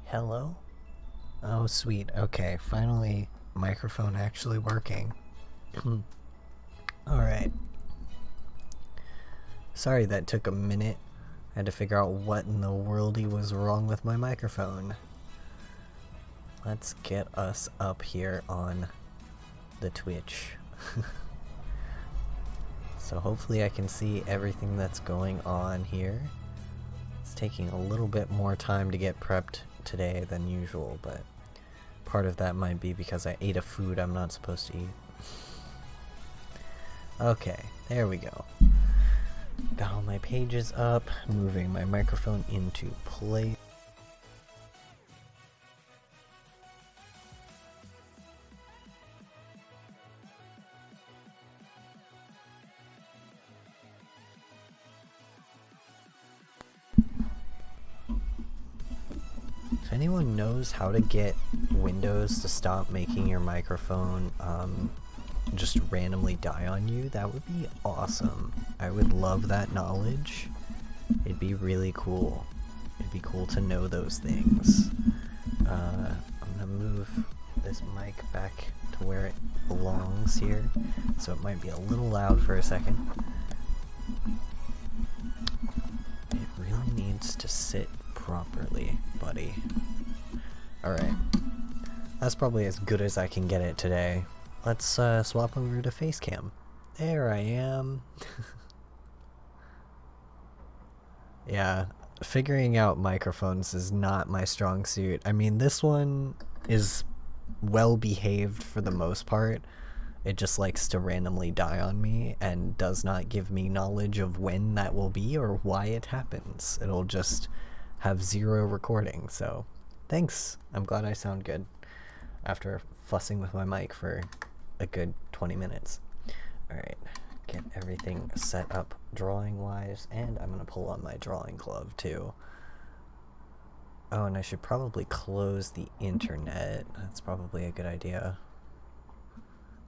Hello? Oh, sweet. Okay, finally, microphone actually working. Alright. Sorry that took a minute. I had to figure out what in the worldy was wrong with my microphone. Let's get us up here on the Twitch. So hopefully I can see everything that's going on here. It's taking a little bit more time to get prepped today than usual, but part of that might be because I ate a food I'm not supposed to eat. Okay, there we go. Got all my pages up, moving my microphone into place. If anyone knows how to get Windows to stop making your microphone just randomly die on you, that would be awesome. I would love that knowledge. It'd be really cool. It'd be cool to know those things. I'm gonna move this mic back to where it belongs here, so it might be a little loud for a second. It really needs to sit properly, buddy. Alright. That's probably as good as I can get it today. Let's swap over to Facecam. There I am. Yeah, figuring out microphones is not my strong suit. I mean, this one is well behaved for the most part. It just likes to randomly die on me and does not give me knowledge of when that will be or why it happens. It'll just have zero recording, so thanks. I'm glad I sound good after fussing with my mic for a good 20 minutes. Alright, get everything set up drawing wise, and I'm gonna pull on my drawing glove too. Oh, and I should probably close the internet. That's probably a good idea.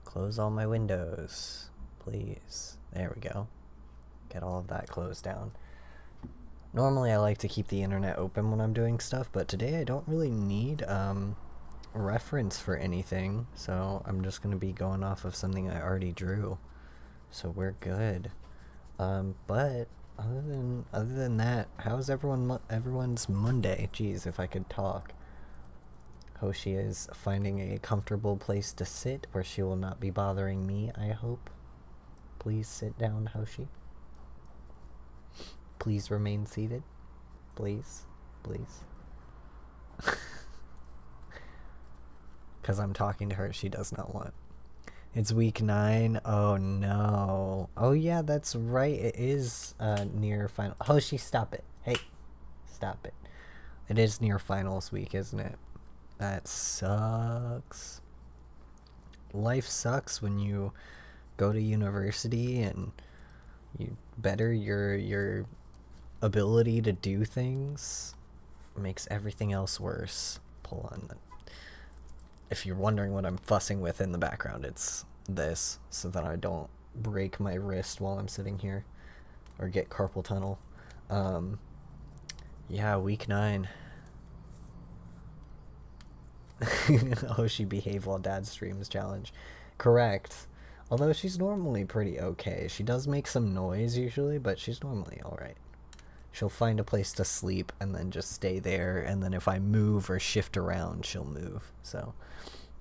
Close all my windows, please. There we go. Get all of that closed down. Normally I like to keep the internet open when I'm doing stuff, but today I don't really need reference for anything, so I'm just going to be going off of something I already drew. So we're good. But other than that, how's everyone's Monday? Jeez, if I could talk. Hoshi is finding a comfortable place to sit where she will not be bothering me, I hope. Please sit down, Hoshi. Please remain seated. Please. Please. Because I'm talking to her, she does not want. It's week 9. Oh no. Oh yeah, that's right. It is near final. Hoshi, stop it. Hey, stop it. It is near finals week, isn't it? That sucks. Life sucks when you go to university and you better your ability to do things makes everything else worse. Pull on that. If you're wondering what I'm fussing with in the background, it's this, so that I don't break my wrist while I'm sitting here or get carpal tunnel. Yeah, week 9. Hoshi behave while dad streams challenge. Correct. Although she's normally pretty okay. She does make some noise usually, but she's normally alright. She'll find a place to sleep and then just stay there, and then if I move or shift around, she'll move. So,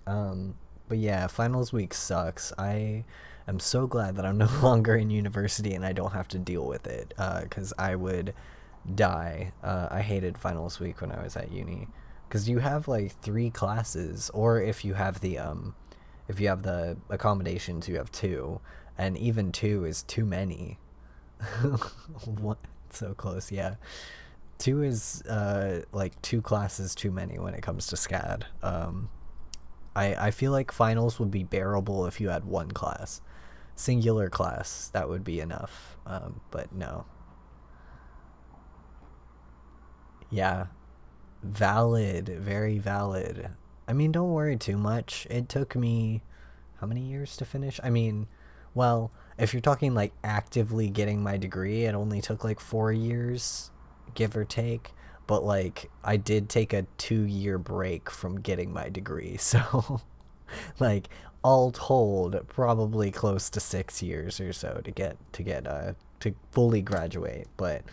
but yeah, finals week sucks. I am so glad that I'm no longer in university and I don't have to deal with it, because I would die. I hated finals week when I was at uni, because you have like 3 classes, or if you have the accommodations, you have 2, and even 2 is too many. What? So close, yeah. 2 is like 2 classes too many when it comes to SCAD. I feel like finals would be bearable if you had 1 class. Singular class, that would be enough. But no. Yeah. Valid, very valid. I mean, don't worry too much. It took me how many years to finish? I mean, well, if you're talking like actively getting my degree, it only took like 4 years, give or take. but like I did take a 2-year break from getting my degree, so like all told, probably close to 6 years or so to fully graduate. But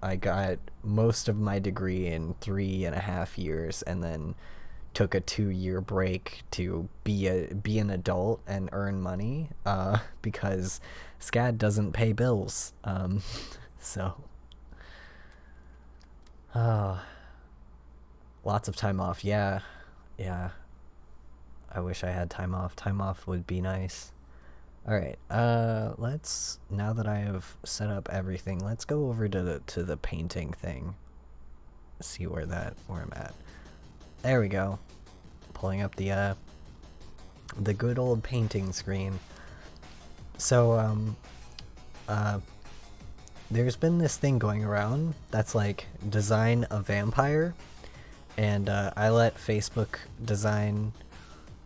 I got most of my degree in 3.5 years, and then took a 2-year break to be an adult and earn money, because SCAD doesn't pay bills. So uh, lots of time off. Yeah, yeah. I wish I had time off. Time off would be nice. All right. Let's, now that I have set up everything, let's go over to the painting thing. See where I'm at. There we go. Pulling up the good old painting screen. So there's been this thing going around that's like design a vampire, and I let Facebook design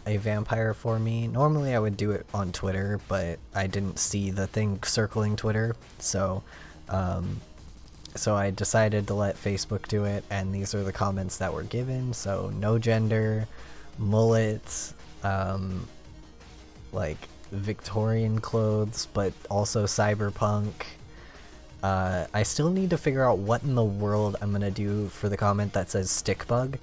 a vampire for me. Normally I would do it on Twitter, but I didn't see the thing circling Twitter, so I decided to let Facebook do it, and these are the comments that were given. So no gender, mullets, like Victorian clothes, but also cyberpunk. I still need to figure out what in the world I'm gonna do for the comment that says stick bug,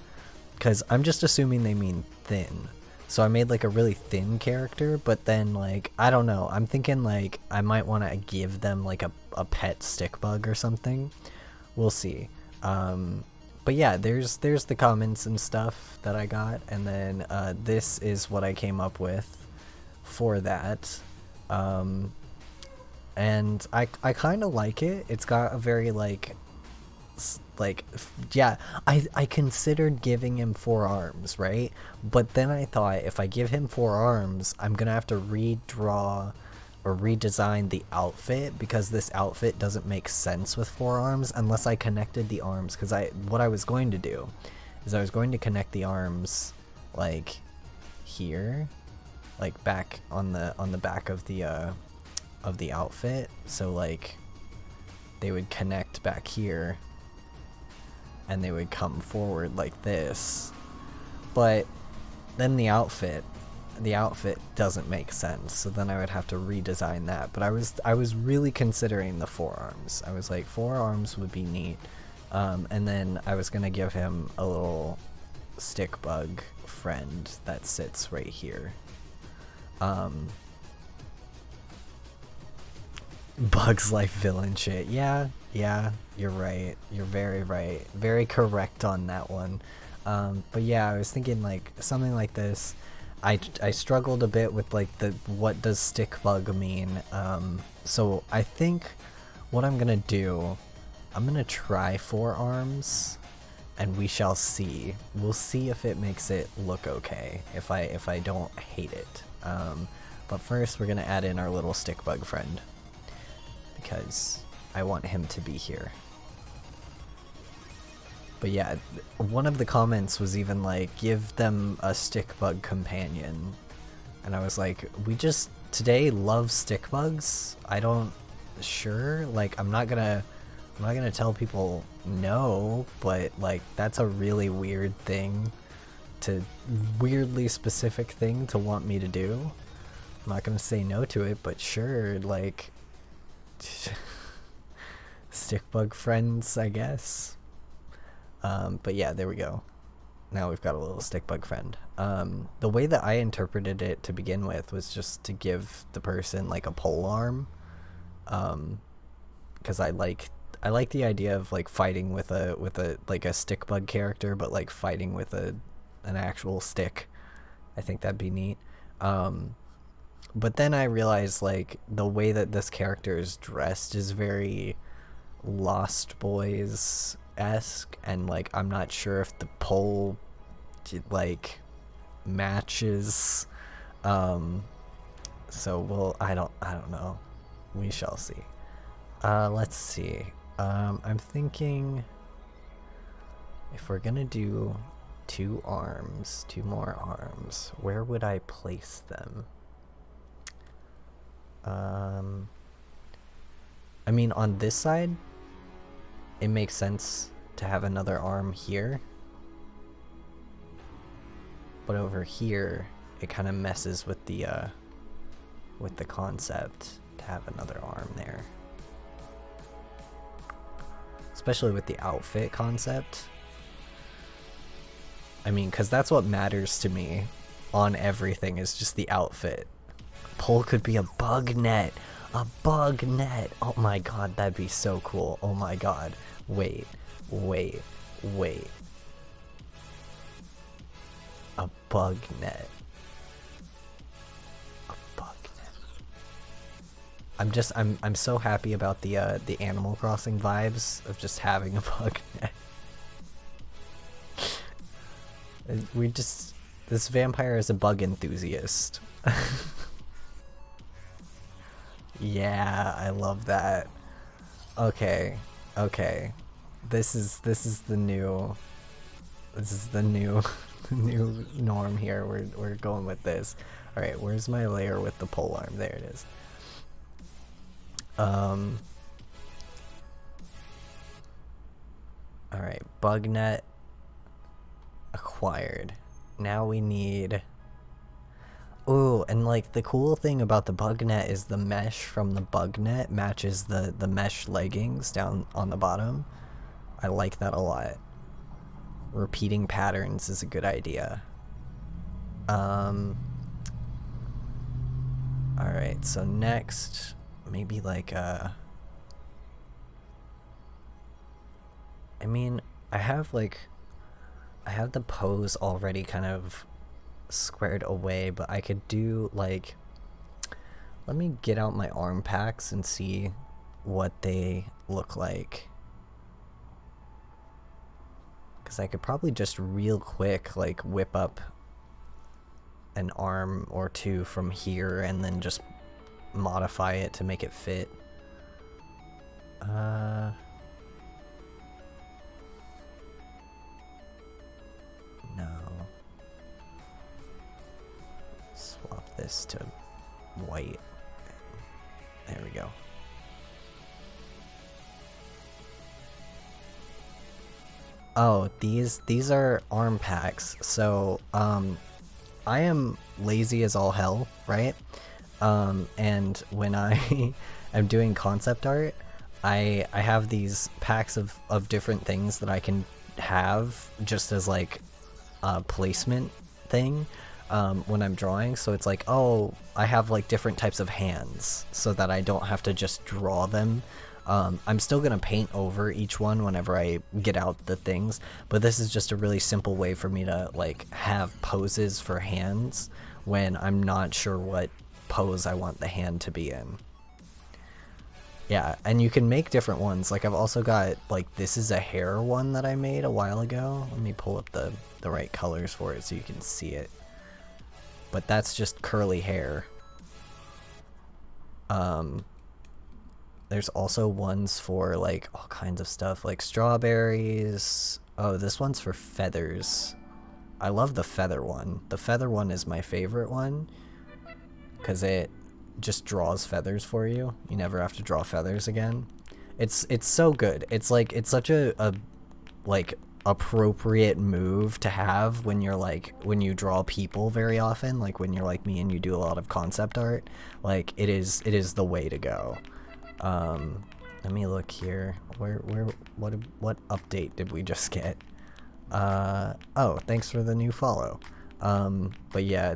because I'm just assuming they mean thin. So I made like a really thin character, but then like, I don't know, I'm thinking like I might want to give them like a pet stick bug or something. We'll see. But yeah, there's the comments and stuff that I got, and then this is what I came up with for that. And I kind of like it. It's got a very like yeah, I considered giving him 4 arms, right? But then I thought, if I give him 4 arms, I'm gonna have to redraw or redesign the outfit, because this outfit doesn't make sense with 4 arms unless I connected the arms. Because what I was going to do is I was going to connect the arms like here, like back on the back of the outfit, so like they would connect back here and they would come forward like this. But then the outfit doesn't make sense, so then I would have to redesign that. But I was really considering the 4 arms. I was like, 4 arms would be neat. And then I was gonna give him a little stick bug friend that sits right here. Bugs Life villain shit. Yeah, you're right. You're very right. Very correct on that one. But yeah, I was thinking like something like this. I struggled a bit with like what does stick bug mean. So I think what I'm gonna do, I'm gonna try 4 arms, and we shall see. We'll see if it makes it look okay, if I don't hate it. But first we're gonna add in our little stick bug friend, because I want him to be here. But yeah, one of the comments was even like, give them a stick bug companion. And I was like, we just today love stick bugs? I don't, sure, like I'm not gonna tell people no, but like that's a really weird thing weirdly specific thing to want me to do. I'm not gonna say no to it, but sure, like stick bug friends, I guess. But yeah, there we go. Now we've got a little stick bug friend. The way that I interpreted it to begin with was just to give the person like a pole arm, because I like the idea of like fighting with a like a stick bug character, but like fighting with an actual stick. I think that'd be neat. But then I realized like the way that this character is dressed is very Lost Boys-esque, and like I'm not sure if the pole like matches. So I don't know. We shall see. Let's see. I'm thinking if we're gonna do 2 more arms, where would I place them? I mean, on this side, it makes sense to have another arm here. But over here, it kind of messes with the concept to have another arm there. Especially with the outfit concept. I mean, because that's what matters to me on everything, is just the outfit. Pole could be a bug net. A bug net. Oh my god, that'd be so cool. Oh my god. Wait. Wait. Wait. A bug net. A bug net. I'm so happy about the Animal Crossing vibes of just having a bug net. This vampire is a bug enthusiast. Yeah, I love that. Okay, okay. This is the new the new norm here. We're going with this. All right, where's my layer with the pole arm? There it is. All right, bug net acquired. Now we need... Ooh, and like the cool thing about the bug net is the mesh from the bug net matches the mesh leggings down on the bottom. I like that a lot. Repeating patterns is a good idea. Alright, so next, maybe like I mean, I have the pose already kind of squared away, but I could do like, let me get out my arm packs and see what they look like, because I could probably just real quick like whip up an arm or two from here and then just modify it to make it fit. No. Swap this to white. There we go. Oh, these are arm packs. So, I am lazy as all hell, right? And when I am doing concept art, I have these packs of different things that I can have just as like a placement thing when I'm drawing. So it's like, oh, I have like different types of hands so that I don't have to just draw them. I'm still gonna paint over each one whenever I get out the things, but this is just a really simple way for me to like have poses for hands when I'm not sure what pose I want the hand to be in. Yeah, and you can make different ones. Like I've also got like, this is a hair one that I made a while ago. Let me pull up the right colors for it so you can see it. But that's just curly hair. There's also ones for like all kinds of stuff, like strawberries. Oh, this one's for feathers. I love the feather one. The feather one is my favorite one because it just draws feathers for you. You never have to draw feathers again. It's so good. It's like, it's such a like appropriate move to have when you're like, when you draw people very often, like when you're like me and you do a lot of concept art. Like it is the way to go. Let me look here. What update did we just get? Oh, thanks for the new follow. But yeah,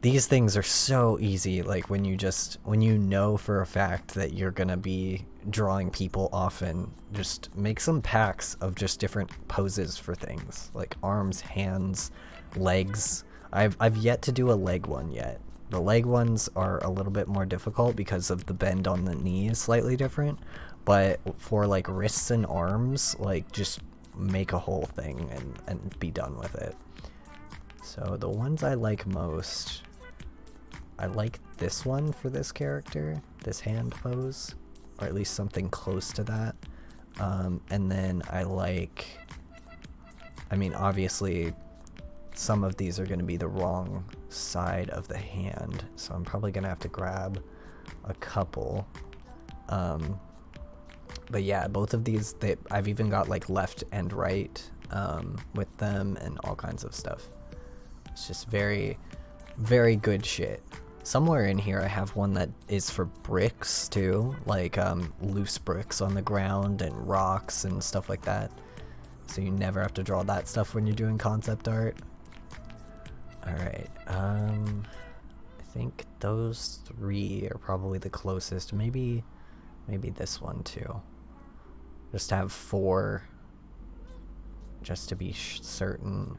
these things are so easy. Like when you know for a fact that you're gonna be drawing people often, just make some packs of just different poses for things like arms, hands, legs. I've yet to do a leg one yet. The leg ones are a little bit more difficult because of the bend on the knee is slightly different, but for like wrists and arms, like just make a whole thing and be done with it. So the ones I like most, I like this one for this character, this hand pose, or at least something close to that. And then I like, I mean, obviously some of these are going to be the wrong side of the hand, so I'm probably going to have to grab a couple. But yeah, both of these, I've even got like left and right with them and all kinds of stuff. It's just very, very good shit. Somewhere in here I have one that is for bricks too, like loose bricks on the ground and rocks and stuff like that. So you never have to draw that stuff when you're doing concept art. Alright, I think those three are probably the closest. Maybe this one too. Just to have 4, just to be certain.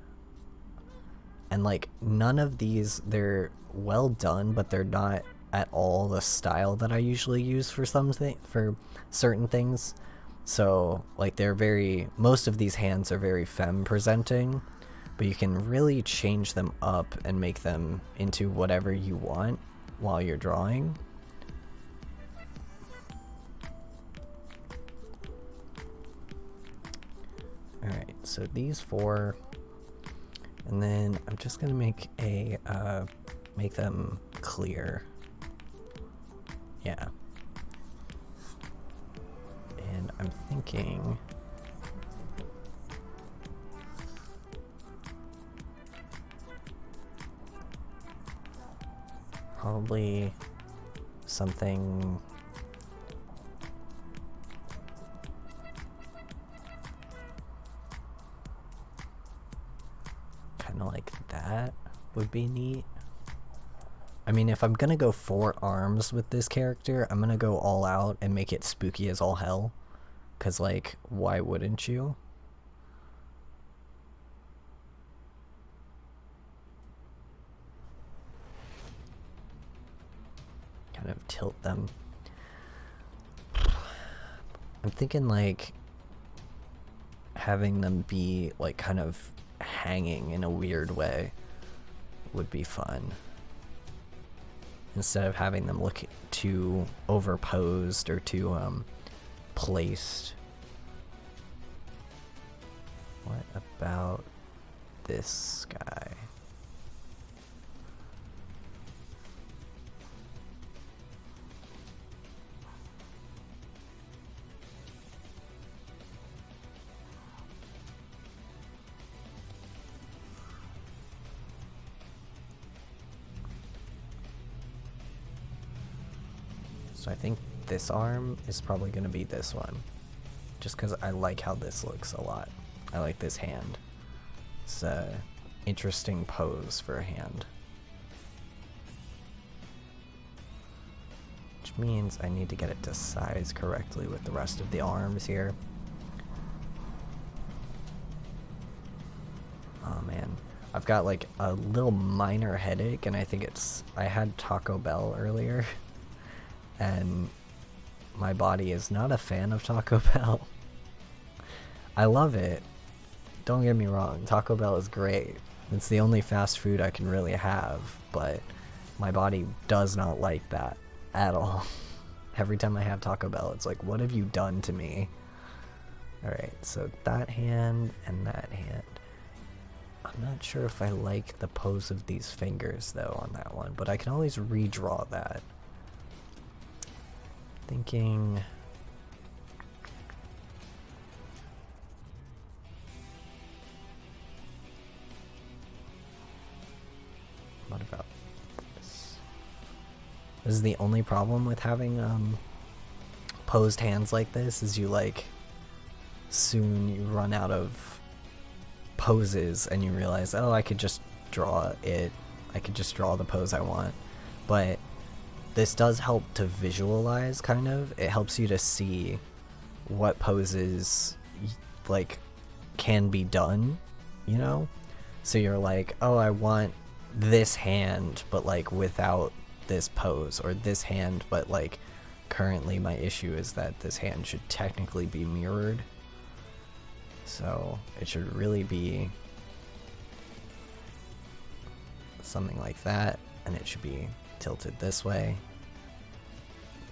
And like, none of these, they're well done, but they're not at all the style that I usually use for certain things. So like, most of these hands are very femme presenting, but you can really change them up and make them into whatever you want while you're drawing. Alright, so these 4, and then I'm just gonna make them clear. Yeah. And I'm thinking probably something kind of like that would be neat. I mean, if I'm gonna go 4 arms with this character, I'm gonna go all out and make it spooky as all hell. Cause like, why wouldn't you? Kind of tilt them. I'm thinking like having them be like kind of hanging in a weird way would be fun. Instead of having them look too overposed or too placed. What about this guy? So I think this arm is probably going to be this one. Just because I like how this looks a lot. I like this hand. It's a interesting pose for a hand. Which means I need to get it to size correctly with the rest of the arms here. Oh man. I've got like a little minor headache, and I think I had Taco Bell earlier. And my body is not a fan of Taco Bell. I love it. Don't get me wrong, Taco Bell is great. It's the only fast food I can really have, but my body does not like that at all. Every time I have Taco Bell, it's like, what have you done to me? Alright, so that hand and that hand. I'm not sure if I like the pose of these fingers though on that one, but I can always redraw that. Thinking what about this? This is the only problem with having posed hands like this, is you like soon you run out of poses and you realize, oh, I could just draw it. I could just draw the pose I want. But this does help to visualize, kind of. It helps you to see what poses like can be done, you know? So you're like, oh, I want this hand but like without this pose, or this hand but like currently my issue is that this hand should technically be mirrored. So it should really be something like that, and it should be tilted this way.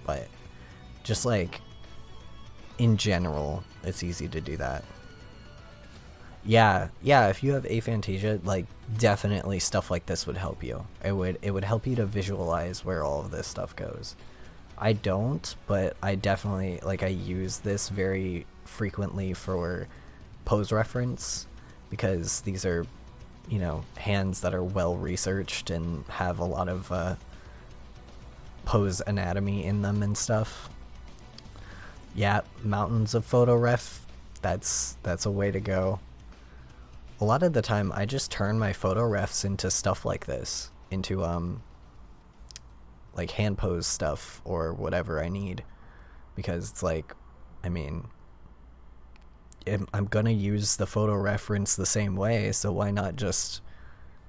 But just like in general, it's easy to do that. Yeah, if you have aphantasia, like definitely stuff like this would help you. It would help you to visualize where all of this stuff goes. I don't, but I definitely, like, I use this very frequently for pose reference, because these are, you know, hands that are well researched and have a lot of pose anatomy in them and stuff. Yeah, mountains of photo ref, that's a way to go. A lot of the time I just turn my photo refs into stuff like this, into like hand pose stuff or whatever I need, because it's like, I mean, I'm gonna use the photo reference the same way, so why not just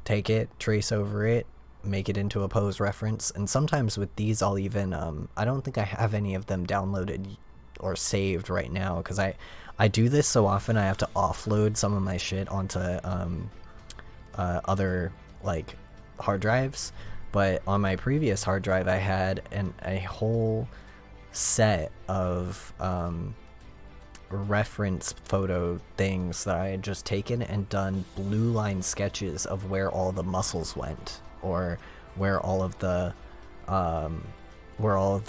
take it, trace over it, make it into a pose reference. And sometimes with these I'll even I don't think I have any of them downloaded or saved right now, because I do this so often I have to offload some of my shit onto other like hard drives. But on my previous hard drive I had a whole set of reference photo things that I had just taken and done blue line sketches of where all the muscles went, or where all of the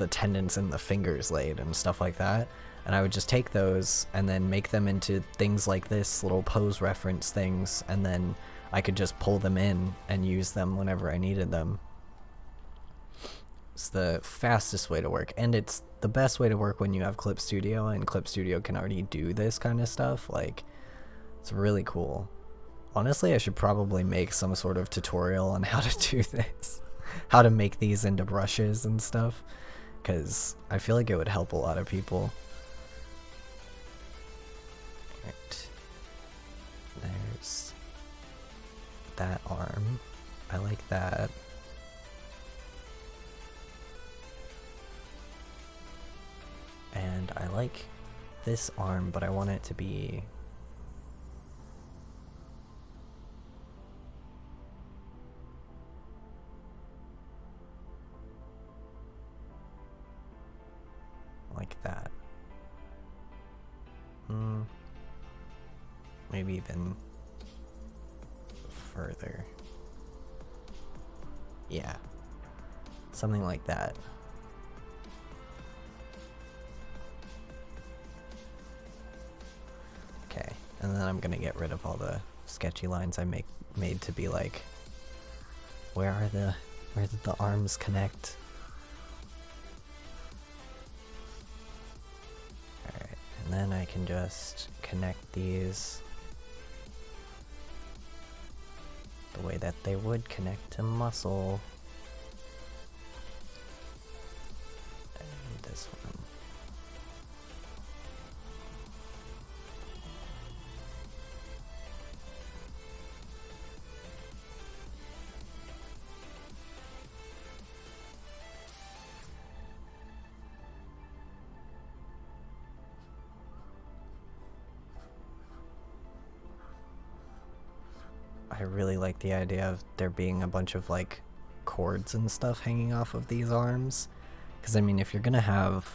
tendons in the fingers laid and stuff like that. And I would just take those and then make them into things like this, little pose reference things, and then I could just pull them in and use them whenever I needed them. It's the fastest way to work, and it's the best way to work when you have Clip Studio, and Clip Studio can already do this kind of stuff. Like, it's really cool. Honestly, I should probably make some sort of tutorial on how to do this, how to make these into brushes and stuff, because I feel like it would help a lot of people. Right. There's that arm. I like that. And I like this arm, but I want it to be like that. Maybe even further. Yeah. Something like that. Okay, and then I'm gonna get rid of all the sketchy lines I made to be like, where did the arms connect? Alright, and then I can just connect these the way that they would connect to muscle. And this one. I really like the idea of there being a bunch of like cords and stuff hanging off of these arms, because I mean, if you're gonna have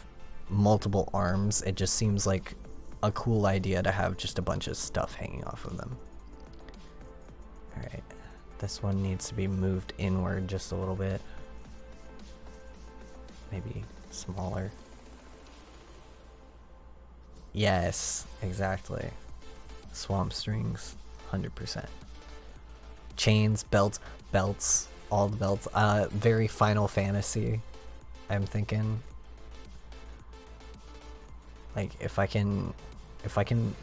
multiple arms, it just seems like a cool idea to have just a bunch of stuff hanging off of them. Alright, this one needs to be moved inward just a little bit, maybe smaller. Yes, exactly. Swamp strings, 100%. Chains, belts, all the belts. Very Final Fantasy, I'm thinking. Like, if I can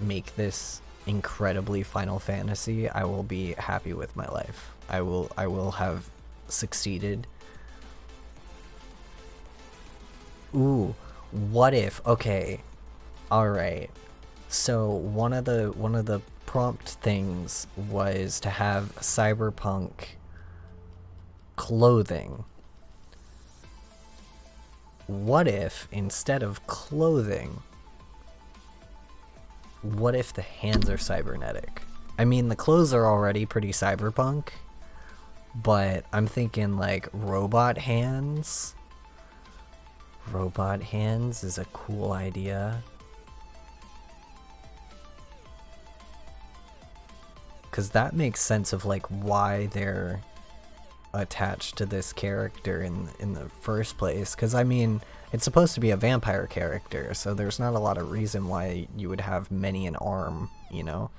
make this incredibly Final Fantasy, I will be happy with my life. I will have succeeded. Ooh, what if? Okay, all right. So one of the prompt things was to have cyberpunk clothing. What if instead of clothing, what if the hands are cybernetic? I mean, the clothes are already pretty cyberpunk, but I'm thinking like robot hands. Robot hands is a cool idea. Because that makes sense of like why they're attached to this character in the first place, because I mean, it's supposed to be a vampire character, so there's not a lot of reason why you would have many an arm, you know?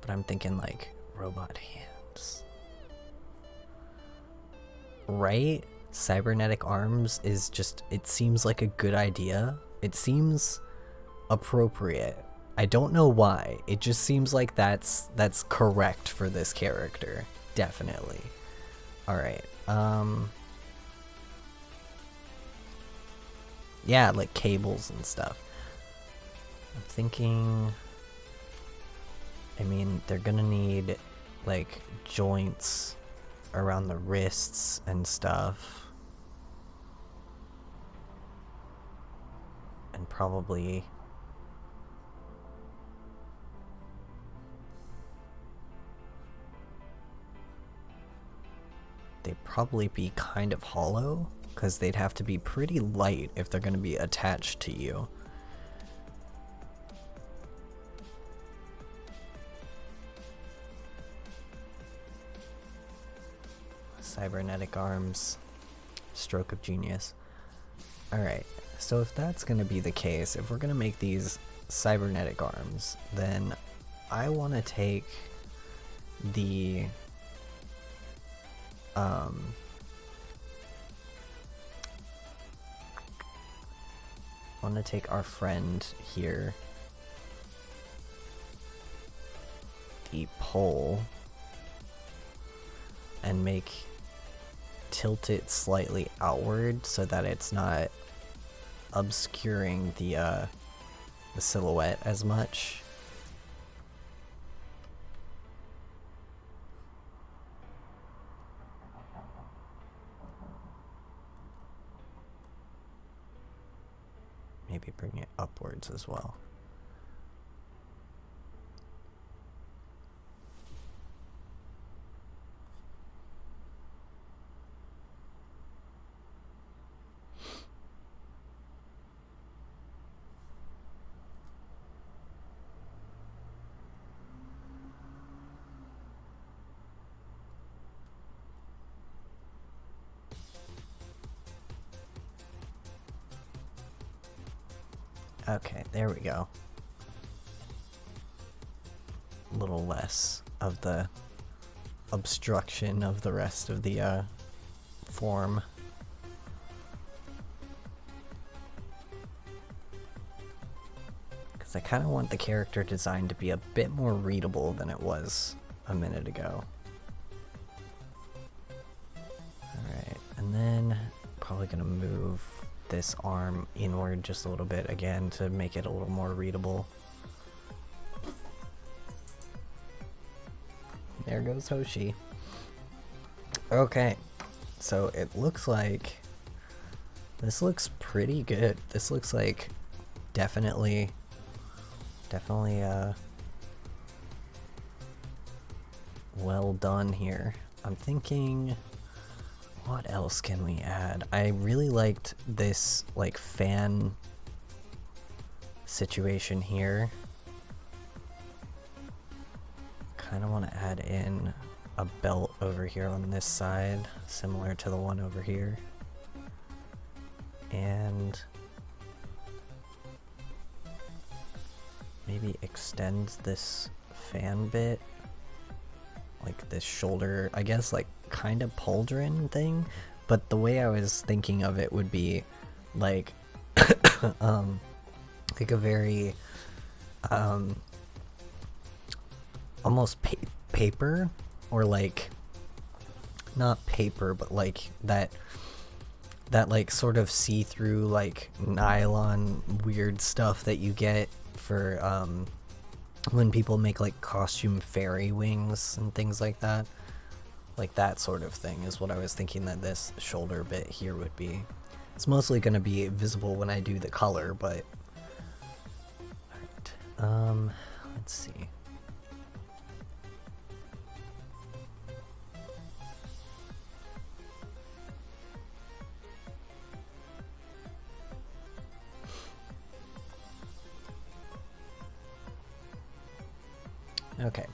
But I'm thinking like robot hands. Right? Cybernetic arms is just, it seems like a good idea. It seems appropriate. I don't know why. It just seems like that's correct for this character. Definitely. Alright. Yeah, like cables and stuff. I'm thinking, I mean, they're gonna need like joints around the wrists and stuff. And probably they'd probably be kind of hollow, because they'd have to be pretty light if they're going to be attached to you. Cybernetic arms. Stroke of genius. Alright, so if that's going to be the case, if we're going to make these cybernetic arms, then I want to take the I want to take our friend here, the pole, and tilt it slightly outward so that it's not obscuring the silhouette as much. Maybe bring it upwards as well. Okay, there we go. A little less of the obstruction of the rest of the form. Because I kind of want the character design to be a bit more readable than it was a minute ago. Alright, and then probably gonna move this arm inward just a little bit again to make it a little more readable. There goes Hoshi. Okay, so it looks like this looks pretty good. This looks like definitely well done here. I'm thinking, what else can we add? I really liked this like fan situation here. Kind of want to add in a belt over here on this side, similar to the one over here. And maybe extend this fan bit, like this shoulder, I guess, like kind of pauldron thing, but the way I was thinking of it would be like like a very almost paper, or like not paper, but like that like sort of see-through like nylon weird stuff that you get for when people make like costume fairy wings and things like that. Like that sort of thing is what I was thinking that this shoulder bit here would be. It's mostly going to be visible when I do the color, but alright, let's see. Okay,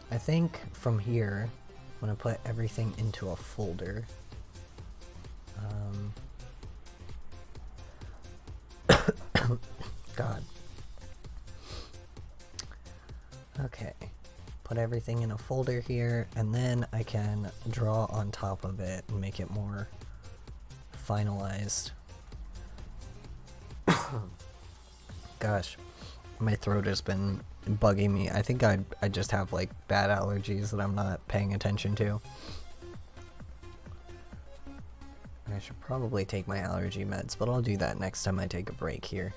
I think from here I'm gonna put everything into a folder. God. Okay. Put everything in a folder here, and then I can draw on top of it and make it more finalized. Gosh, my throat has been bugging me. I think I just have like bad allergies that I'm not paying attention to. I should probably take my allergy meds, but I'll do that next time I take a break here.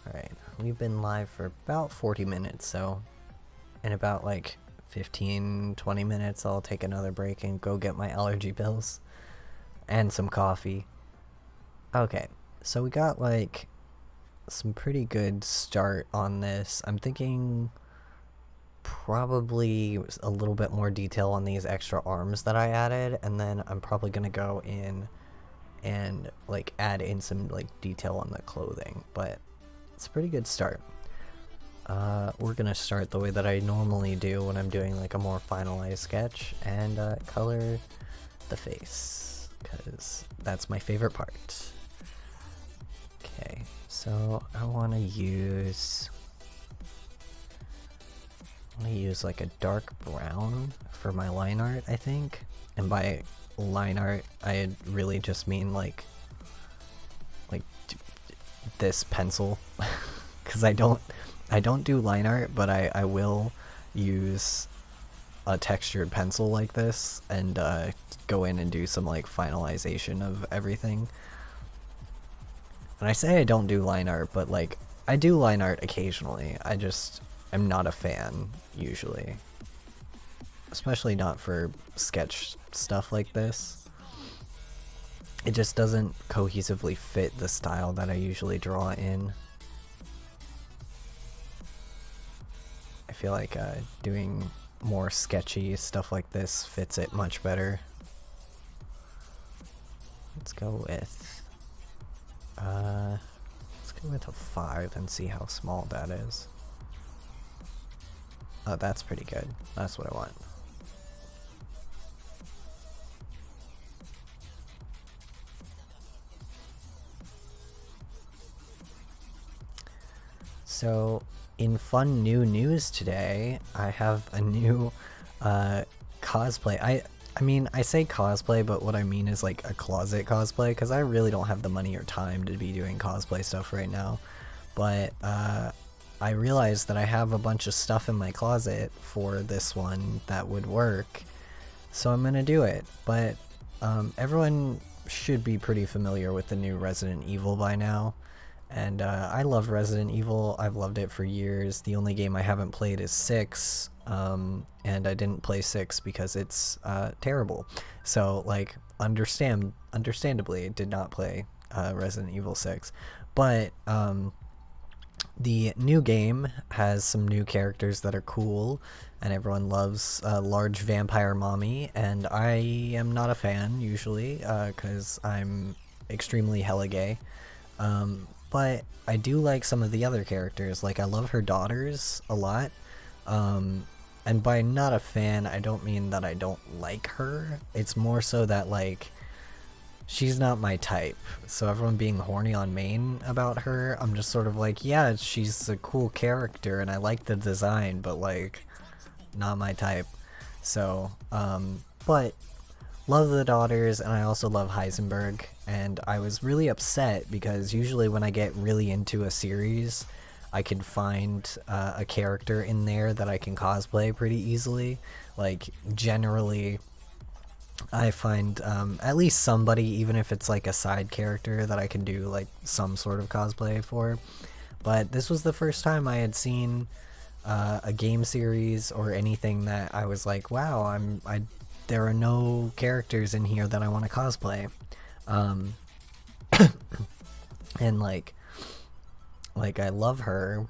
Alright, we've been live for about 40 minutes, so in about like 15-20 minutes I'll take another break and go get my allergy pills and some coffee. Okay, so we got like some pretty good start on this. I'm thinking probably a little bit more detail on these extra arms that I added, and then I'm probably gonna go in and like add in some like detail on the clothing, but it's a pretty good start. We're gonna start the way that I normally do when I'm doing like a more finalized sketch, and color the face, because that's my favorite part. Okay, so I want to use like a dark brown for my line art, I think. And by line art, I really just mean like this pencil, because I don't do line art, but I will use a textured pencil like this and go in and do some like finalization of everything. And I say I don't do line art, but like I do line art occasionally. I'm not a fan usually, especially not for sketch stuff like this. It just doesn't cohesively fit the style that I usually draw in. I feel like doing more sketchy stuff like this fits it much better. Let's go with a 5 and see how small that is. Oh, that's pretty good. That's what I want. So, in fun new news today, I have a new cosplay. I mean, I say cosplay, but what I mean is like a closet cosplay, because I really don't have the money or time to be doing cosplay stuff right now. But I realized that I have a bunch of stuff in my closet for this one that would work, so I'm gonna do it. But everyone should be pretty familiar with the new Resident Evil by now. And I love Resident Evil. I've loved it for years. The only game I haven't played is 6, and I didn't play 6 because it's terrible. So, like, understandably, did not play Resident Evil 6. But the new game has some new characters that are cool, and everyone loves Large Vampire Mommy, and I am not a fan, usually, because I'm extremely hella gay. But I do like some of the other characters. Like, I love her daughters a lot. And by not a fan, I don't mean that I don't like her. It's more so that, like, she's not my type. So everyone being horny on main about her, I'm just sort of like, yeah, she's a cool character and I like the design, but, like, not my type. So, but love the daughters, and I also love Heisenberg. And I was really upset because usually when I get really into a series, I can find a character in there that I can cosplay pretty easily. Like, generally, I find at least somebody, even if it's like a side character, that I can do like some sort of cosplay for. But this was the first time I had seen a game series or anything that I was like, wow, there are no characters in here that I want to cosplay. And like I love her,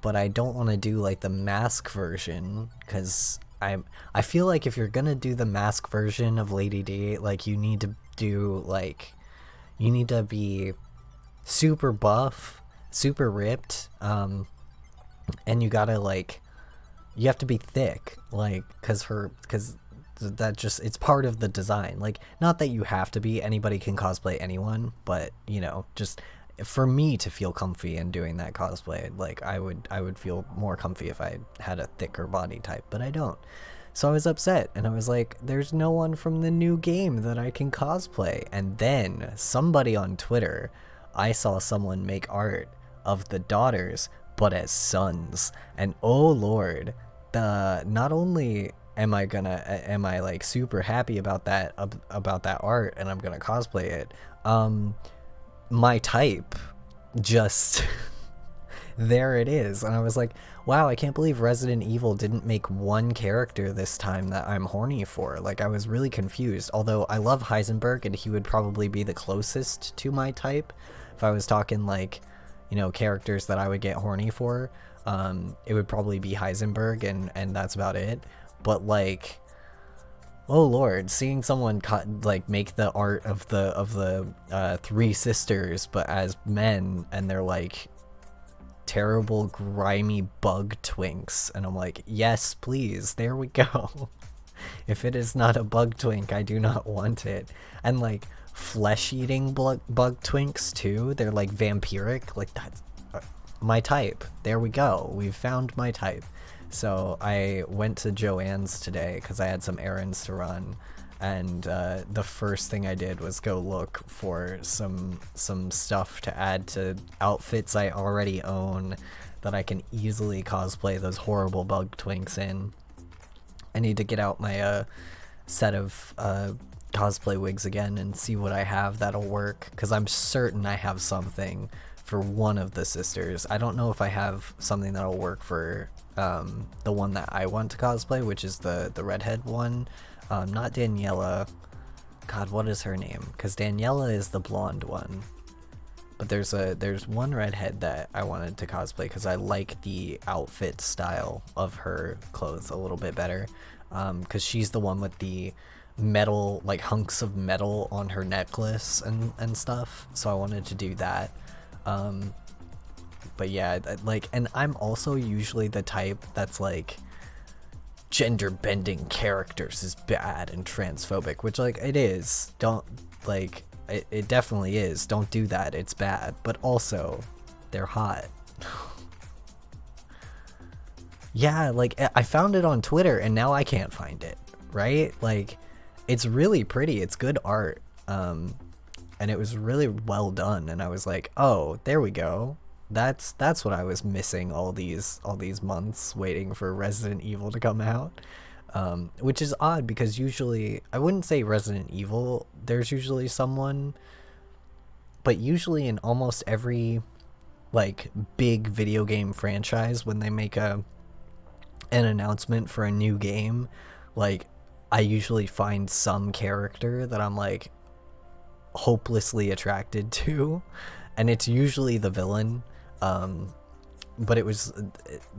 but I don't want to do like the mask version, because I feel like if you're gonna do the mask version of Lady D, like you need to be super buff, super ripped, and you have to be thick, like, because that just, it's part of the design. Like, not that you have to be, anybody can cosplay anyone, but you know, just for me to feel comfy in doing that cosplay, like I would feel more comfy if I had a thicker body type, but I don't. So I was upset, and I was like, there's no one from the new game that I can cosplay. And then somebody on Twitter, I saw someone make art of the daughters, but as sons. And oh lord, not only am I like super happy about that art, and I'm gonna cosplay it, my type just there it is. And I was like, wow, I can't believe Resident Evil didn't make one character this time that I'm horny for. Like, I was really confused. Although I love Heisenberg, and he would probably be the closest to my type if I was talking like, you know, characters that I would get horny for. It would probably be Heisenberg, and that's about it. But like, oh lord, seeing someone like make the art of the three sisters but as men, and they're like terrible grimy bug twinks, and I'm like, yes please, there we go. If it is not a bug twink, I do not want it. And like flesh-eating bug twinks too, they're like vampiric, like that's my type. There we go, we've found my type. So I went to Joann's today because I had some errands to run, and the first thing I did was go look for some stuff to add to outfits I already own that I can easily cosplay those horrible bug twinks in. I need to get out my set of cosplay wigs again and see what I have that'll work, because I'm certain I have something for one of the sisters. I don't know if I have something that'll work for the one that I want to cosplay, which is the redhead one. Not Daniela. God, what is her name? Because Daniela is the blonde one. But there's one redhead that I wanted to cosplay because I like the outfit style of her clothes a little bit better. Because she's the one with the metal, like hunks of metal on her necklace and stuff. So I wanted to do that. But yeah, like, and I'm also usually the type that's like, gender bending characters is bad and transphobic, which like it is. Don't, like, it definitely is. Don't do that, it's bad. But also, they're hot. Yeah, like I found it on Twitter and now I can't find it, right? Like, it's really pretty, it's good art, and it was really well done, and I was like, oh, there we go. That's what I was missing all these months waiting for Resident Evil to come out. Which is odd because usually, I wouldn't say Resident Evil, there's usually someone, but usually in almost every like big video game franchise, when they make an announcement for a new game, like I usually find some character that I'm like hopelessly attracted to, and it's usually the villain. But it was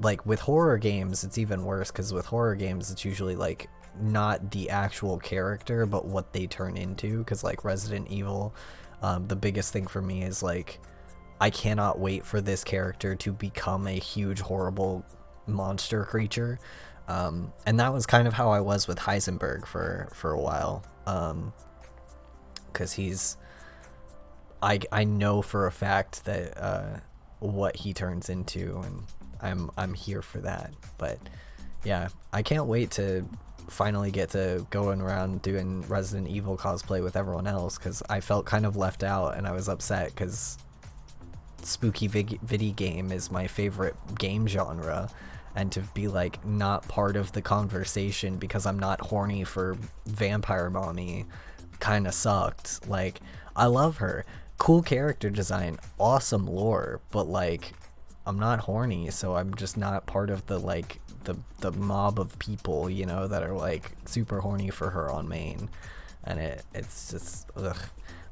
like with horror games, it's even worse, because with horror games it's usually like not the actual character but what they turn into, because like Resident Evil, the biggest thing for me is like I cannot wait for this character to become a huge horrible monster creature, and that was kind of how I was with Heisenberg for a while, because he's, I know for a fact that what he turns into, and I'm here for that. But yeah, I can't wait to finally get to going around doing Resident Evil cosplay with everyone else, because I felt kind of left out and I was upset because spooky viddy game is my favorite game genre, and to be like not part of the conversation because I'm not horny for Vampire Mommy kind of sucked. Like, I love her, cool character design, awesome lore, but like I'm not horny, so I'm just not part of the like the mob of people, you know, that are like super horny for her on main, and it's just ugh.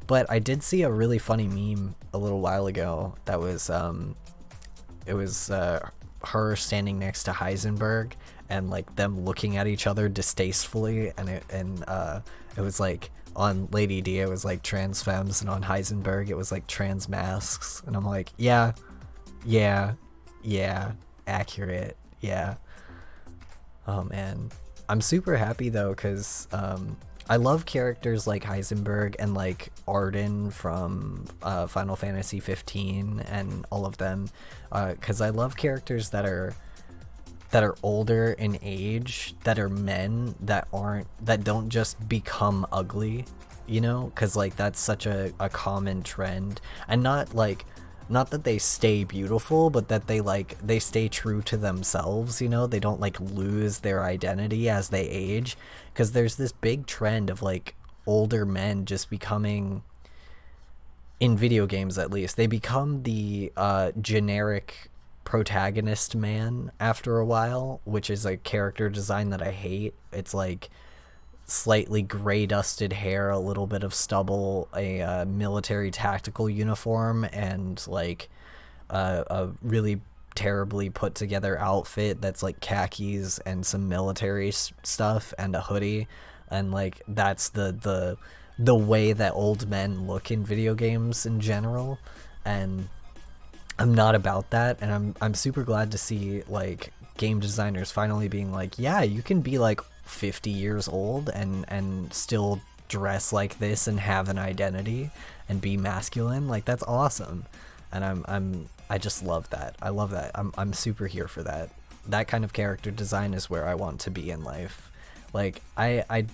But I did see a really funny meme a little while ago that was it was her standing next to Heisenberg and like them looking at each other distastefully, and it was like, on Lady D it was like trans femmes, and on Heisenberg it was like trans masks, and I'm like, yeah, accurate, yeah. Oh man, I'm super happy though, because I love characters like Heisenberg and like Arden from Final Fantasy 15 and all of them, because I love characters that are older in age, that are men, that don't just become ugly, you know, because like that's such a common trend. And not that they stay beautiful, but that they stay true to themselves, you know, they don't like lose their identity as they age, because there's this big trend of like older men just becoming, in video games at least, they become the generic protagonist man after a while, which is a character design that I hate. It's like slightly gray dusted hair, a little bit of stubble, a military tactical uniform, and like a really terribly put together outfit that's like khakis and some military stuff and a hoodie, and like that's the way that old men look in video games in general. And I'm not about that, and I'm super glad to see like game designers finally being like, yeah, you can be like 50 years old and still dress like this and have an identity and be masculine. Like that's awesome. And I just love that. I love that. I'm super here for that. That kind of character design is where I want to be in life. Like I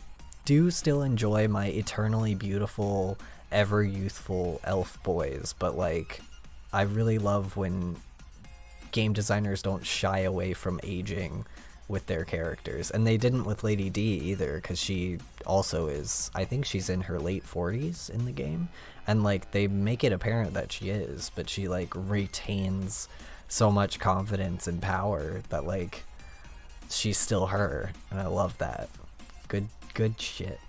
do still enjoy my eternally beautiful, ever youthful elf boys, but like I really love when game designers don't shy away from aging with their characters. And they didn't with Lady D either, because she also is, I think she's in her late 40s in the game, and like they make it apparent that she is, but she like retains so much confidence and power that like she's still her, and I love that. Good shit.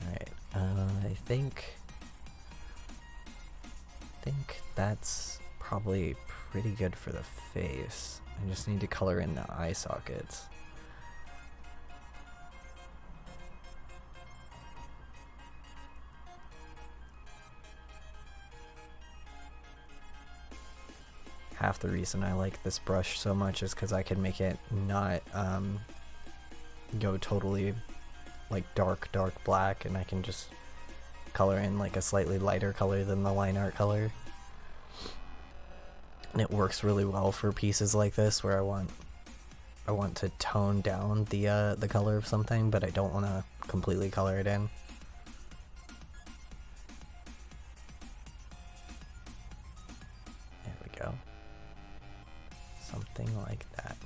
Alright, I think that's probably pretty good for the face. I just need to color in the eye sockets. Half the reason I like this brush so much is because I can make it not go totally like dark black, and I can just color in like a slightly lighter color than the line art color. And it works really well for pieces like this where I want to tone down the color of something, but I don't want to completely color it in. There we go. Something like that.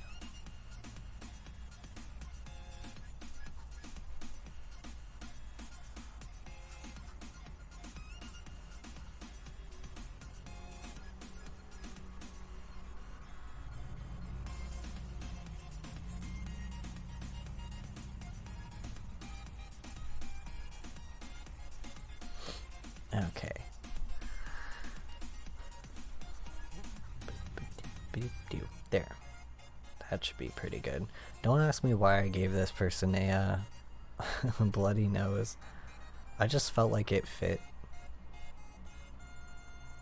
Okay. There. That should be pretty good. Don't ask me why I gave this person a bloody nose. I just felt like it fit.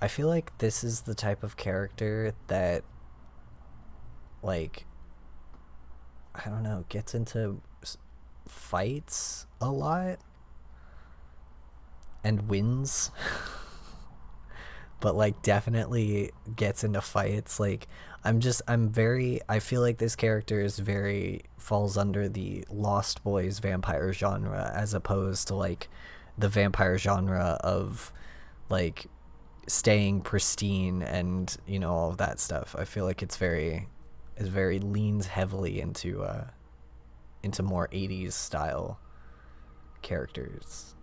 I feel like this is the type of character that, like, I don't know, gets into fights a lot and wins. But like definitely gets into fights. Like I feel like this character is falls under the Lost Boys vampire genre, as opposed to like the vampire genre of like staying pristine and, you know, all of that stuff. I feel like it's very leans heavily into more 80s style characters,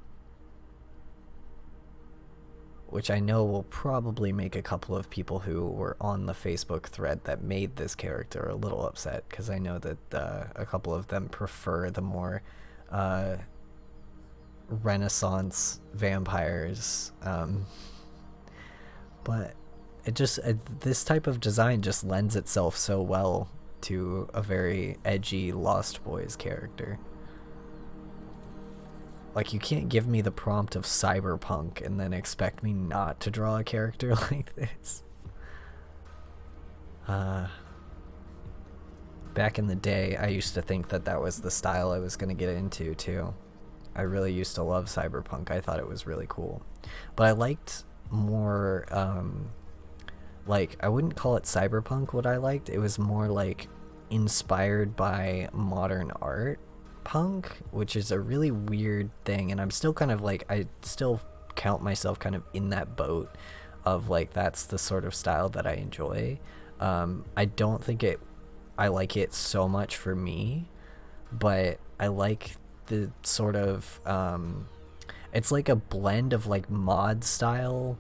which I know will probably make a couple of people who were on the Facebook thread that made this character a little upset, because I know that a couple of them prefer the more Renaissance vampires. But this type of design just lends itself so well to a very edgy Lost Boys character. Like, you can't give me the prompt of cyberpunk and then expect me not to draw a character like this. back in the day, I used to think that that was the style I was going to get into too. I really used to love cyberpunk. I thought it was really cool. But I liked more, like, I wouldn't call it cyberpunk what I liked. It was more like inspired by modern art punk, which is a really weird thing. And I'm still kind of like, I still count myself kind of in that boat of like, that's the sort of style that I enjoy. I don't think I like it so much for me, but I like the sort of, it's like a blend of like mod style,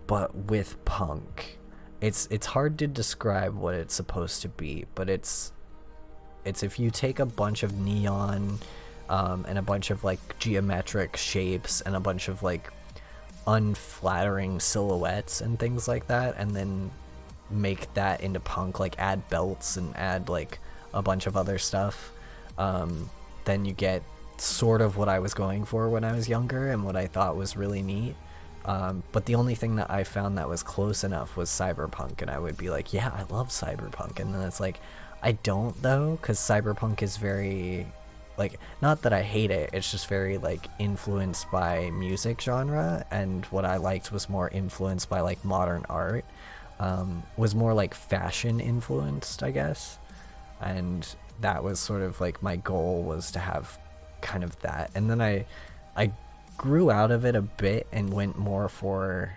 but with punk. It's hard to describe what it's supposed to be, but it's if you take a bunch of neon, and a bunch of like geometric shapes and a bunch of like unflattering silhouettes and things like that, and then make that into punk, like add belts and add like a bunch of other stuff, then you get sort of what I was going for when I was younger and what I thought was really neat. But the only thing that I found that was close enough was cyberpunk, and I would be like, yeah, I love cyberpunk, and then it's like, I don't though, because cyberpunk is very, like, not that I hate it, it's just very like influenced by music genre, and what I liked was more influenced by like modern art, was more like fashion influenced, I guess, and that was sort of like my goal, was to have kind of that. And then I grew out of it a bit and went more for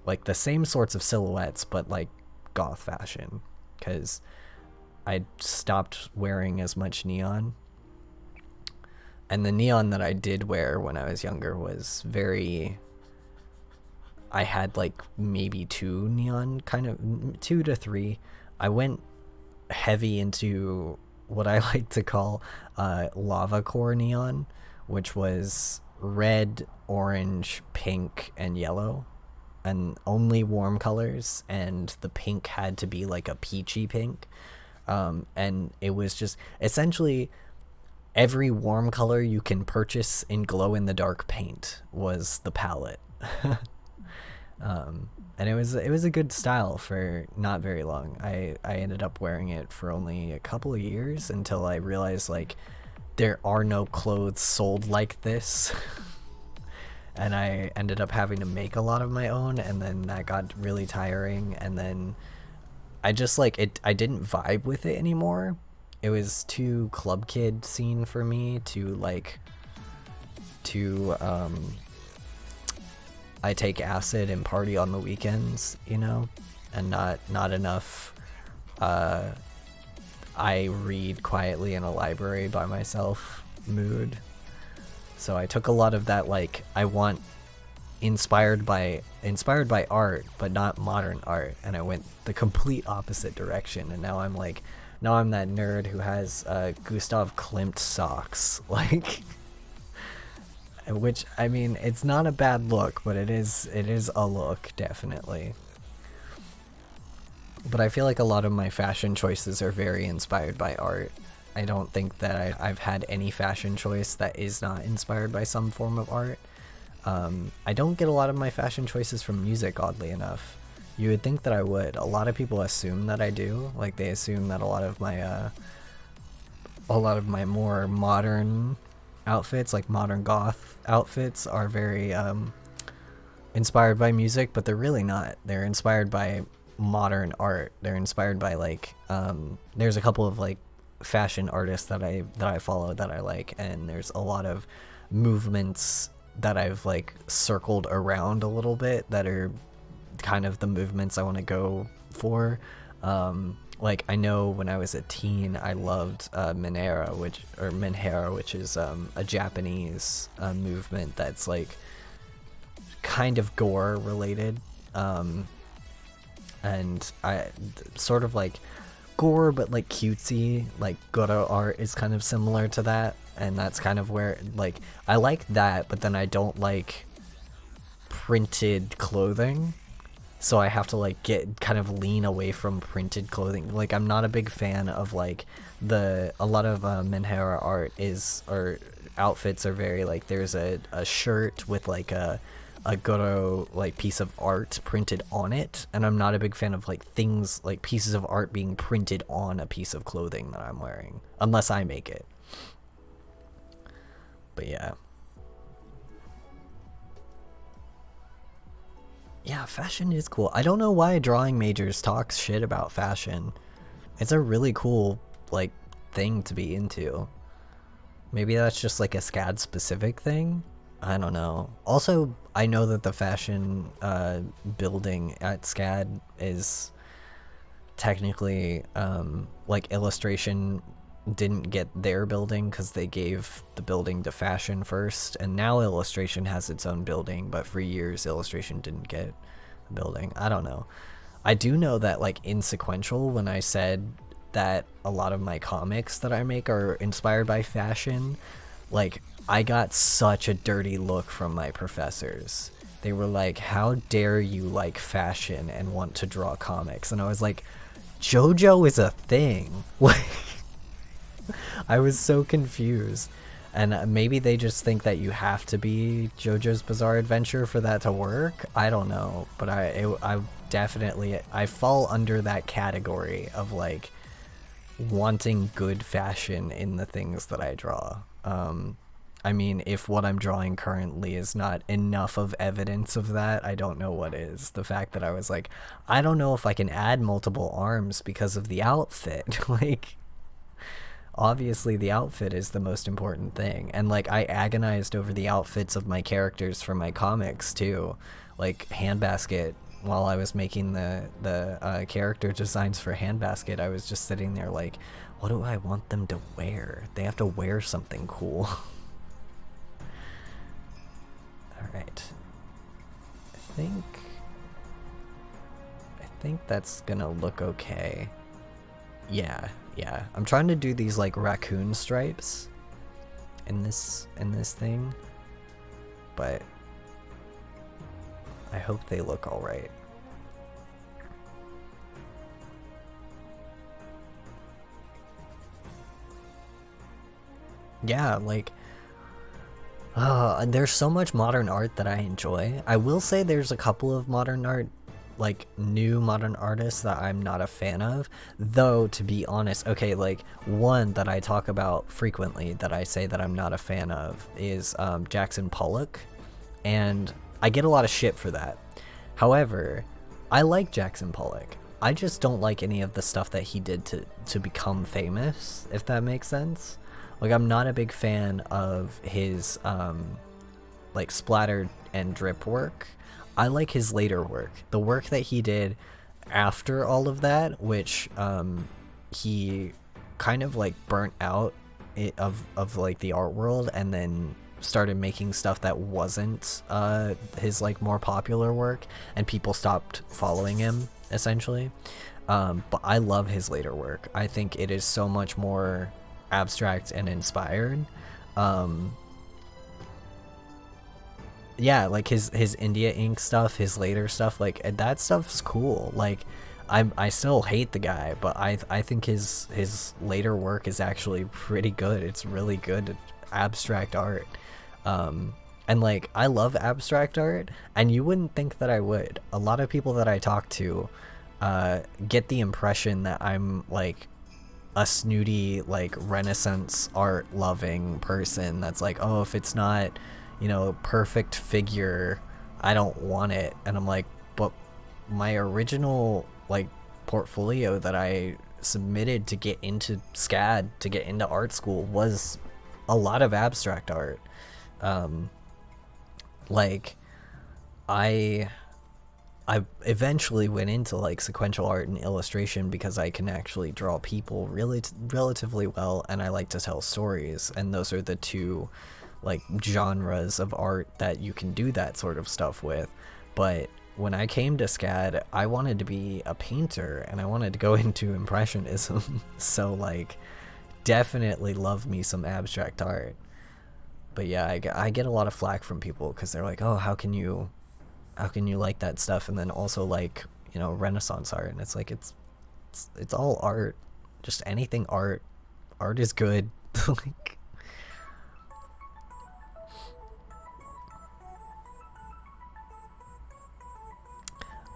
like the same sorts of silhouettes but like goth fashion, because I stopped wearing as much neon, and the neon that I did wear when I was younger was very, I had like maybe 2 neon, kind of 2 to 3. I went heavy into what I like to call lava core neon, which was red, orange, pink, and yellow, and only warm colors, and the pink had to be like a peachy pink, and it was just essentially every warm color you can purchase in glow-in-the-dark paint was the palette. And it was a good style for not very long. I ended up wearing it for only a couple of years until I realized like there are no clothes sold like this. And I ended up having to make a lot of my own, and then that got really tiring, and then I just like it, I didn't vibe with it anymore. It was too club kid scene for me to like I take acid and party on the weekends, you know, and not enough I read quietly in a library by myself mood. So I took a lot of that, like, I want inspired by art but not modern art, and I went the complete opposite direction, and now I'm that nerd who has Gustav Klimt socks, like, which, I mean, it's not a bad look, but it is a look, definitely. But I feel like a lot of my fashion choices are very inspired by art. I don't think that I've had any fashion choice that is not inspired by some form of art. I don't get a lot of my fashion choices from music, oddly enough. You would think that I would. A lot of people assume that I do. Like, they assume that a lot of my more modern outfits, like modern goth outfits, are very inspired by music, but they're really not. They're inspired by modern art. They're inspired by like there's a couple of like fashion artists that I follow that I like, and there's a lot of movements that I've like circled around a little bit that are kind of the movements I want to go for. Like, I know when I was a teen I loved Minera, which is a Japanese movement that's like kind of gore related, and I sort of like gore but like cutesy, like Goro art is kind of similar to that, and that's kind of where, like, I like that, but then I don't like printed clothing, so I have to like kind of lean away from printed clothing. Like, I'm not a big fan of like a lot of Menhera art or outfits are very like, there's a shirt with like a a Goro like piece of art printed on it, and I'm not a big fan of like things like pieces of art being printed on a piece of clothing that I'm wearing, unless I make it. But yeah. Yeah, fashion is cool. I don't know why drawing majors talks shit about fashion. It's a really cool like thing to be into. Maybe that's just like a SCAD specific thing. I don't know. Also, I know that the fashion building at SCAD is technically like illustration didn't get their building because they gave the building to fashion first, and now illustration has its own building, but for years illustration didn't get a building. I don't know. I do know that like in sequential, when I said that a lot of my comics that I make are inspired by fashion, like I got such a dirty look from my professors. They were like, how dare you like fashion and want to draw comics? And I was like, JoJo is a thing. Like, I was so confused. And maybe they just think that you have to be JoJo's Bizarre Adventure for that to work. I don't know, but I definitely, I fall under that category of like wanting good fashion in the things that I draw. I mean, if what I'm drawing currently is not enough of evidence of that, I don't know what is. The fact that I was like, I don't know if I can add multiple arms because of the outfit. Like, obviously the outfit is the most important thing. And like, I agonized over the outfits of my characters for my comics too. Like Handbasket, while I was making the character designs for Handbasket, I was just sitting there like, what do I want them to wear? They have to wear something cool. Alright. I think that's gonna look okay. Yeah. I'm trying to do these like raccoon stripes in this thing, but I hope they look alright. Yeah, like there's so much modern art that I enjoy. I will say there's a couple of modern art, like new modern artists that I'm not a fan of, though, to be honest. Okay, like one that I talk about frequently that I say that I'm not a fan of is Jackson Pollock, and I get a lot of shit for that. However, I like Jackson Pollock. I just don't like any of the stuff that he did to become famous, if that makes sense. Like, I'm not a big fan of his like splatter and drip work. I like his later work, the work that he did after all of that, which he kind of like burnt out of like the art world, and then started making stuff that wasn't his like more popular work, and people stopped following him essentially. But I love his later work. I think it is so much more abstract and inspired. Yeah, like his India Ink stuff, his later stuff, like that stuff's cool. Like I still hate the guy, but I think his later work is actually pretty good. It's really good abstract art. And like I love abstract art, and you wouldn't think that I would. A lot of people that I talk to get the impression that I'm like a snooty like Renaissance art loving person that's like, oh, if it's not, you know, perfect figure, I don't want it. And I'm like, but my original like portfolio that I submitted to get into SCAD, to get into art school, was a lot of abstract art. Like I eventually went into like sequential art and illustration because I can actually draw people really relatively well, and I like to tell stories, and those are the two like genres of art that you can do that sort of stuff with. But when I came to SCAD, I wanted to be a painter, and I wanted to go into impressionism. So like definitely love me some abstract art. But yeah, I get a lot of flack from people because they're like, oh, how can you like that stuff and then also like, you know, Renaissance art? And it's like, it's all art. Just anything art is good. Like,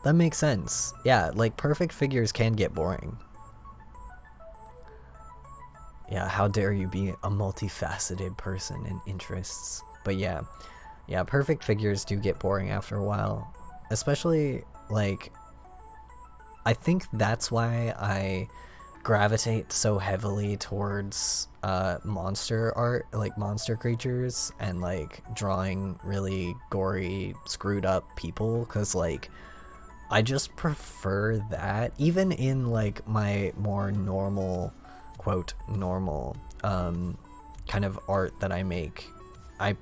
That makes sense. Yeah, like perfect figures can get boring. Yeah, how dare you be a multifaceted person in interests. But yeah, yeah, perfect figures do get boring after a while. Especially, like, I think that's why I gravitate so heavily towards monster art, like monster creatures, and like drawing really gory, screwed up people, because like I just prefer that. Even in like my more normal, quote, normal kind of art that I make, I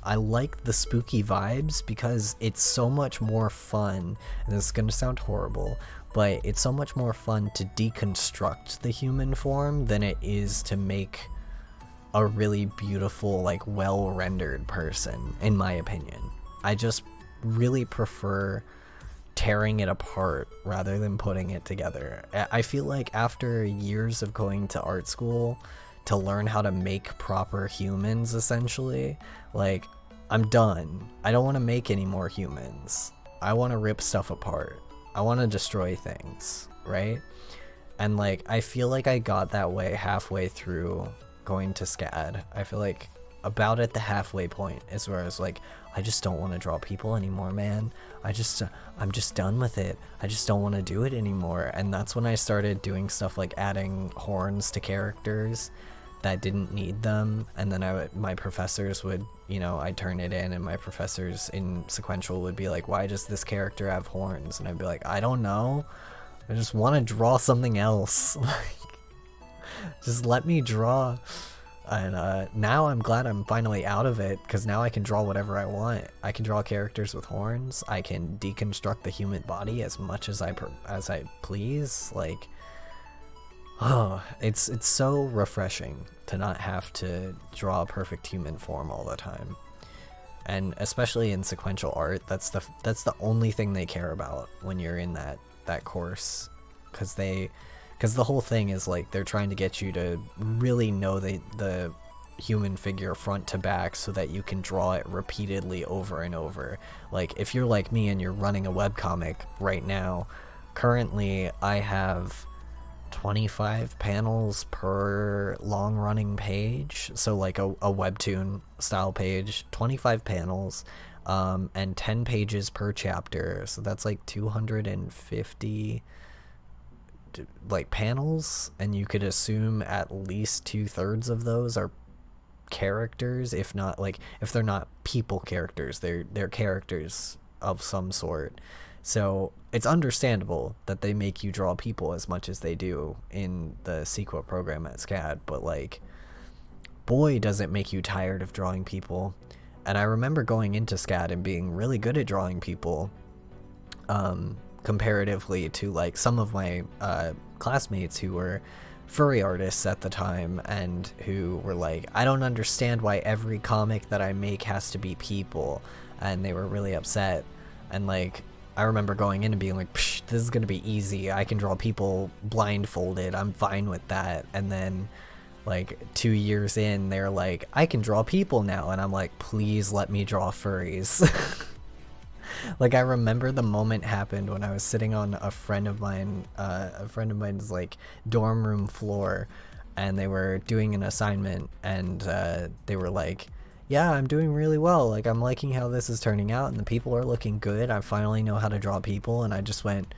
I like the spooky vibes because it's so much more fun, and this is gonna sound horrible, but it's so much more fun to deconstruct the human form than it is to make a really beautiful, like well rendered person, in my opinion. I just really prefer tearing it apart rather than putting it together. I feel like after years of going to art school to learn how to make proper humans, essentially, like, I'm done. I don't want to make any more humans. I want to rip stuff apart. I want to destroy things, right? And like, I feel like I got that way halfway through going to SCAD. I feel like about at the halfway point is where I was like, I just don't want to draw people anymore, man. I'm just done with it. I just don't want to do it anymore. And that's when I started doing stuff like adding horns to characters that didn't need them, and then my professors would, you know, I'd turn it in, and my professors in sequential would be like, why does this character have horns? And I'd be like, I don't know, I just want to draw something else. Like, just let me draw. And now I'm glad I'm finally out of it, because now I can draw whatever I want. I can draw characters with horns. I can deconstruct the human body as much as I please. Like, oh, it's so refreshing to not have to draw a perfect human form all the time. And especially in sequential art, that's the only thing they care about when you're in that course, because the whole thing is like they're trying to get you to really know the human figure front to back so that you can draw it repeatedly over and over. Like, if you're like me and you're running a webcomic right now, currently I have 25 panels per long running page, so like a webtoon style page, 25 panels, and 10 pages per chapter, so that's like 250 like panels, and you could assume at least 2/3 of those are characters, if not, like, if they're not people characters, they're characters of some sort. So it's understandable that they make you draw people as much as they do in the sequel program at SCAD, but like, boy, does it make you tired of drawing people. And I remember going into SCAD and being really good at drawing people, comparatively to like some of my classmates who were furry artists at the time, and who were like, I don't understand why every comic that I make has to be people, and they were really upset. And like, I remember going in and being like, psh, this is gonna be easy, I can draw people blindfolded, I'm fine with that. And then like 2 years in, they're like, I can draw people now, and I'm like, please let me draw furries. Like, I remember the moment happened when I was sitting on a friend of mine's like dorm room floor, and they were doing an assignment, and they were like, yeah, I'm doing really well, like, I'm liking how this is turning out, and the people are looking good, I finally know how to draw people. And I just went,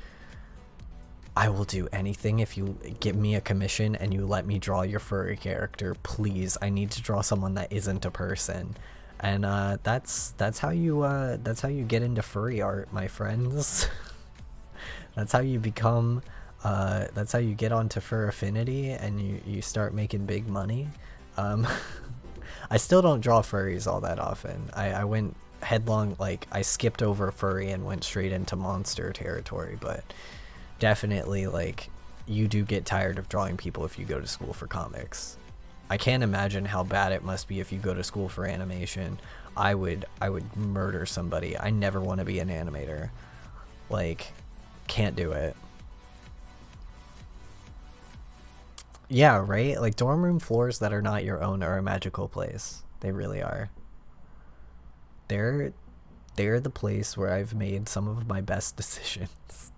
I will do anything if you give me a commission and you let me draw your furry character, please. I need to draw someone that isn't a person. And that's how you get into furry art, my friends. That's how you become, that's how you get onto Fur Affinity, and you start making big money. I still don't draw furries all that often. I went headlong, like, I skipped over furry and went straight into monster territory, but definitely, like, you do get tired of drawing people if you go to school for comics. I can't imagine how bad it must be if you go to school for animation. I would murder somebody. I never want to be an animator. Like, can't do it. Yeah, right? Like, dorm room floors that are not your own are a magical place. They really are. They're they're the place where I've made some of my best decisions.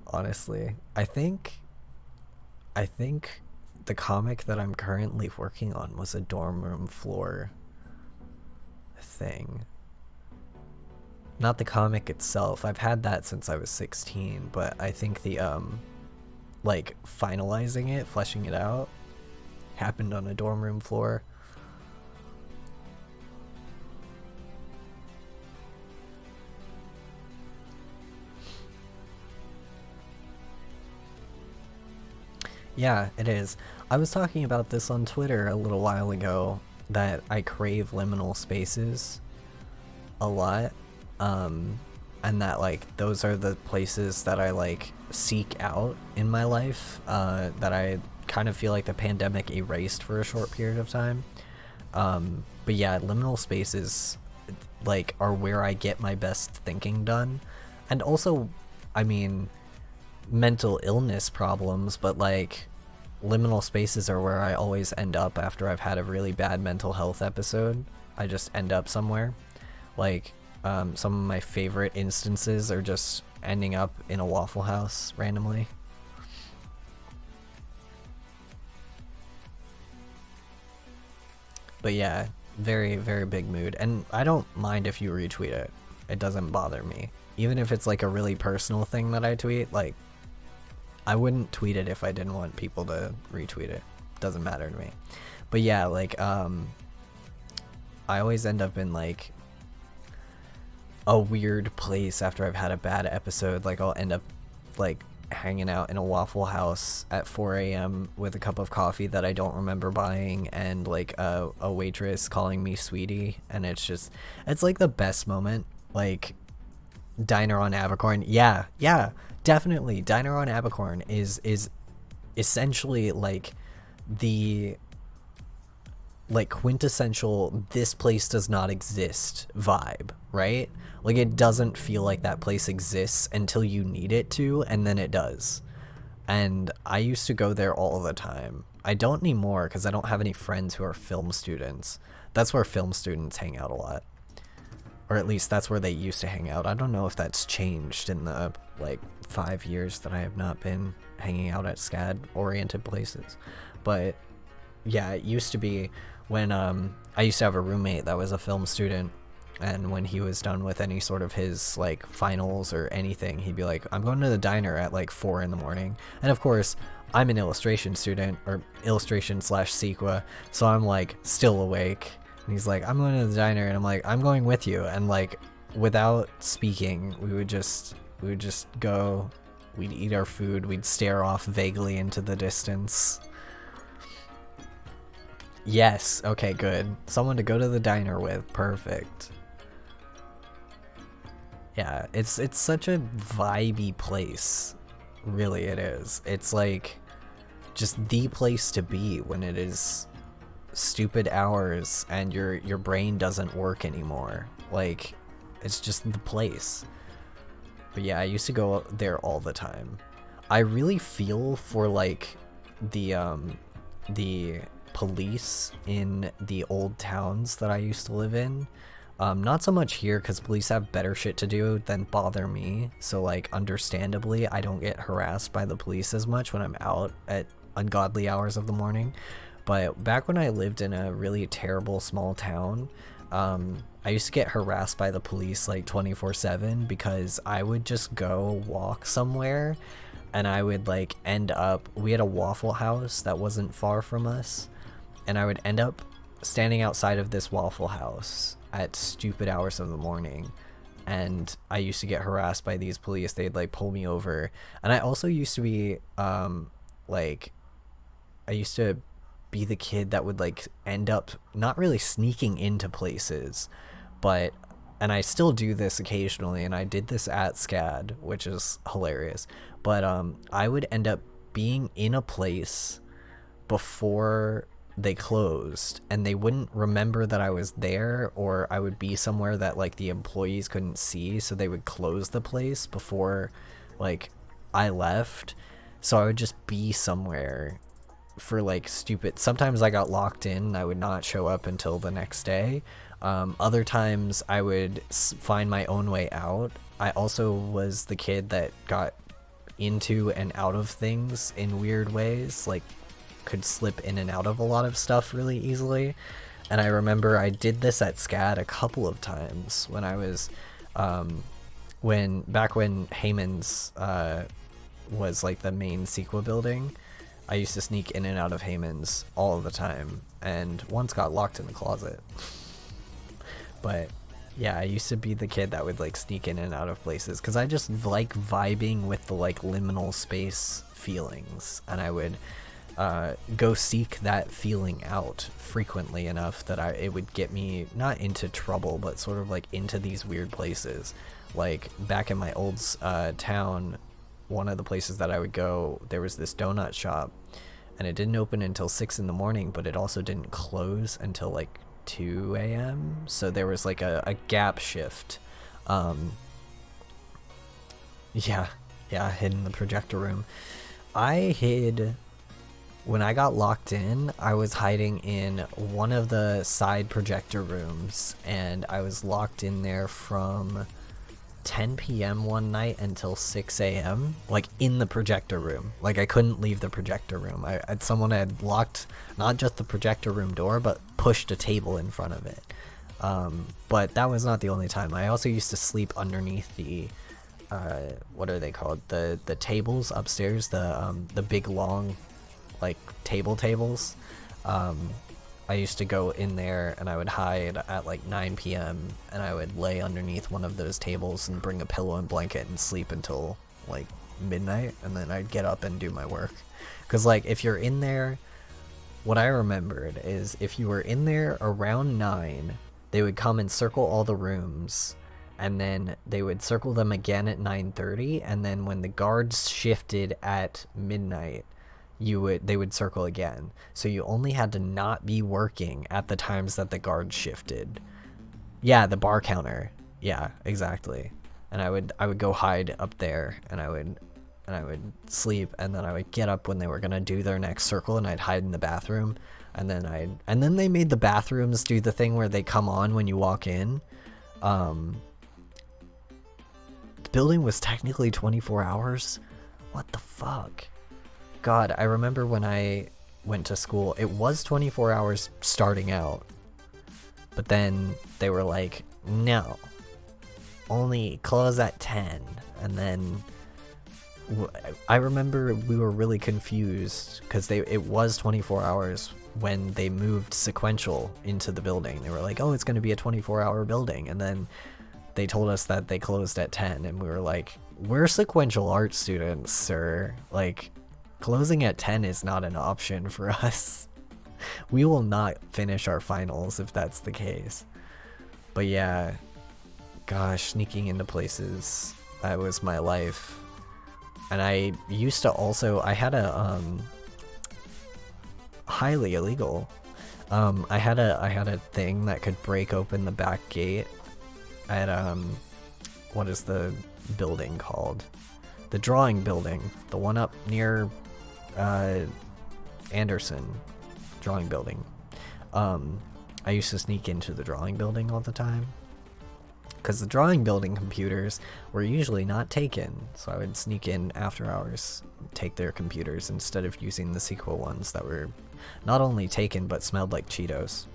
Honestly, I think the comic that I'm currently working on was a dorm room floor thing. Not the comic itself. I've had that since I was 16, but I think the like finalizing it, fleshing it out, happened on a dorm room floor. Yeah, it is. I was talking about this on Twitter a little while ago, that I crave liminal spaces a lot. And that like those are the places that I like seek out in my life, that I kind of feel like the pandemic erased for a short period of time. But yeah, liminal spaces like are where I get my best thinking done. And also, I mean, mental illness problems, but like liminal spaces are where I always end up after I've had a really bad mental health episode. I just end up somewhere. Like, some of my favorite instances are just ending up in a Waffle House randomly. But yeah, very, very big mood. And I don't mind if you retweet it. It doesn't bother me. Even if it's like a really personal thing that I tweet, like, I wouldn't tweet it if I didn't want people to retweet it. Doesn't matter to me. But yeah, like, I always end up in like a weird place after I've had a bad episode. Like, I'll end up like hanging out in a Waffle House at 4 a.m. with a cup of coffee that I don't remember buying, and like a waitress calling me sweetie, and it's like the best moment. Like, Diner on Abercorn, yeah, definitely. Diner on Abercorn is essentially like the like quintessential "this place does not exist" vibe, right? Like, it doesn't feel like that place exists until you need it to, and then it does. And I used to go there all the time. I don't anymore because I don't have any friends who are film students. That's where film students hang out a lot. Or at least that's where they used to hang out. I don't know if that's changed in the like 5 years that I have not been hanging out at SCAD oriented places. But yeah, it used to be when I used to have a roommate that was a film student, and when he was done with any sort of his like finals or anything, he'd be like, I'm going to the diner at like 4 in the morning. And of course, I'm an illustration student, or illustration slash sequa, so I'm like still awake. And he's like, I'm going to the diner, and I'm like, I'm going with you. And like, without speaking, we would just go, we'd eat our food, we'd stare off vaguely into the distance. Yes, okay, good. Someone to go to the diner with, perfect. Yeah, it's such a vibey place. Really, it is. It's like just the place to be when it is stupid hours and your brain doesn't work anymore. Like, it's just the place. But yeah, I used to go there all the time. I really feel for like the police in the old towns that I used to live in. Not so much here, because police have better shit to do than bother me. So like, understandably, I don't get harassed by the police as much when I'm out at ungodly hours of the morning. But back when I lived in a really terrible small town, I used to get harassed by the police like 24/7, because I would just go walk somewhere and I would like end up, we had a Waffle House that wasn't far from us, and I would end up standing outside of this Waffle House at stupid hours of the morning, and I used to get harassed by these police. They'd like pull me over. And I also used to be like, I used to be the kid that would like end up not really sneaking into places, but, and I still do this occasionally, and I did this at SCAD, which is hilarious, but I would end up being in a place before they closed, and they wouldn't remember that I was there, or I would be somewhere that like the employees couldn't see, so they would close the place before like I left. So I would just be somewhere for like stupid. Sometimes I got locked in and I would not show up until the next day. Other times I would find my own way out. I also was the kid that got into and out of things in weird ways, like could slip in and out of a lot of stuff really easily. And I remember I did this at SCAD a couple of times when I was back when Heyman's was like the main Sequa building. I used to sneak in and out of Heyman's all the time, and once got locked in the closet. But yeah, I used to be the kid that would like sneak in and out of places because I just like vibing with the like liminal space feelings, and I would go seek that feeling out frequently enough that it would get me not into trouble, but sort of like into these weird places. Like back in my old town, one of the places that I would go, there was this donut shop, and it didn't open until 6 in the morning, but it also didn't close until like 2 a.m. So there was like a gap shift. Yeah, hid in the projector room. When I got locked in, I was hiding in one of the side projector rooms, and I was locked in there from 10 p.m. one night until 6 a.m. like in the projector room. Like I couldn't leave the projector room. Someone had locked not just the projector room door, but pushed a table in front of it. But that was not the only time. I also used to sleep underneath the what are they called, the tables upstairs, the big long like tables. I used to go in there and I would hide at like 9 p.m. and I would lay underneath one of those tables and bring a pillow and blanket and sleep until like midnight, and then I'd get up and do my work. Because like if you're in there, what I remembered is if you were in there around 9, they would come and circle all the rooms, and then they would circle them again at 9:30, and then when the guards shifted at midnight, they would circle again. So you only had to not be working at the times that the guards shifted. Yeah, the bar counter. Yeah, exactly. And I would go hide up there, and I would sleep, and then I would get up when they were gonna do their next circle, and I'd hide in the bathroom, and then they made the bathrooms do the thing where they come on when you walk in. The building was technically 24 hours. What the fuck? God, I remember when I went to school, it was 24 hours starting out, but then they were like, no, only close at 10, and then I remember we were really confused because it was 24 hours when they moved sequential into the building. They were like, oh, it's going to be a 24-hour building, and then they told us that they closed at 10, and we were like, we're sequential art students, sir. Like, closing at 10 is not an option for us. We will not finish our finals if that's the case. But yeah, gosh, sneaking into places, that was my life. And I used to also, I had a highly illegal. I had a thing that could break open the back gate at what is the building called? The drawing building, the one up near Anderson drawing building. I used to sneak into the drawing building all the time because the drawing building computers were usually not taken, so I would sneak in after hours, take their computers instead of using the sequel ones that were not only taken but smelled like Cheetos.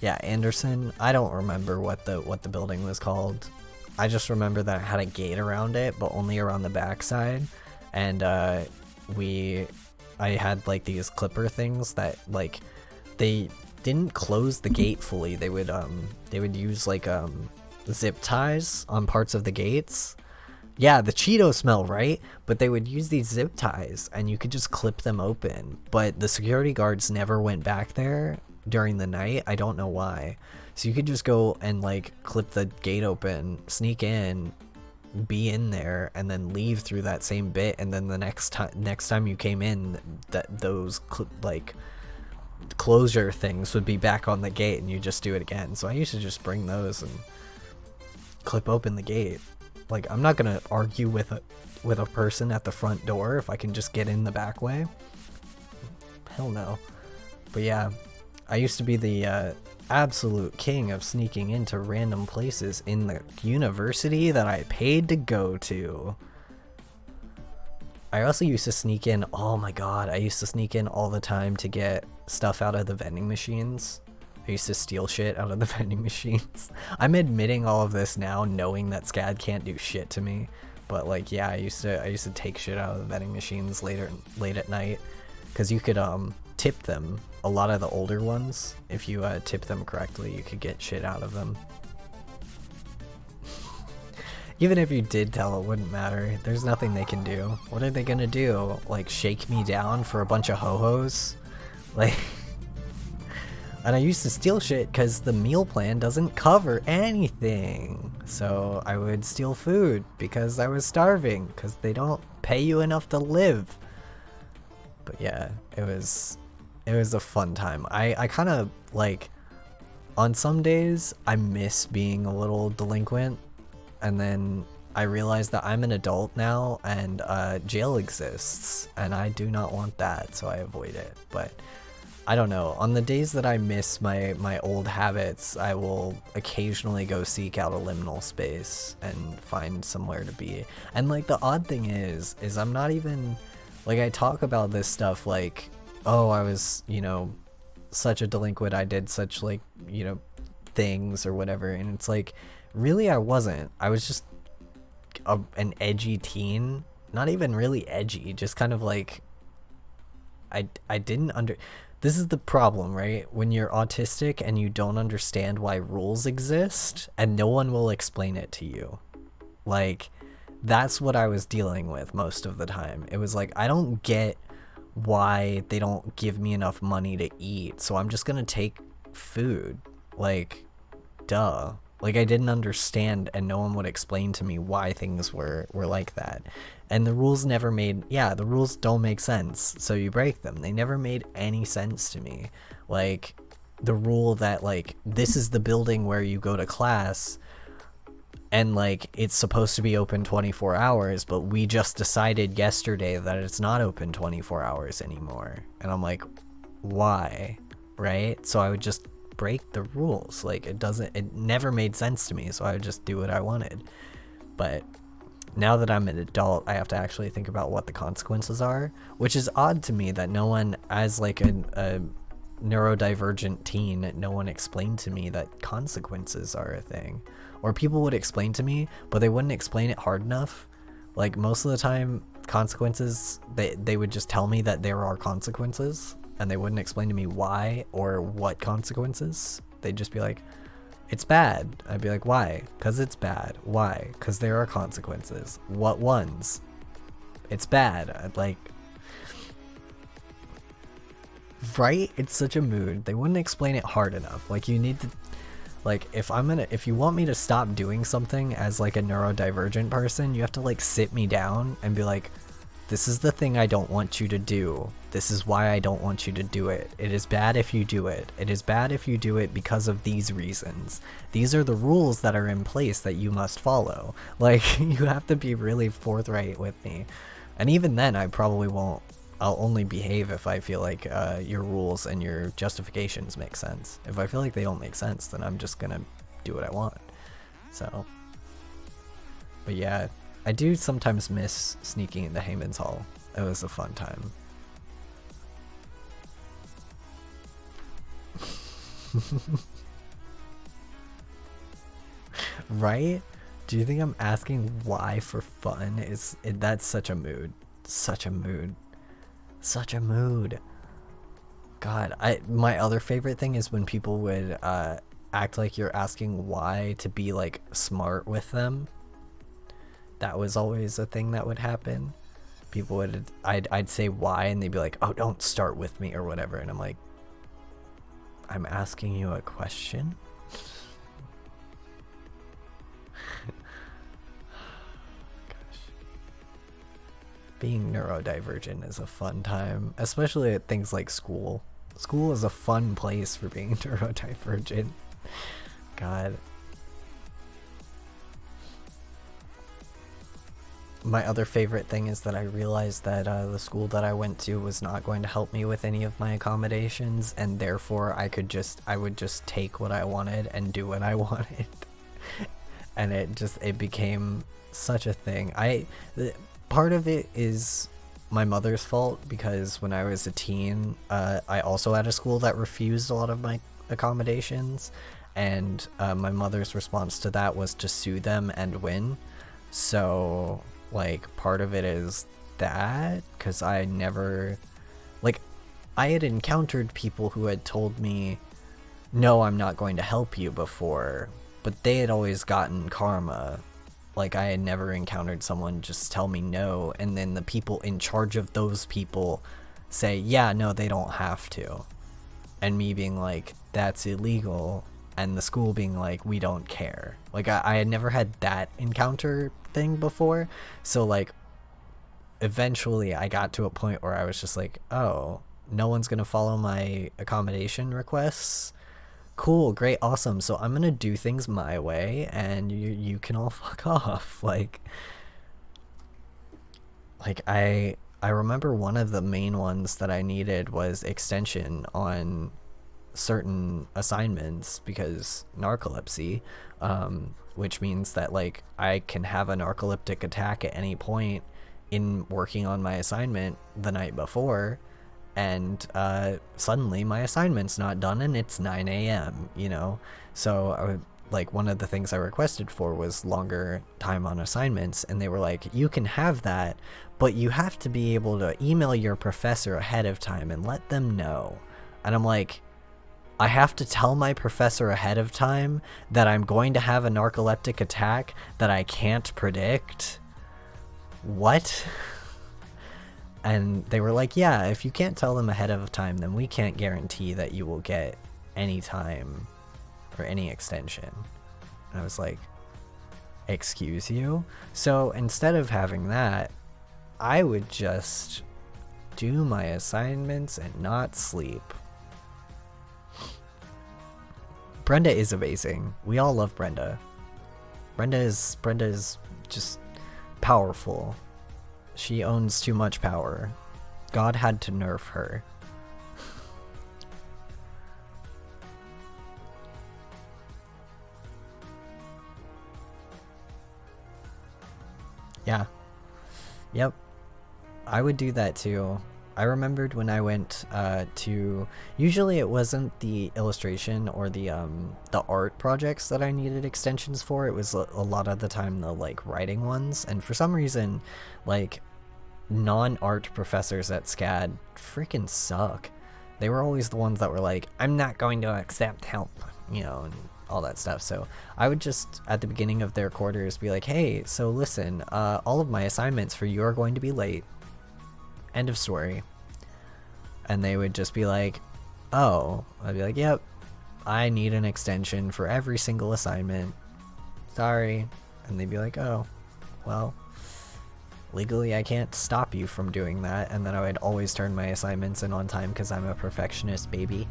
Yeah, Anderson, I don't remember what the building was called. I just remember that it had a gate around it, but only around the backside, and I had like these clipper things that like they didn't close the gate fully. They would use like zip ties on parts of the gates. Yeah, the Cheeto smell, right? But they would use these zip ties and you could just clip them open. But the security guards never went back there during the night. I don't know why. So you could just go and like clip the gate open, sneak in, be in there, and then leave through that same bit, and then the next time you came in, those like closure things would be back on the gate and you just do it again. So I used to just bring those and clip open the gate. Like, I'm not gonna argue with a person at the front door if I can just get in the back way. Hell no. But yeah, I used to be the absolute king of sneaking into random places in the university that I paid to go to. I also used to sneak in, oh my god, I used to sneak in all the time to get stuff out of the vending machines. I used to steal shit out of the vending machines. I'm admitting all of this now, knowing that SCAD can't do shit to me. But like, yeah, I used to take shit out of the vending machines late at night, because you could tip them. A lot of the older ones, if you tip them correctly, you could get shit out of them. Even if you did tell, it wouldn't matter. There's nothing they can do. What are they gonna do? Like, shake me down for a bunch of ho-hos? Like... And I used to steal shit because the meal plan doesn't cover anything. So I would steal food because I was starving, because they don't pay you enough to live. But yeah, it was a fun time. I kind of, like, on some days I miss being a little delinquent, and then I realize that I'm an adult now and jail exists, and I do not want that, so I avoid it. But I don't know, on the days that I miss my old habits, I will occasionally go seek out a liminal space and find somewhere to be. And like, the odd thing is I'm not even, like, I talk about this stuff like, oh, I was, you know, such a delinquent, I did such, like, you know, things or whatever, and it's like, really I wasn't. I was just an edgy teen, not even really edgy, just kind of like, I didn't This is the problem, right? When you're autistic and you don't understand why rules exist, and no one will explain it to you. Like, that's what I was dealing with most of the time. It was like, I don't get why they don't give me enough money to eat, so I'm just gonna take food. Like, duh. Like, I didn't understand, and no one would explain to me why things were like that. And the rules never made, yeah, the rules don't make sense, so you break them. They never made any sense to me. Like, the rule that, like, this is the building where you go to class, and, like, it's supposed to be open 24 hours, but we just decided yesterday that it's not open 24 hours anymore. And I'm like, why? Right? So I would just break the rules. Like, it never made sense to me, so I would just do what I wanted. But now that I'm an adult, I have to actually think about what the consequences are, which is odd to me that no one, as like a neurodivergent teen, no one explained to me that consequences are a thing. Or people would explain to me, but they wouldn't explain it hard enough. Like, most of the time, consequences, they would just tell me that there are consequences, and they wouldn't explain to me why or what consequences. They'd just be like, it's bad. I'd be like, why? Because it's bad. Why? Because there are consequences. What ones? It's bad. I'd like... Right? It's such a mood. They wouldn't explain it hard enough. Like, you need to... Like, if you want me to stop doing something as, like, a neurodivergent person, you have to, like, sit me down and be like, this is the thing I don't want you to do. This is why I don't want you to do it. It is bad if you do it. It is bad if you do it because of these reasons. These are the rules that are in place that you must follow. Like, you have to be really forthright with me. And even then, I probably won't. I'll only behave if I feel like your rules and your justifications make sense. If I feel like they don't make sense, then I'm just gonna do what I want. So, but yeah, I do sometimes miss sneaking into Heyman's Hall. It was a fun time. Right? Do you think I'm asking why for fun? That's such a mood. Such a mood. Such a mood. God, my other favorite thing is when people would act like you're asking why to be like smart with them. That was always a thing that would happen. People would, I'd say why, and they'd be like, oh, don't start with me or whatever, and I'm like, I'm asking you a question. Being neurodivergent is a fun time, especially at things like school. School is a fun place for being neurodivergent. God. my other favorite thing is that I realized that the school that I went to was not going to help me with any of my accommodations, and therefore I would just take what I wanted and do what I wanted. And it became such a thing. Part of it is my mother's fault, because when I was a teen, I also had a school that refused a lot of my accommodations, and my mother's response to that was to sue them and win. So like part of it is that, because I never, like, I had encountered people who had told me, no, I'm not going to help you before, but they had always gotten karma. Like, I had never encountered someone just tell me no, and then the people in charge of those people say, yeah, no, they don't have to. And me being like, that's illegal, and the school being like, we don't care. Like, I had never had that encounter thing before, so like, eventually I got to a point where I was just like, oh, no one's gonna follow my accommodation requests? Cool, great, awesome. So I'm gonna do things my way, and you can all fuck off. Like I remember one of the main ones that I needed was extension on certain assignments because narcolepsy, which means that like I can have a narcoleptic attack at any point in working on my assignment the night before, and suddenly my assignment's not done and it's 9 a.m., you know? So I would, like, one of the things I requested for was longer time on assignments, and they were like, you can have that, but you have to be able to email your professor ahead of time and let them know. And I'm like, I have to tell my professor ahead of time that I'm going to have a narcoleptic attack that I can't predict? What? And they were like, yeah, if you can't tell them ahead of time, then we can't guarantee that you will get any time or any extension. And I was like, excuse you? So instead of having that, I would just do my assignments and not sleep. Brenda is amazing. We all love Brenda. Brenda is just powerful. She owns too much power. God had to nerf her. Yeah. Yep. I would do that too. I remembered when I went to, usually it wasn't the illustration or the art projects that I needed extensions for. It was a lot of the time the like writing ones, and for some reason, like, non-art professors at SCAD freaking suck. They were always the ones that were like, I'm not going to accept help, you know, and all that stuff. So I would just, at the beginning of their quarters, be like, hey, so listen, all of my assignments for you are going to be late. End of story. And they would just be like, oh. I'd be like, yep, I need an extension for every single assignment. Sorry. And they'd be like, oh, well, legally I can't stop you from doing that. And then I would always turn my assignments in on time because I'm a perfectionist baby.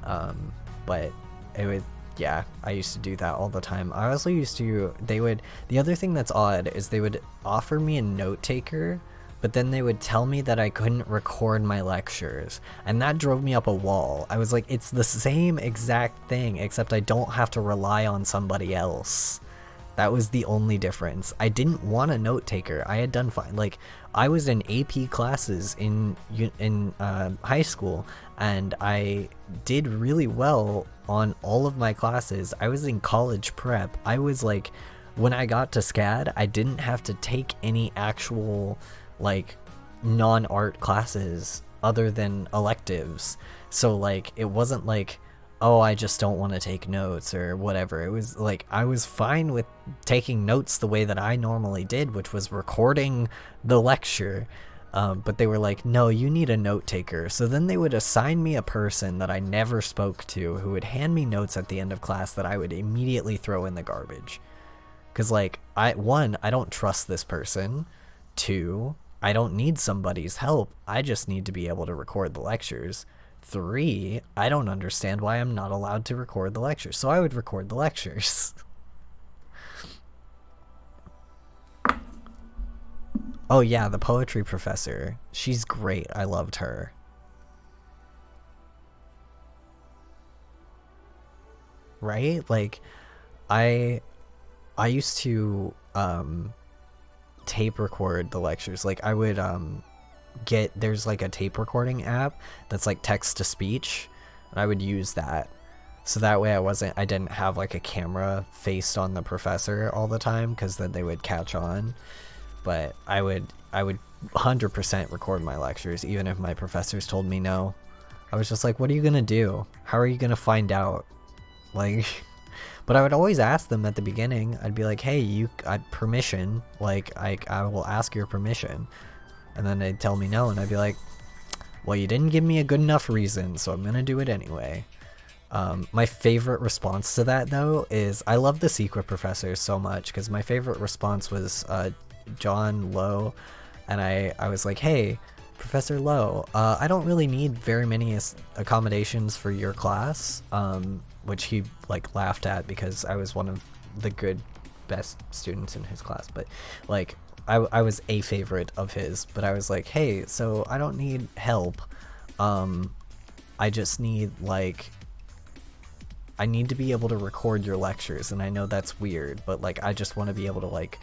But it would, yeah, I used to do that all the time. I also used to, the other thing that's odd is they would offer me a note taker, but then they would tell me that I couldn't record my lectures, and that drove me up a wall. I was like, it's the same exact thing, except I don't have to rely on somebody else. That was the only difference. I didn't want a note taker. I had done fine. Like, I was in AP classes in high school, and I did really well on all of my classes. I was in college prep. I was like, when I got to SCAD, I didn't have to take any actual like non-art classes other than electives. So like, it wasn't like, oh, I just don't want to take notes or whatever. It was like, I was fine with taking notes the way that I normally did, which was recording the lecture. But they were like, no, you need a note taker. So then they would assign me a person that I never spoke to who would hand me notes at the end of class that I would immediately throw in the garbage. Because like, I don't trust this person. 2, I don't need somebody's help. I just need to be able to record the lectures. 3, I don't understand why I'm not allowed to record the lectures. So I would record the lectures. Oh yeah, the poetry professor. She's great. I loved her. Right? Like I I used to tape record the lectures. Like I would get there's like a tape recording app that's like text to speech, and I would use that. So that way I didn't have like a camera faced on the professor all the time, cuz then they would catch on. But I would 100% record my lectures even if my professors told me no. I was just like, what are you going to do? How are you going to find out? Like but I would always ask them at the beginning. I'd be like, "Hey, you permission, like I will ask your permission." And then they'd tell me no, and I'd be like, well, you didn't give me a good enough reason, so I'm gonna do it anyway. My favorite response to that, though, is I love the secret professors so much, because my favorite response was John Lowe, and I was like, hey, Professor Lowe, I don't really need very many accommodations for your class, which he like laughed at because I was one of the good best students in his class, but like I was a favorite of his, but I was like, hey, so I don't need help. I just need like I need to be able to record your lectures, and I know that's weird, but like I just want to be able to like,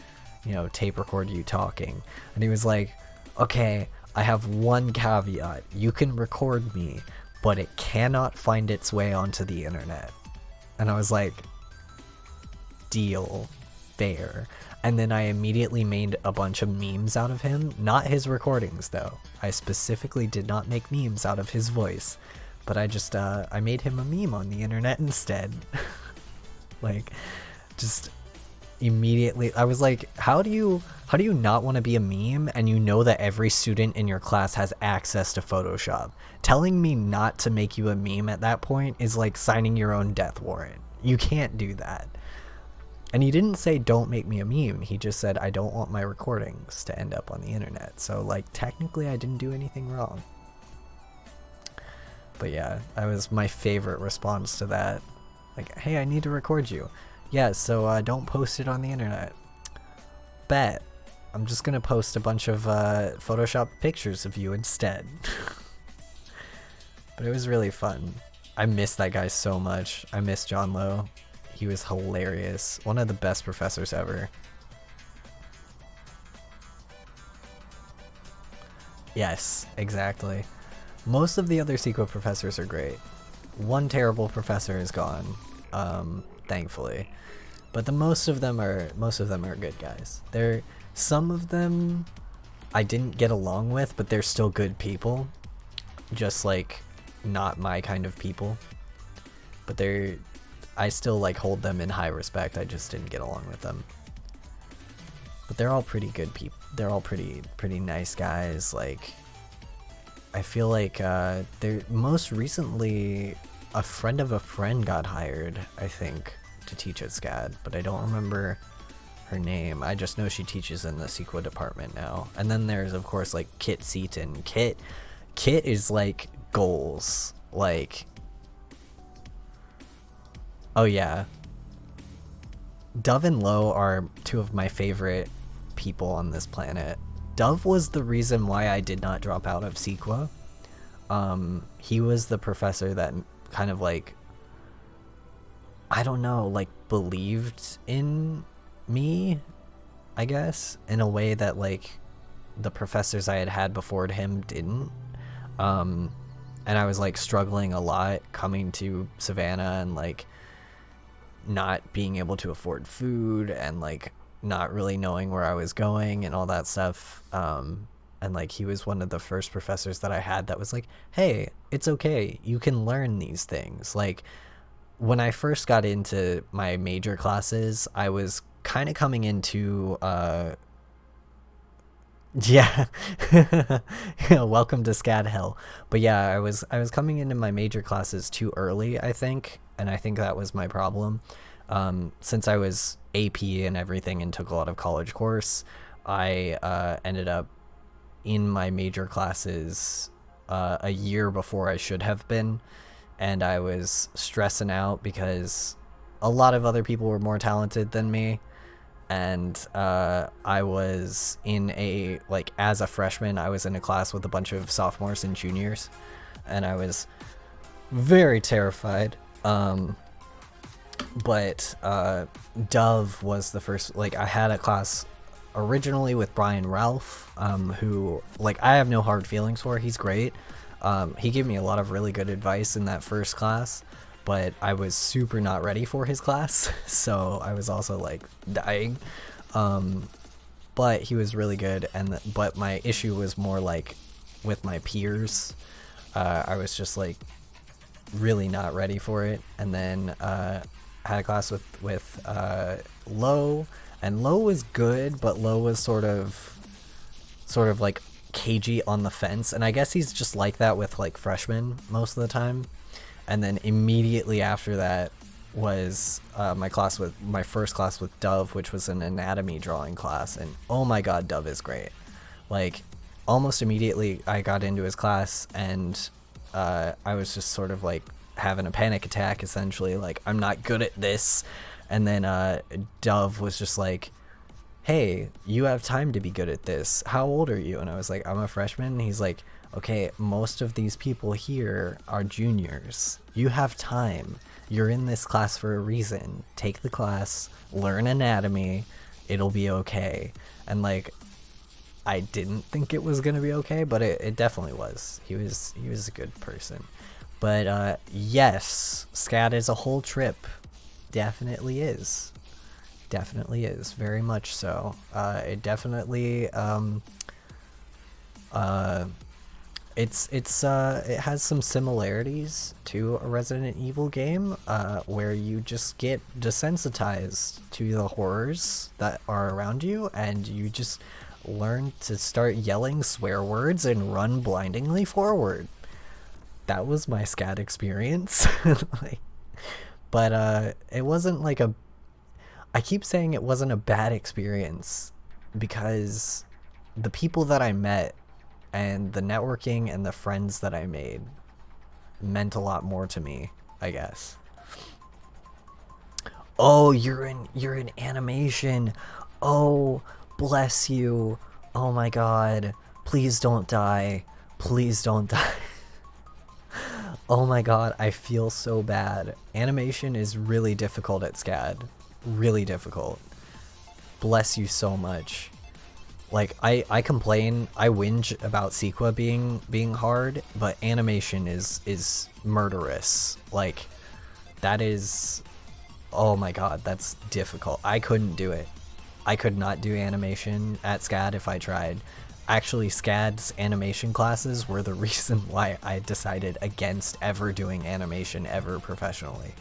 you know, tape record you talking. And he was like, okay, I have one caveat. You can record me, but it cannot find its way onto the internet. And I was like, deal, fair. And then I immediately made a bunch of memes out of him. Not his recordings, though. I specifically did not make memes out of his voice. But I just, I made him a meme on the internet instead. Like, just immediately, I was like, how do you not want to be a meme and you know that every student in your class has access to Photoshop? Telling me not to make you a meme at that point is like signing your own death warrant. You can't do that. And he didn't say don't make me a meme, he just said I don't want my recordings to end up on the internet. So like technically I didn't do anything wrong. But yeah, that was my favorite response to that. Like, hey, I need to record you. Yeah, so don't post it on the internet. Bet. I'm just gonna post a bunch of Photoshop pictures of you instead. But it was really fun. I miss that guy so much. I miss John Lowe. He was hilarious. One of the best professors ever. Yes, exactly. Most of the other secret professors are great. One terrible professor is gone, thankfully. But most of them are good guys. Some of them I didn't get along with, but they're still good people. Just like not my kind of people. But I still like hold them in high respect. I just didn't get along with them. But they're all pretty good people. They're all pretty nice guys. Like, I feel like they're most recently a friend of a friend got hired, I think, to teach at SCAD, but I don't remember her name. I just know she teaches in the Sequa department now. And then there's of course like Kit Seaton. Kit is like goals. Like, oh yeah. Dove and Lowe are two of my favorite people on this planet. Dove was the reason why I did not drop out of Sequa. He was the professor that kind of like, I don't know, like believed in me, I guess, in a way that like the professors I had before him didn't. And I was like struggling a lot coming to Savannah and like not being able to afford food and like not really knowing where I was going and all that stuff. And like he was one of the first professors that I had that was like, hey, it's okay, you can learn these things. Like, when I first got into my major classes, I was kind of coming into yeah. Yeah, welcome to SCAD hell. But yeah, I was coming into my major classes too early, I think, and I think that was my problem. Since I was AP and everything and took a lot of college course, I ended up in my major classes a year before I should have been, and I was stressing out because a lot of other people were more talented than me, and I was in a, like, as a freshman, I was in a class with a bunch of sophomores and juniors, and I was very terrified. But Dove was the first, like, I had a class originally with Brian Ralph, who, like, I have no hard feelings for. He's great. He gave me a lot of really good advice in that first class, but I was super not ready for his class, so I was also, like, dying. But he was really good, but my issue was more, like, with my peers. I was just, like, really not ready for it. And then had a class with Lo, and Lo was good, but Lo was sort of like cagey on the fence, and I guess he's just like that with, like, freshmen most of the time. And then immediately after that was my first class with Dove, which was an anatomy drawing class, and oh my god, Dove is great. Like, almost immediately I got into his class, and I was just sort of, like, having a panic attack, essentially, like, I'm not good at this. And then Dove was just like, hey, you have time to be good at this. How old are you? And I was like, I'm a freshman. And he's like, okay, most of these people here are juniors. You have time. You're in this class for a reason. Take the class, learn anatomy, it'll be okay. And, like, I didn't think it was gonna be okay, but it definitely was. He was a good person. But yes, SCAD is a whole trip. Definitely is. Definitely is. Very much so. It definitely it has some similarities to a Resident Evil game, where you just get desensitized to the horrors that are around you, and you just learn to start yelling swear words and run blindingly forward. That was my SCAD experience. Like, but it wasn't like I keep saying it wasn't a bad experience, because the people that I met and the networking and the friends that I made meant a lot more to me, I guess. Oh, you're in animation. Oh, bless you. Oh my god. Please don't die. Please don't die. Oh my god, I feel so bad. Animation is really difficult at SCAD. Really difficult. Bless you so much. Like, I complain, I whinge about Sequa being hard, but animation is murderous. Like, that is, oh my god, that's difficult. I couldn't do it. I could not do animation at SCAD if I tried. Actually, SCAD's animation classes were the reason why I decided against ever doing animation ever professionally.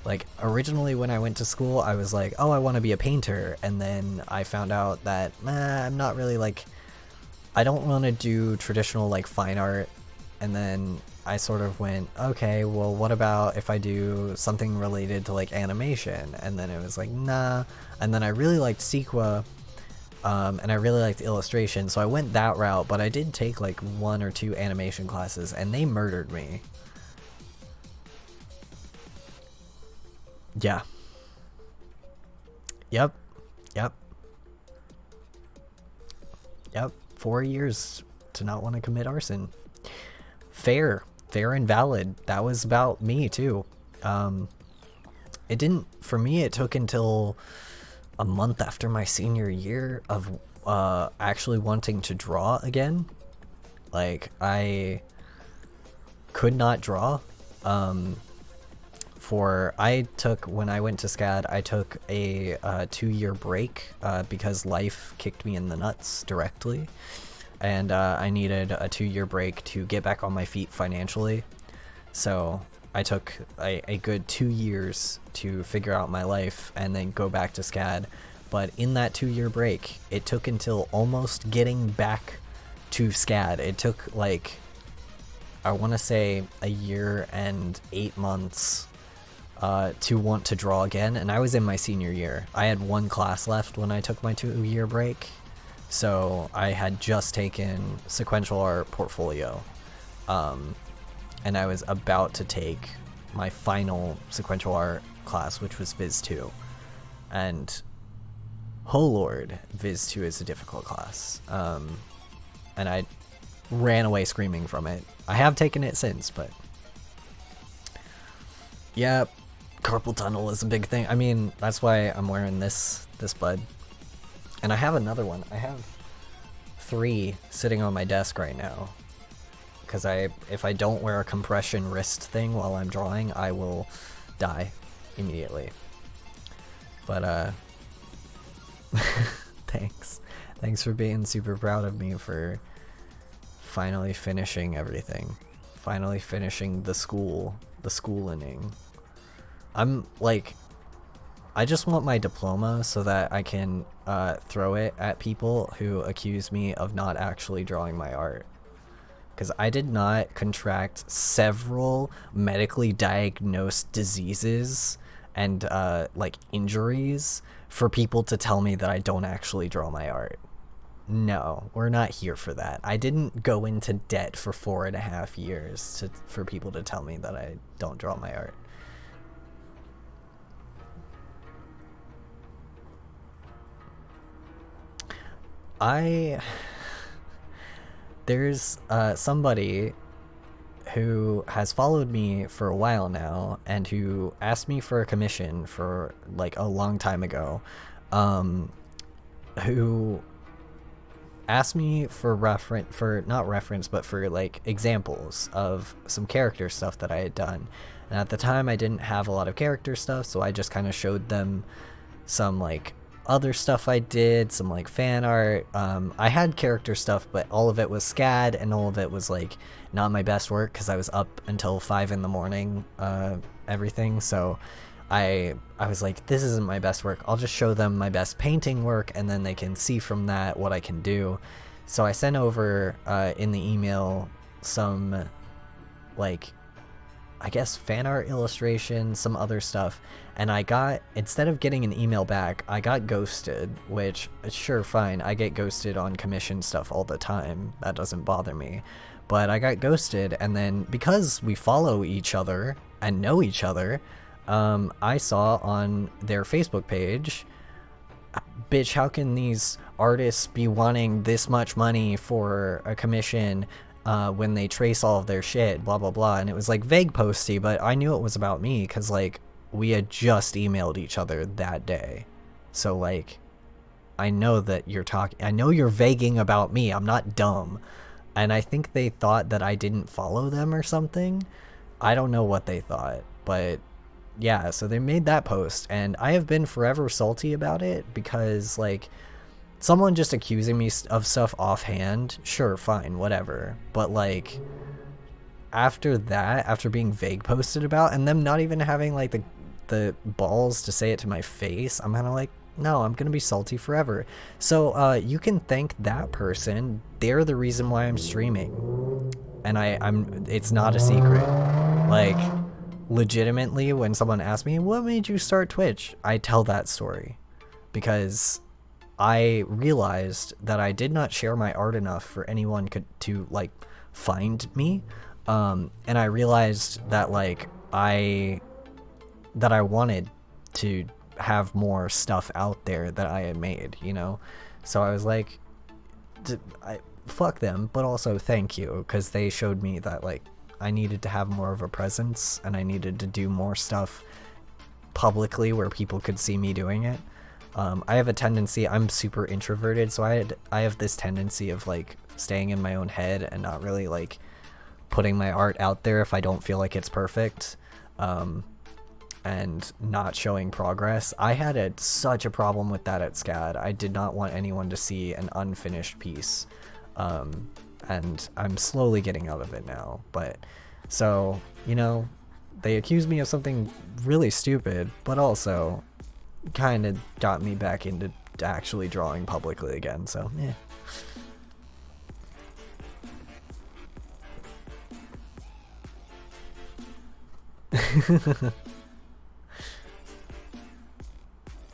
Like, originally when I went to school, I was like, oh, I want to be a painter, and then I found out that, I'm not really, like, I don't want to do traditional, like, fine art, and then I sort of went, okay, well, what about if I do something related to, like, animation? And then it was like, nah, and then I really liked Sequa, and I really liked illustration, so I went that route, but I did take, like, 1 or 2 animation classes, and they murdered me. Yeah. Yep. 4 years to not want to commit arson. Fair and valid. That was about me too. It didn't, for me, it took until a month after my senior year of actually wanting to draw again. Like, I could not draw. When I went to SCAD, I took a 2-year break because life kicked me in the nuts directly, and I needed a 2-year break to get back on my feet financially. So I took a good 2 years to figure out my life and then go back to SCAD. But in that 2-year break, it took until almost getting back to SCAD. It took, like, I want to say a year and 8 months to want to draw again, and I was in my senior year. I had 1 class left when I took my 2-year break, so I had just taken sequential art portfolio, and I was about to take my final sequential art class, which was Viz 2, and oh lord, Viz 2 is a difficult class. And I ran away screaming from it. I have taken it since, but yeah, carpal tunnel is a big thing. I mean, that's why I'm wearing this bud. And I have another one. I have 3 sitting on my desk right now. Because if I don't wear a compression wrist thing while I'm drawing, I will die immediately. But thanks. Thanks for being super proud of me for finally finishing everything. Finally finishing the schooling. I'm like, I just want my diploma so that I can throw it at people who accuse me of not actually drawing my art. Because I did not contract several medically diagnosed diseases and like injuries for people to tell me that I don't actually draw my art. No, we're not here for that. I didn't go into debt for 4.5 years for people to tell me that I don't draw my art. There's somebody who has followed me for a while now and who asked me for a commission for like a long time ago, who asked me for not reference, but for like examples of some character stuff that I had done. And at the time I didn't have a lot of character stuff, so I just kind of showed them some like other stuff I did, some like fan art. I had character stuff, but all of it was SCAD and all of it was like not my best work because I was up until 5 in the morning, everything. So I was like, this isn't my best work. I'll just show them my best painting work and then they can see from that what I can do. So I sent over in the email some like, I guess, fan art illustration, some other stuff, and I got, instead of getting an email back, I got ghosted, which, sure, fine, I get ghosted on commission stuff all the time, that doesn't bother me, but I got ghosted, and then, because we follow each other, and know each other, I saw on their Facebook page, bitch, how can these artists be wanting this much money for a commission when they trace all of their shit, blah blah blah. And it was like vague posty, but I knew it was about me because like we had just emailed each other that day. So like I know that you're I know you're vaguing about me, I'm not dumb. And I think they thought that I didn't follow them or something. I don't know what they thought, but yeah, so they made that post and I have been forever salty about it because like someone just accusing me of stuff offhand, sure, fine, whatever. But like, after that, after being vague posted about, and them not even having like the balls to say it to my face, I'm kind of like, no, I'm gonna be salty forever. So you can thank that person. They're the reason why I'm streaming, and it's not a secret. Like, legitimately, when someone asks me, what made you start Twitch? I tell that story because I realized that I did not share my art enough for anyone to like find me, and I realized that like I wanted to have more stuff out there that I had made, you know. So I was like, fuck them, but also thank you, because they showed me that like I needed to have more of a presence and I needed to do more stuff publicly where people could see me doing it. I have a tendency, I'm super introverted, so I have this tendency of like staying in my own head and not really like putting my art out there if I don't feel like it's perfect, and not showing progress. I had such a problem with that at SCAD. I did not want anyone to see an unfinished piece, and I'm slowly getting out of it now. But so, you know, they accused me of something really stupid, but also kind of got me back into actually drawing publicly again, so yeah.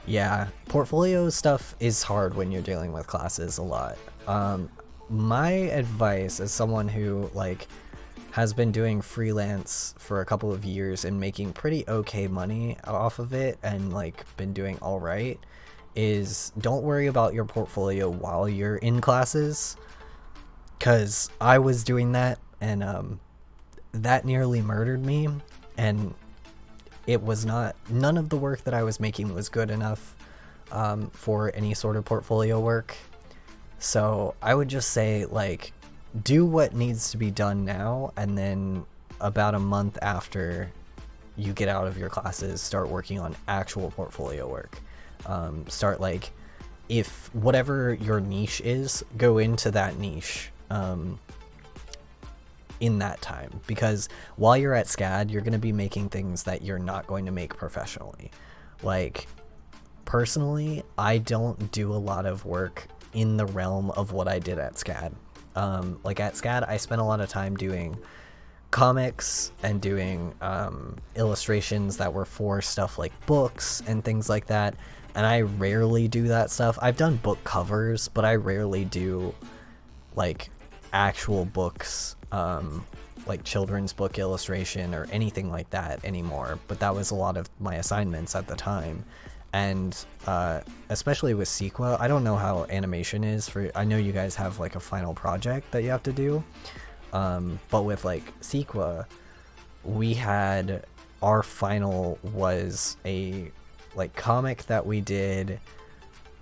Yeah, portfolio stuff is hard when you're dealing with classes a lot. My advice as someone who like has been doing freelance for a couple of years and making pretty okay money off of it and like been doing all right is don't worry about your portfolio while you're in classes, because I was doing that, and that nearly murdered me, and it was not, none of the work that I was making was good enough for any sort of portfolio work. So I would just say, like, do what needs to be done now, and then about a month after you get out of your classes, start working on actual portfolio work. Start, like, if whatever your niche is, go into that niche in that time, because while you're at SCAD, you're going to be making things that you're not going to make professionally. Like, personally, I don't do a lot of work in the realm of what I did at SCAD. Like, at SCAD, I spent a lot of time doing comics and doing illustrations that were for stuff like books and things like that, and I rarely do that stuff. I've done book covers, but I rarely do, like, actual books, like children's book illustration or anything like that anymore, but that was a lot of my assignments at the time. And especially with STYX, I don't know how animation is for, I know you guys have like a final project that you have to do, but with like STYX, we had, our final was a like comic that we did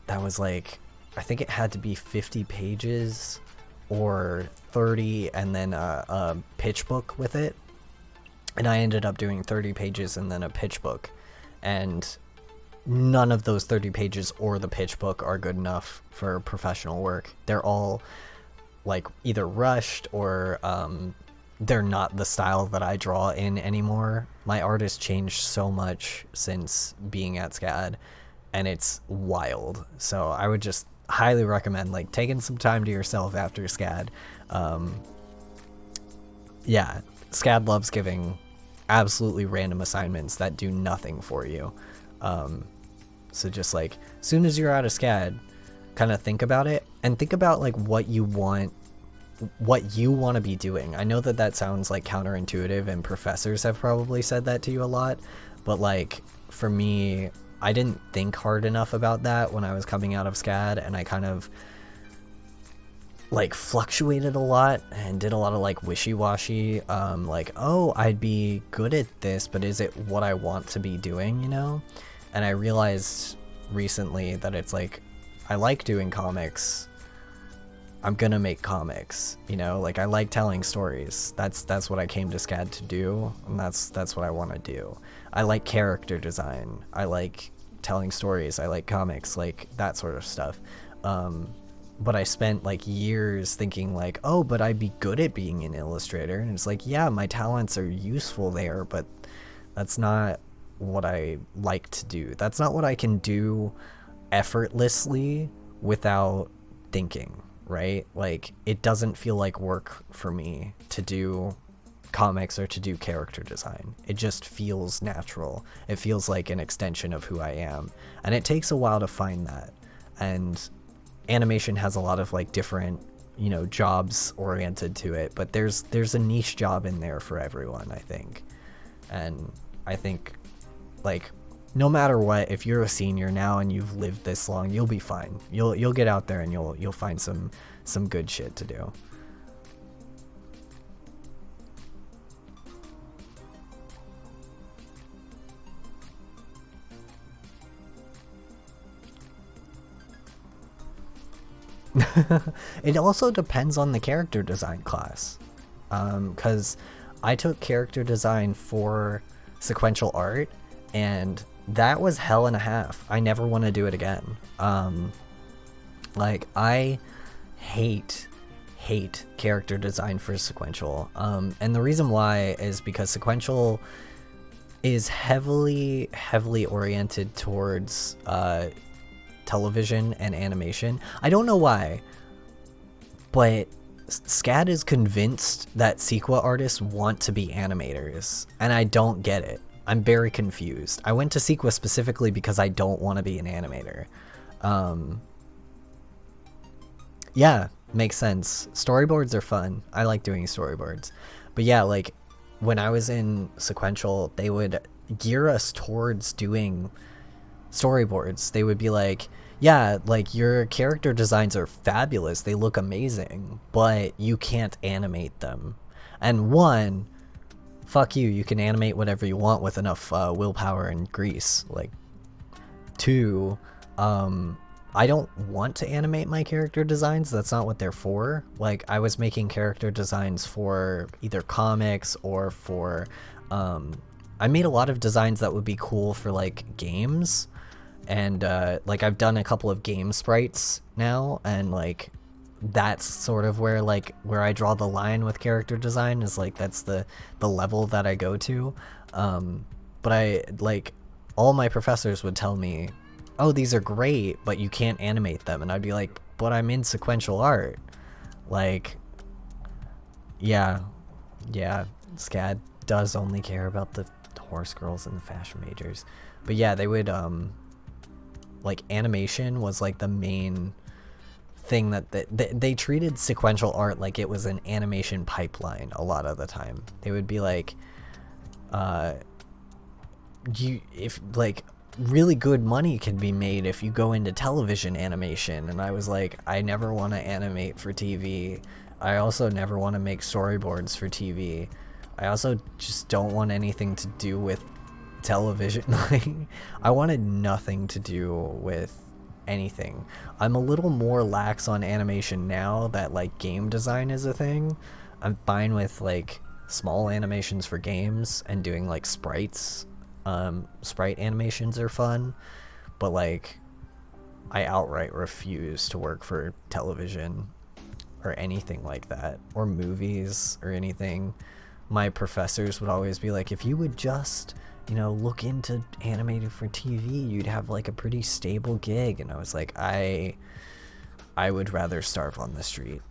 that was like, I think it had to be 50 pages or 30, and then a pitch book with it, and I ended up doing 30 pages and then a pitch book, and none of those 30 pages or the pitch book are good enough for professional work. They're all like either rushed or they're not the style that I draw in anymore. My art has changed so much since being at SCAD, and it's wild. So I would just highly recommend like taking some time to yourself after SCAD. Yeah, SCAD loves giving absolutely random assignments that do nothing for you. So just like, as soon as you're out of SCAD, kind of think about it, and think about like what you want to be doing. I know that that sounds like counterintuitive, and professors have probably said that to you a lot, but like for me, I didn't think hard enough about that when I was coming out of SCAD, and I kind of like fluctuated a lot and did a lot of like wishy-washy, like, oh, I'd be good at this, but is it what I want to be doing, you know? And I realized recently that it's like, I like doing comics, I'm gonna make comics, you know? Like, I like telling stories. That's what I came to SCAD to do, and that's what I want to do. I like character design, I like telling stories, I like comics, like that sort of stuff. But I spent like years thinking like, oh, but I'd be good at being an illustrator, and it's like, yeah, my talents are useful there, but that's not what I like to do. That's not what I can do effortlessly without thinking, right? Like, it doesn't feel like work for me to do comics or to do character design. It just feels natural. It feels like an extension of who I am, and it takes a while to find that. And animation has a lot of like different, you know, jobs oriented to it, but there's a niche job in there for everyone, I think. And I think, like, no matter what, if you're a senior now and you've lived this long, you'll be fine. You'll get out there and you'll find some good shit to do. It also depends on the character design class, because I took character design for sequential art, and that was hell and a half. I never want to do it again. Like, I hate character design for sequential, and the reason why is because sequential is heavily oriented towards television and animation. I don't know why, but SCAD is convinced that STYX artists want to be animators, and I don't get it. I'm very confused. I went to STYX specifically because I don't want to be an animator. Yeah, makes sense. Storyboards are fun. I like doing storyboards. But yeah, like, when I was in sequential, they would gear us towards doing storyboards. They would be like, Yeah, like your character designs are fabulous. They look amazing, but you can't animate them. And one, fuck you, you can animate whatever you want with enough willpower and grease. Like, two, I don't want to animate my character designs. That's not what they're for. Like, I was making character designs for either comics or for, I made a lot of designs that would be cool for like games. And like I've done a couple of game sprites now, and like that's sort of where I draw the line with character design, is like that's the level that I go to. But I like, all my professors would tell me, oh, these are great, but you can't animate them, and I'd be like, but I'm in sequential art. Like, yeah, SCAD does only care about the horse girls and the fashion majors. But yeah, they would like, animation was like the main thing that they treated sequential art like it was an animation pipeline a lot of the time. They would be like, if like really good money can be made if you go into television animation, and I was like, I never want to animate for TV. I also never want to make storyboards for TV. I also just don't want anything to do with television. Like, I wanted nothing to do with anything. I'm a little more lax on animation now that like game design is a thing. I'm fine with like small animations for games and doing like sprites. Sprite animations are fun, but like I outright refuse to work for television or anything like that, or movies or anything. My professors would always be like, if you would just, you know, look into animating for TV, you'd have like a pretty stable gig. And I was like, I would rather starve on the street.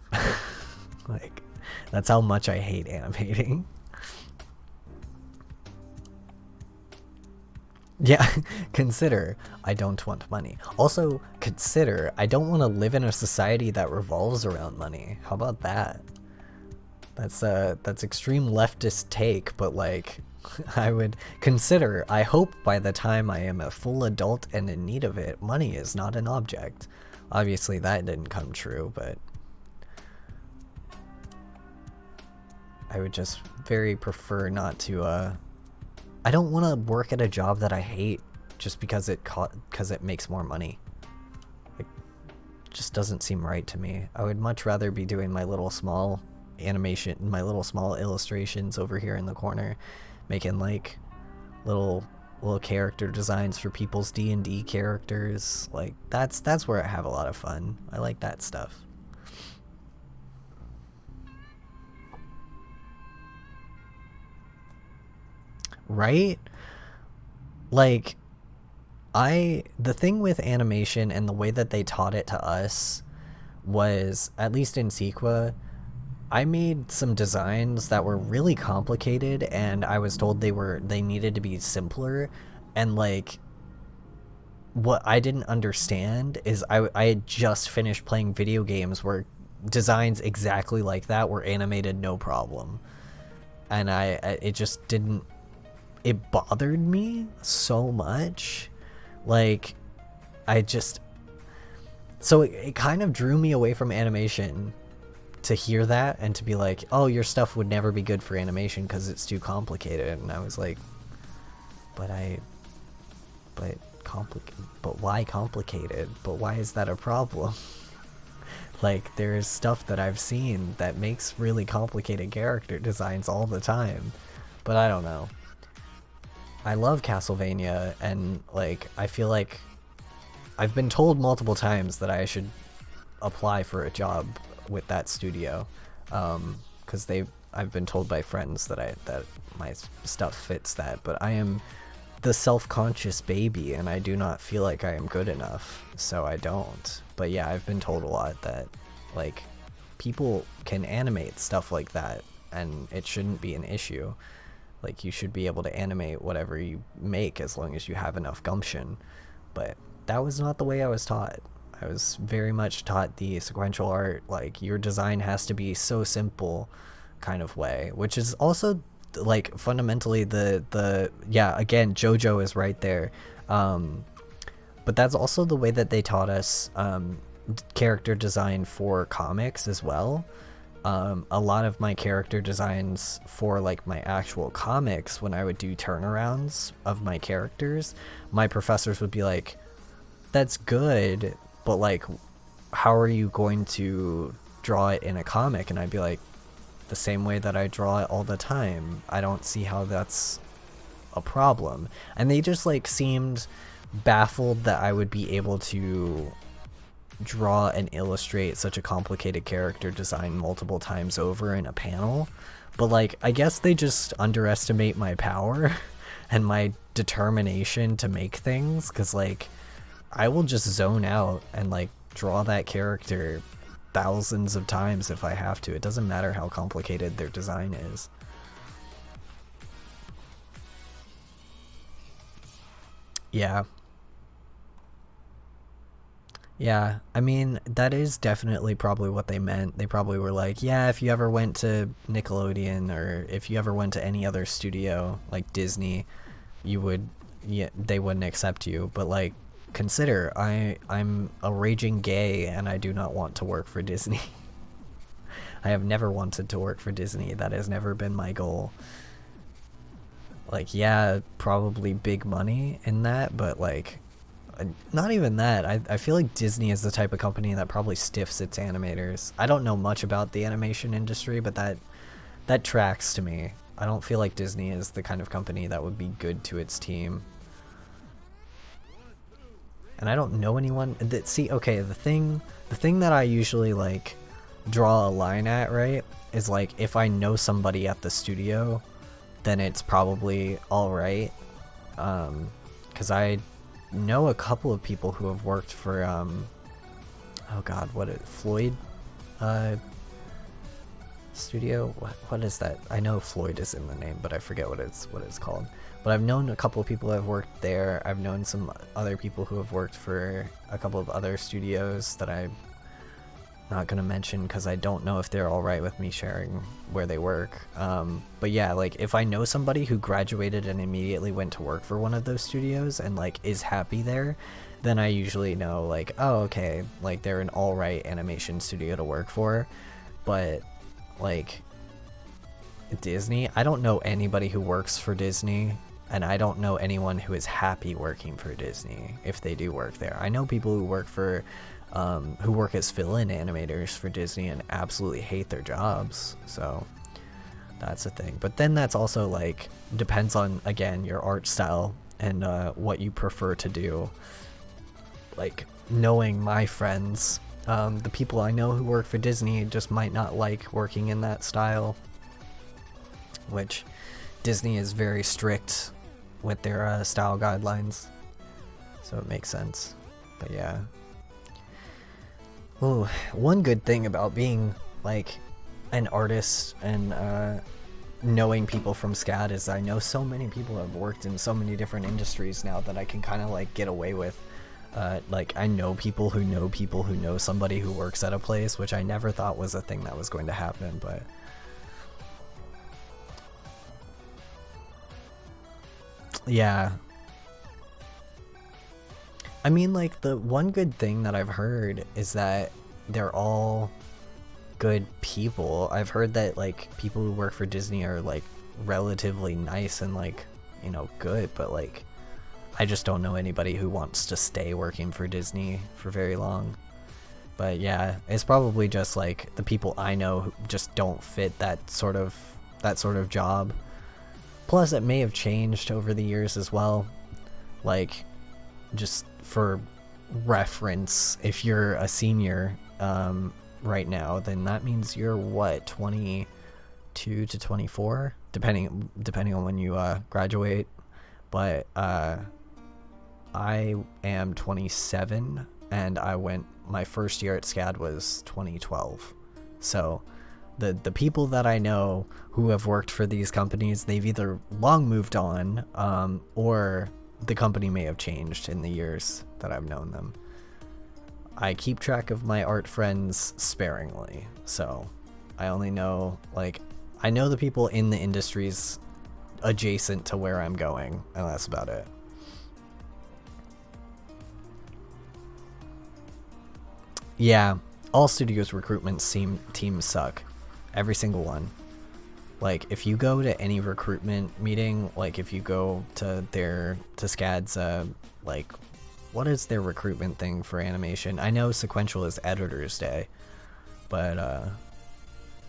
Like, that's how much I hate animating. Yeah, consider I don't want money. Also, consider I don't want to live in a society that revolves around money. How about that? That's extreme leftist take, but like, I would consider, I hope by the time I am a full adult and in need of it, money is not an object. Obviously that didn't come true, but I would just very prefer not to, I don't want to work at a job that I hate just because it makes more money. It just doesn't seem right to me. I would much rather be doing my little small animation, my little small illustrations over here in the corner, making like little character designs for people's D&D characters. Like, that's where I have a lot of fun. I like that stuff. Right? Like, the thing with animation and the way that they taught it to us was, at least in Sequa, I made some designs that were really complicated, and I was told they needed to be simpler. And like, what I didn't understand is I had just finished playing video games where designs exactly like that were animated no problem, and it just didn't, it bothered me so much. Like, so it kind of drew me away from animation to hear that, and to be like, oh, your stuff would never be good for animation because it's too complicated. And I was like, but why complicated? But why is that a problem? Like, there's stuff that I've seen that makes really complicated character designs all the time. But I don't know. I love Castlevania, and like, I feel like I've been told multiple times that I should apply for a job with that studio, because I've been told by friends that my stuff fits that, but I am the self-conscious baby, and I do not feel like I am good enough, so I don't. But yeah, I've been told a lot that like, people can animate stuff like that, and it shouldn't be an issue. Like, you should be able to animate whatever you make as long as you have enough gumption. But that was not the way I was taught. I was very much taught the sequential art, like, your design has to be so simple kind of way, which is also like fundamentally the yeah, again, JoJo is right there. But that's also the way that they taught us character design for comics as well. A lot of my character designs for like my actual comics, when I would do turnarounds of my characters, my professors would be like, that's good, but like, how are you going to draw it in a comic? And I'd be like, the same way that I draw it all the time. I don't see how that's a problem. And they just like seemed baffled that I would be able to draw and illustrate such a complicated character design multiple times over in a panel. But like, I guess they just underestimate my power and my determination to make things, because like, I will just zone out and like draw that character thousands of times if I have to. It doesn't matter how complicated their design is. Yeah. Yeah, I mean, that is definitely probably what they meant. They probably were like, yeah, if you ever went to Nickelodeon, or if you ever went to any other studio like Disney, you would, yeah, they wouldn't accept you. But like, consider, I'm a raging gay and I do not want to work for Disney. I have never wanted to work for Disney. That has never been my goal. Like, yeah, probably big money in that, but like, not even that. I feel like Disney is the type of company that probably stiffs its animators. I don't know much about the animation industry, but that tracks to me. I don't feel like Disney is the kind of company that would be good to its team. And I don't know anyone that, see, okay, the thing that I usually like draw a line at, right, is like, if I know somebody at the studio, then it's probably all right. 'Cause I know a couple of people who have worked for oh god, Floyd studio, what is that? I know Floyd is in the name, but I forget what it's called. But I've known a couple of people who have worked there. I've known some other people who have worked for a couple of other studios that I'm not gonna mention because I don't know if they're all right with me sharing where they work. But yeah, like, if I know somebody who graduated and immediately went to work for one of those studios and like is happy there, then I usually know, like, oh, okay, like they're an all right animation studio to work for. But like, Disney, I don't know anybody who works for Disney, and I don't know anyone who is happy working for Disney if they do work there. I know people who work for who work as fill-in animators for Disney and absolutely hate their jobs, so that's a thing. But then that's also like, depends on, again, your art style and what you prefer to do. Like, knowing my friends, the people I know who work for Disney just might not like working in that style, which Disney is very strict with their style guidelines, so it makes sense. But yeah. Oh, one good thing about being like an artist and knowing people from SCAD is I know so many people have worked in so many different industries now that I can kind of like get away with. Like, I know people who know people who know somebody who works at a place, which I never thought was a thing that was going to happen, but yeah. I mean, like, the one good thing that I've heard is that they're all good people. I've heard that, like, people who work for Disney are, like, relatively nice and, like, you know, good, but, like, I just don't know anybody who wants to stay working for Disney for very long. But yeah, it's probably just, like, the people I know who just don't fit that sort of job. Plus, it may have changed over the years as well. Like, just for reference, if you're a senior right now, then that means you're what, 22 to 24, depending on when you graduate. But I am 27, and my first year at SCAD was 2012. So the people that I know who have worked for these companies, they've either long moved on, or the company may have changed in the years that I've known them. I keep track of my art friends sparingly, so I only know, like, I know the people in the industries adjacent to where I'm going, and that's about it. Yeah, all studios recruitment teams suck. Every single one. Like, if you go to any recruitment meeting, like if you go to SCAD's, like, what is their recruitment thing for animation? I know sequential is Editor's Day, but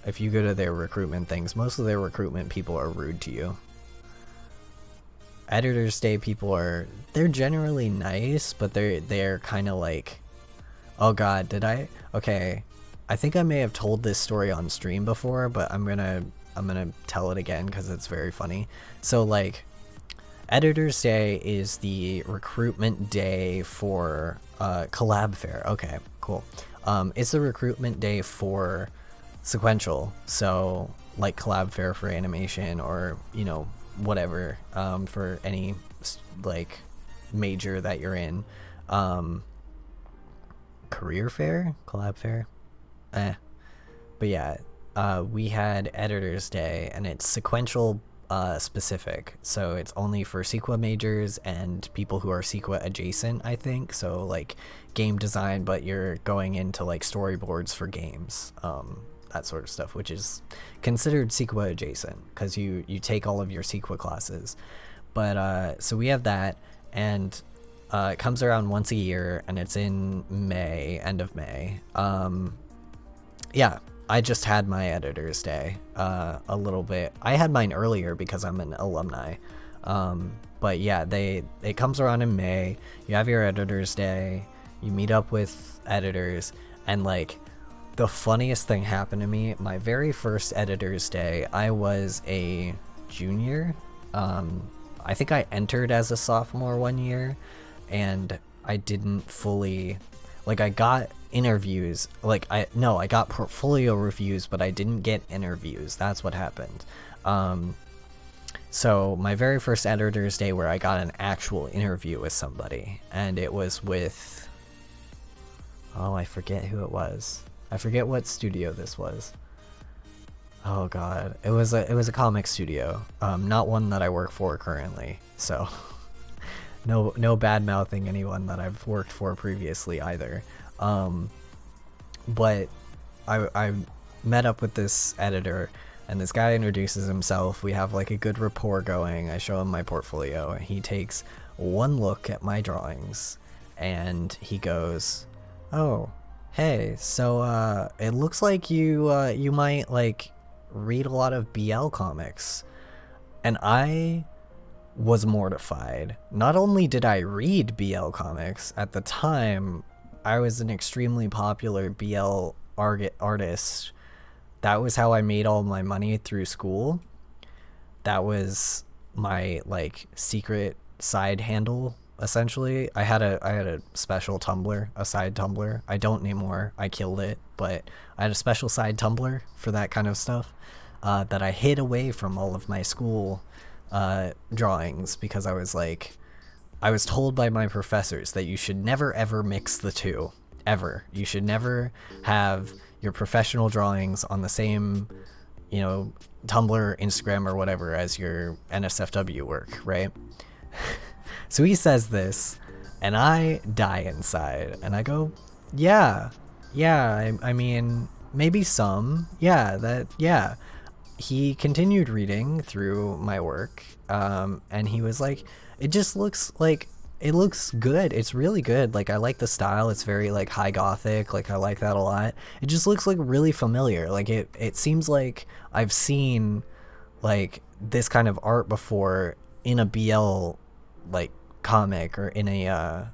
if you go to their recruitment things, most of their recruitment people are rude to you. Editor's Day people they're generally nice, but they're kind of like, oh god, did I? Okay, I think I may have told this story on stream before, but I'm gonna tell it again because it's very funny. So like, Editor's Day is the recruitment day for Collab Fair. Okay, cool. It's the recruitment day for sequential. So like Collab Fair for animation, or you know, whatever, for any like major that you're in. Career fair, collab fair, but yeah, we had Editor's Day, and it's sequential specific, so it's only for Sequa majors and people who are Sequa adjacent, I think. So like game design, but you're going into like storyboards for games, that sort of stuff, which is considered Sequa adjacent because you take all of your Sequa classes. But so we have that, and it comes around once a year, and it's in May, end of May. Yeah, I just had my Editor's Day a little bit. I had mine earlier because I'm an alumni. But yeah, it comes around in May. You have your Editor's Day. You meet up with editors, and like, the funniest thing happened to me. My very first Editor's Day, I was a junior. I think I entered as a sophomore one year, and I didn't fully, like, I got interviews, like, I got portfolio reviews, but I didn't get interviews. That's what happened. So my very first Editor's Day where I got an actual interview with somebody, and it was with, oh, I forget who it was. I forget what studio this was. Oh god, it was a comic studio, not one that I work for currently. So no bad mouthing anyone that I've worked for previously either. But I met up with this editor, and this guy introduces himself. We have like a good rapport going. I show him my portfolio, and he takes one look at my drawings, and he goes, "Oh, hey, so it looks like you might like read a lot of BL comics." And I was mortified. Not only did I read BL comics, at the time I was an extremely popular BL artist. That was how I made all my money through school. That was my like secret side handle, essentially. I had a special Tumblr, a side Tumblr. I don't anymore. I killed it, but I had a special side Tumblr for that kind of stuff, that I hid away from all of my school drawings, because I was told by my professors that you should never ever mix the two, ever. You should never have your professional drawings on the same, you know, Tumblr, Instagram, or whatever as your NSFW work, right? So he says this, and I die inside, and I go, yeah, I mean, maybe some, yeah. He continued reading through my work, and he was like, it just looks like, it looks good. It's really good. Like, I like the style. It's very like high gothic. Like, I like that a lot. It just looks like really familiar. Like, it seems like I've seen like this kind of art before in a BL like comic, or in a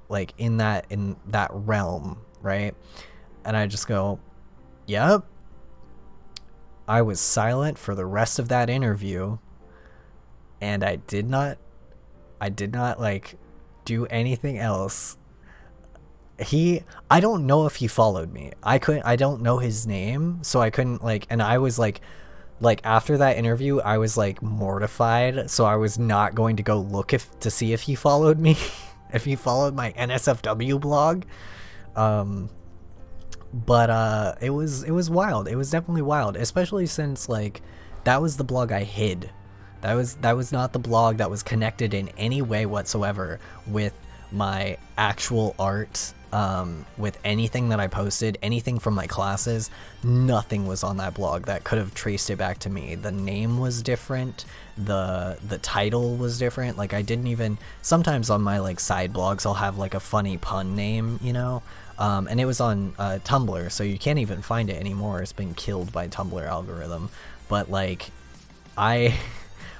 like in that realm, right? And I just go, yep. I was silent for the rest of that interview, and I did not like do anything else. I don't know if he followed me. I don't know his name, so I couldn't like, and I was like after that interview, I was like mortified, so I was not going to go look to see if he followed me, if he followed my NSFW blog. But it was wild. It was definitely wild, especially since like that was the blog I hid. That was not the blog that was connected in any way whatsoever with my actual art with anything that I posted, anything from my classes, nothing was on that blog that could have traced it back to me. The name was different, the title was different. Like I didn't even, sometimes on my like side blogs I'll have like a funny pun name, you know, and it was on Tumblr, so you can't even find it anymore. It's been killed by Tumblr algorithm. But like I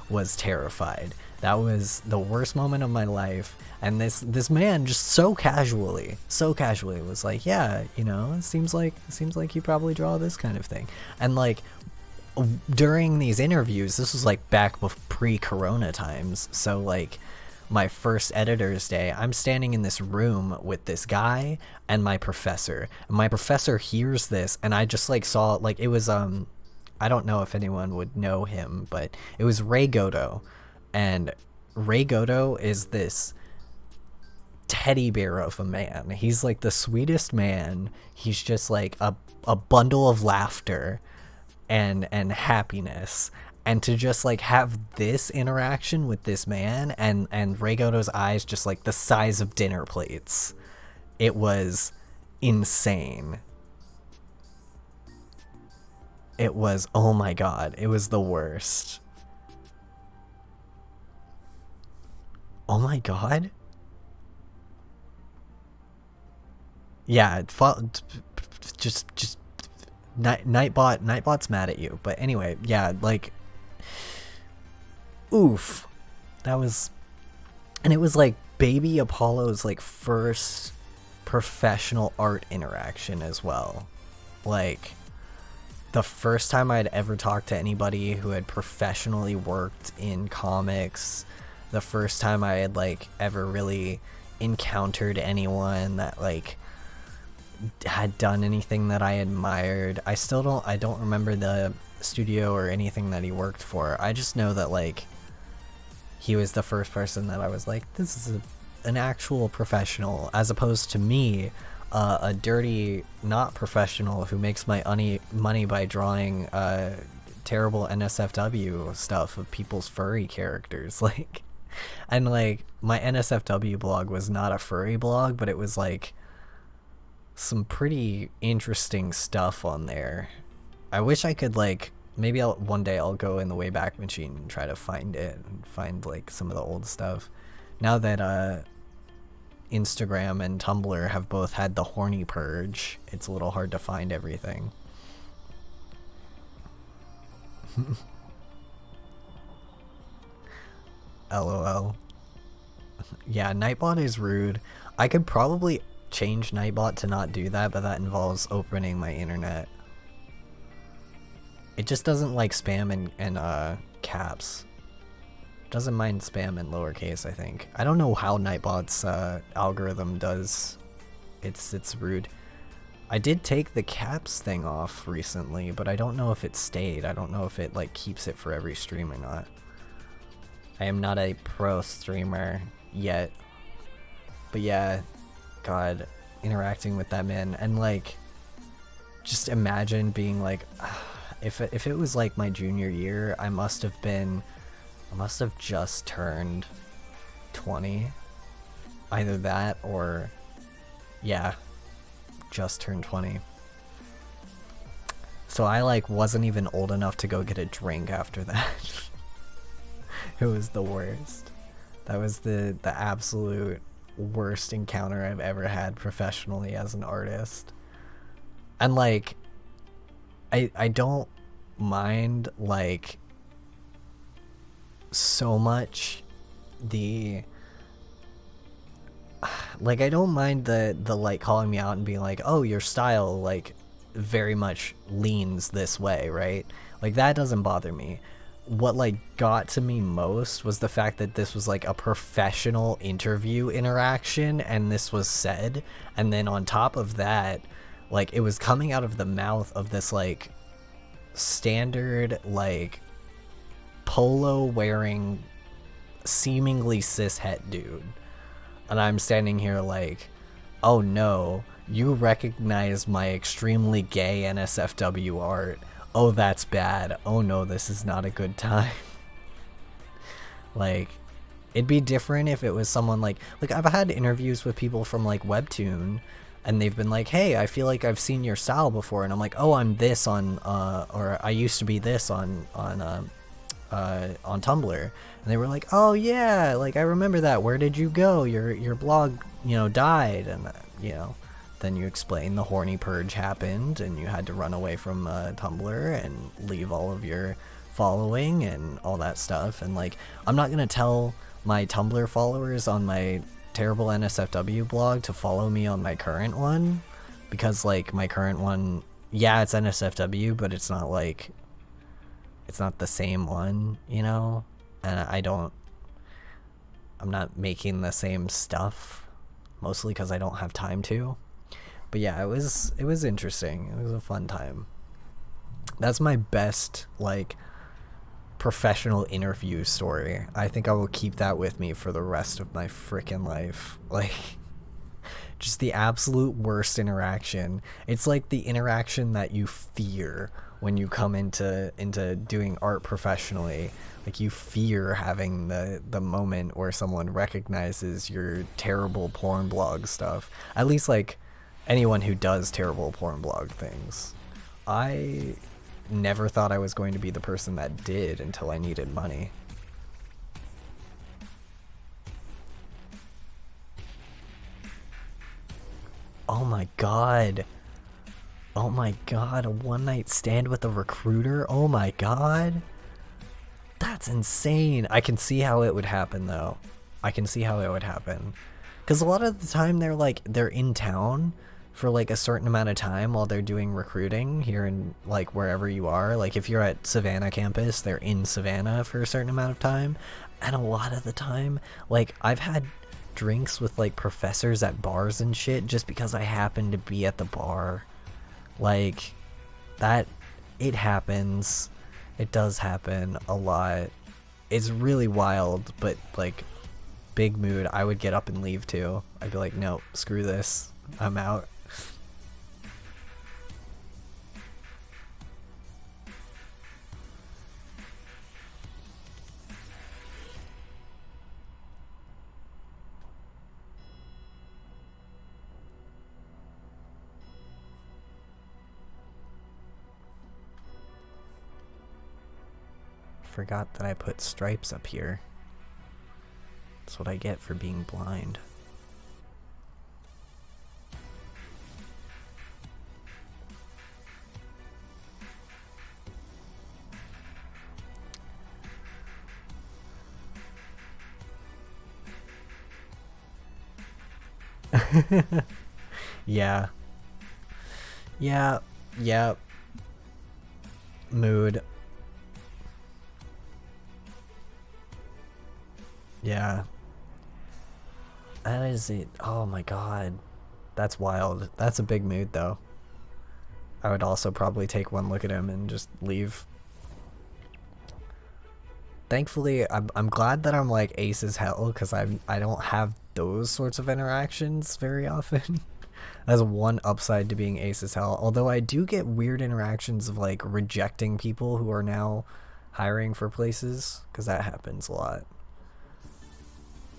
was terrified. That was the worst moment of my life. And this man just so casually was like, yeah, you know, it seems like you probably draw this kind of thing. And like during these interviews, this was like back pre-corona times, so like my first editor's day, I'm standing in this room with this guy and my professor. And my professor hears this, and I just like saw, like, it was I don't know if anyone would know him, but it was Ray Goto. And Ray Goto is this teddy bear of a man. He's like the sweetest man. He's just like a bundle of laughter and happiness. And to just like have this interaction with this man, and Ray Goto's eyes just like the size of dinner plates, it was insane. It was, oh my god, it was the worst. Oh my god. Yeah, just Nightbot's mad at you. But anyway, yeah, like, oof. That was, and it was like baby Apollo's like first professional art interaction as well. Like the first time I'd ever talked to anybody who had professionally worked in comics, the first time I had like ever really encountered anyone that like had done anything that I admired. I don't remember the studio or anything that he worked for. I just know that like he was the first person that I was like, this is an actual professional, as opposed to me, a dirty not professional who makes my money by drawing terrible NSFW stuff of people's furry characters. Like, and like my NSFW blog was not a furry blog, but it was like some pretty interesting stuff on there. I wish I could like, maybe one day I'll go in the Wayback Machine and try to find it and find like some of the old stuff. Now that Instagram and Tumblr have both had the horny purge, it's a little hard to find everything. LOL. Yeah, Nightbot is rude. I could probably change Nightbot to not do that, but that involves opening my internet. It just doesn't like spam and caps. Doesn't mind spam in lowercase, I think. I don't know how Nightbot's algorithm does. It's rude. I did take the caps thing off recently, but I don't know if it stayed. I don't know if it like keeps it for every stream or not. I am not a pro streamer yet. But yeah, god, interacting with that man, and like just imagine being like if it was like my junior year, I must have just turned 20. Either that or, yeah, just turned 20. So I like wasn't even old enough to go get a drink after that. It was the worst. That was the absolute worst encounter I've ever had professionally as an artist. And like I don't mind like so much the like I don't mind the like calling me out and being like, oh, your style like very much leans this way, right? Like that doesn't bother me. What like got to me most was the fact that this was like a professional interview interaction and this was said, and then on top of that, like it was coming out of the mouth of this like standard like polo wearing seemingly cishet dude, and I'm standing here like, oh no, you recognize my extremely gay NSFW art. Oh, that's bad. Oh no, this is not a good time. Like, It'd be different if it was someone like I've had interviews with people from like Webtoon, and they've been like, hey, I feel like I've seen your style before, and I'm like, oh, I'm this on or I used to be this on Tumblr, and they were like, oh yeah, like I remember that, where did you go, your blog, you know, died, and you know, then you explain the horny purge happened and you had to run away from Tumblr and leave all of your following and all that stuff. And like, I'm not gonna tell my Tumblr followers on my terrible NSFW blog to follow me on my current one, because like my current one, yeah, it's NSFW, but it's not like, it's not the same one, you know? And I'm not making the same stuff, mostly because I don't have time to. But yeah, it was interesting. It was a fun time. That's my best, like, professional interview story. I think I will keep that with me for the rest of my freaking life. Like, just the absolute worst interaction. It's like the interaction that you fear when you come into doing art professionally. Like, you fear having the moment where someone recognizes your terrible porn blog stuff. At least, like, anyone who does terrible porn blog things. I never thought I was going to be the person that did until I needed money. Oh my god. Oh my god, a one-night stand with a recruiter? Oh my god. That's insane. I can see how it would happen, though. I can see how it would happen. Because a lot of the time they're in town for like a certain amount of time while they're doing recruiting here in like wherever you are. Like if you're at Savannah campus, they're in Savannah for a certain amount of time. And a lot of the time, like I've had drinks with like professors at bars and shit just because I happened to be at the bar. Like that, it happens. It does happen a lot. It's really wild, but like big mood, I would get up and leave too. I'd be like, no, screw this, I'm out. Forgot that I put stripes up here. That's what I get for being blind. Yeah. Yeah. Yeah. Mood. Yeah. That is it. Oh my god. That's wild. That's a big mood, though. I would also probably take one look at him and just leave. Thankfully, I'm glad that I'm like ace as hell, because I don't have those sorts of interactions very often. That's one upside to being ace as hell. Although I do get weird interactions of like rejecting people who are now hiring for places, because that happens a lot.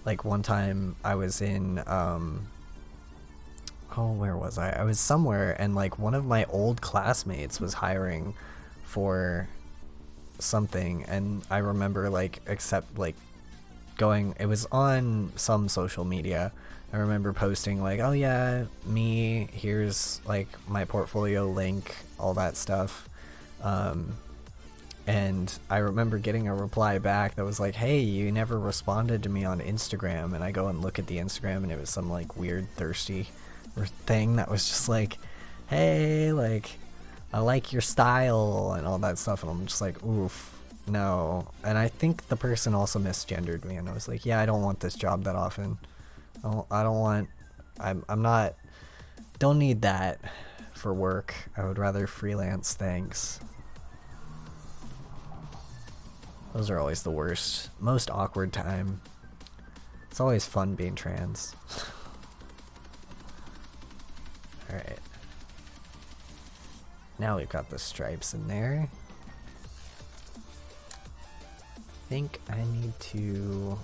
Like one time I was in oh, where was I? I was somewhere, and like one of my old classmates was hiring for something, and I remember like going, it was on some social media. I remember posting like, oh yeah, me, here's like my portfolio link, all that stuff. And I remember getting a reply back that was like, hey, you never responded to me on Instagram. And I go and look at the Instagram, and it was some like weird thirsty thing that was just like, hey, like, I like your style and all that stuff. And I'm just like, oof, no. And I think the person also misgendered me, and I was like, yeah, I don't want this job that often. I don't want, I'm not, don't need that for work. I would rather freelance, thanks. Those are always the worst. Most awkward time. It's always fun being trans. Alright. Now we've got the stripes in there. I think I need to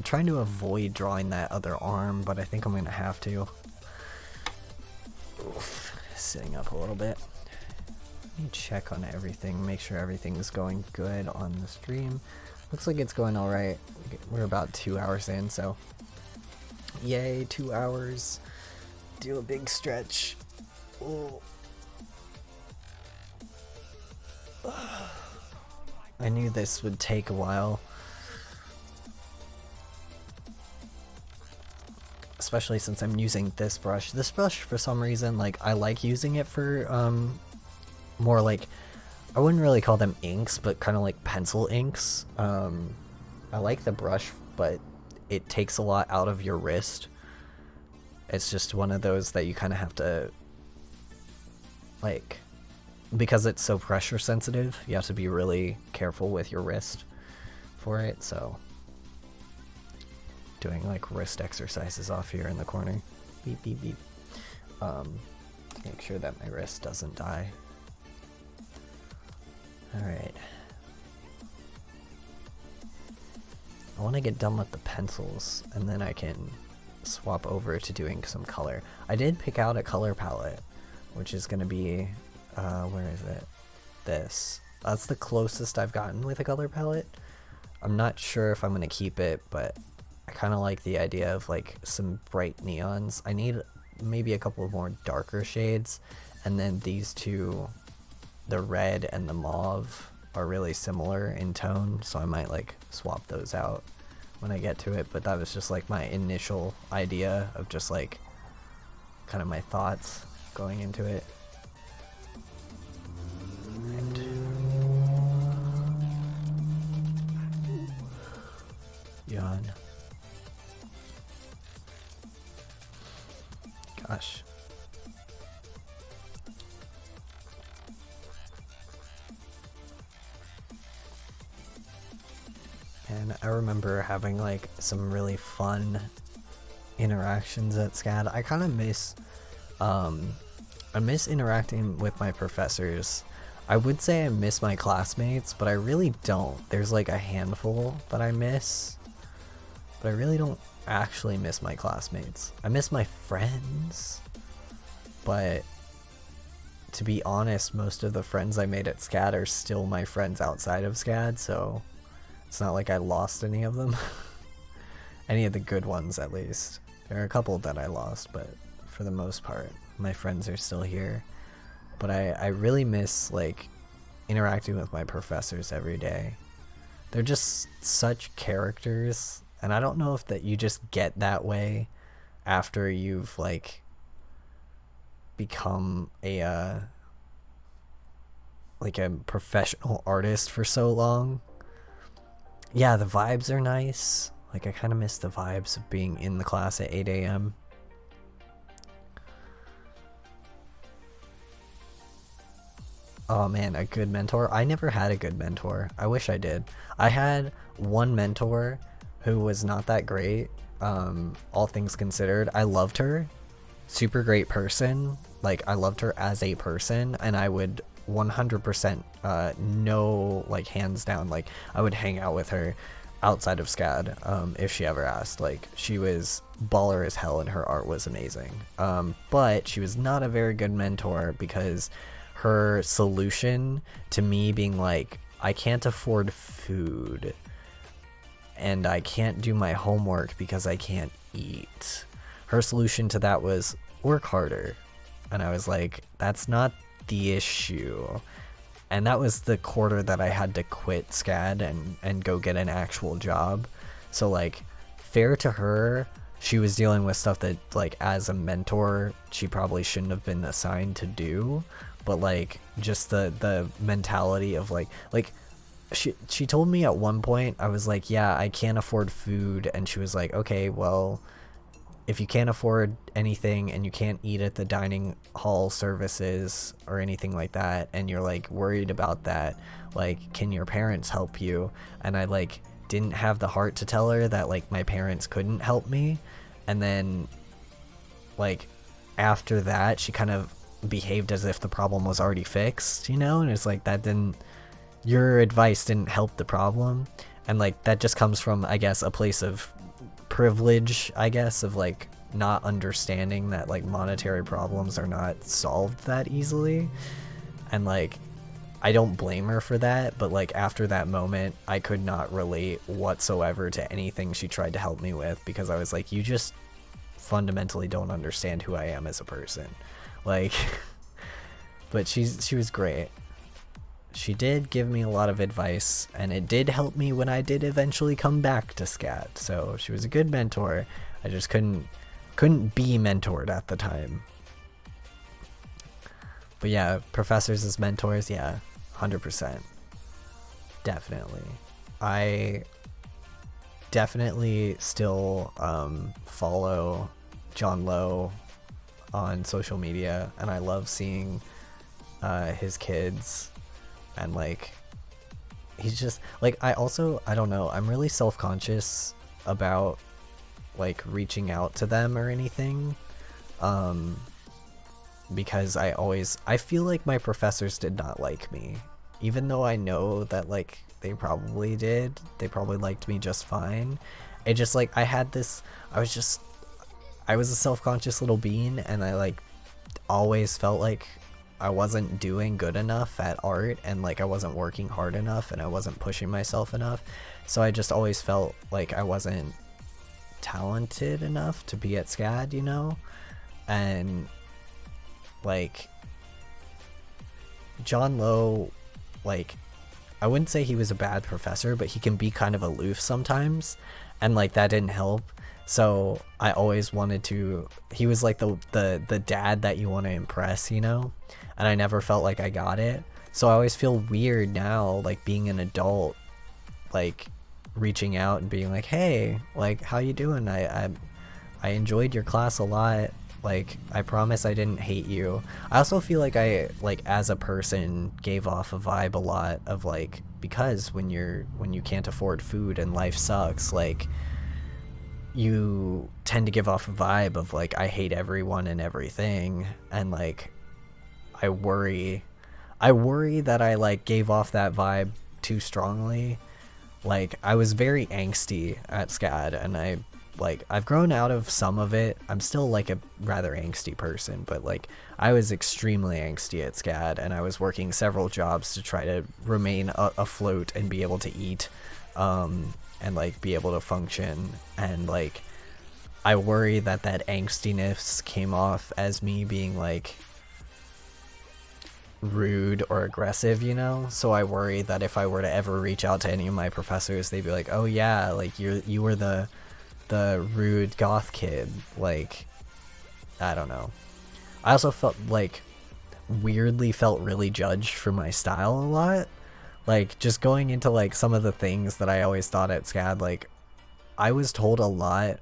I'm trying to avoid drawing that other arm, but I think I'm gonna have to. Oof, sitting up a little bit. Let me check on everything, make sure everything's going good on the stream. Looks like it's going alright. We're about 2 hours in, so yay, 2 hours. Do a big stretch. Ooh. I knew this would take a while. Especially since I'm using this brush. This brush, for some reason, like, I like using it for, more like, I wouldn't really call them inks, but kind of like pencil inks. I like the brush, but it takes a lot out of your wrist. It's just one of those that you kind of have to, like, because it's so pressure sensitive, you have to be really careful with your wrist for it, so doing like wrist exercises off here in the corner. Beep, beep, beep. Make sure that my wrist doesn't die. Alright. I want to get done with the pencils, and then I can swap over to doing some color. I did pick out a color palette, which is going to be, where is it? This. That's the closest I've gotten with a color palette. I'm not sure if I'm going to keep it, but I kind of like the idea of like some bright neons. I need maybe a couple of more darker shades, and then these two, the red and the mauve, are really similar in tone, so I might like swap those out when I get to it. But that was just like my initial idea of just like kind of my thoughts going into it. Right. Yawn. Gosh. And I remember having like some really fun interactions at SCAD. I kind of miss, I miss interacting with my professors. I would say I miss my classmates, but I really don't. There's like a handful that I miss, but I really don't actually miss my classmates. I miss my friends, but to be honest, most of the friends I made at SCAD are still my friends outside of SCAD, so it's not like I lost any of them. Any of the good ones, at least. There are a couple that I lost, but for the most part, my friends are still here. But I really miss, like, interacting with my professors every day. They're just such characters, and I don't know if that you just get that way after you've, like, become a, like a professional artist for so long. Yeah, the vibes are nice. Like, I kind of miss the vibes of being in the class at 8 a.m. Oh man, a good mentor? I never had a good mentor. I wish I did. I had one mentor who was not that great, all things considered. I loved her. Super great person. Like, I loved her as a person, and I would 100% no, like, hands down, like, I would hang out with her outside of SCAD if she ever asked. Like, she was baller as hell and her art was amazing, but she was not a very good mentor because her solution to me being like, I can't afford food and I can't do my homework because I can't eat, her solution to that was work harder. And I was like, that's not the issue. And that was the quarter that I had to quit SCAD and go get an actual job. So, like, fair to her, she was dealing with stuff that, like, as a mentor, she probably shouldn't have been assigned to do. But, like, just the mentality of, like, she told me at one point, I was like, yeah, I can't afford food. And she was like, okay, well, if you can't afford anything and you can't eat at the dining hall services or anything like that, and you're like worried about that, like, can your parents help you? And I like didn't have the heart to tell her that like my parents couldn't help me. And then like after that, she kind of behaved as if the problem was already fixed, you know? And it's like, that didn't, your advice didn't help the problem. And like that just comes from, I guess, a place of privilege, I guess, of like not understanding that like monetary problems are not solved that easily. And like I don't blame her for that, but like after that moment I could not relate whatsoever to anything she tried to help me with, because I was like, you just fundamentally don't understand who I am as a person. Like but she was great. She did give me a lot of advice, and it did help me when I did eventually come back to SCAD. So she was a good mentor. I just couldn't be mentored at the time. But yeah, professors as mentors, yeah, 100%. Definitely. I definitely still follow John Lowe on social media, and I love seeing his kids. And like he's just like, I don't know, I'm really self-conscious about like reaching out to them or anything, because I feel like my professors did not like me, even though I know that like they probably did. They probably liked me just fine. It just like I was a self-conscious little bean, and I like always felt like I wasn't doing good enough at art, and like I wasn't working hard enough, and I wasn't pushing myself enough. So I just always felt like I wasn't talented enough to be at SCAD, you know? And like John Lowe, like I wouldn't say he was a bad professor, but he can be kind of aloof sometimes, and like that didn't help. So I always wanted to, he was like the dad that you want to impress, you know? And I never felt like I got it. So I always feel weird now, like being an adult, like reaching out and being like, hey, like how you doing? I enjoyed your class a lot. Like I promise I didn't hate you. I also feel like I, like as a person, gave off a vibe a lot of like, because when you can't afford food and life sucks, like you tend to give off a vibe of like, I hate everyone and everything. And like I worry that I like gave off that vibe too strongly. Like I was very angsty at SCAD, and I've grown out of some of it. I'm still like a rather angsty person, but like I was extremely angsty at SCAD, and I was working several jobs to try to remain afloat and be able to eat, and like be able to function. And like I worry that angstiness came off as me being like rude or aggressive, you know? So I worry that if I were to ever reach out to any of my professors, they'd be like, oh yeah, like you were the rude goth kid. Like I don't know. I also felt like weirdly felt really judged for my style a lot. Like just going into like some of the things that I always thought at SCAD, like I was told a lot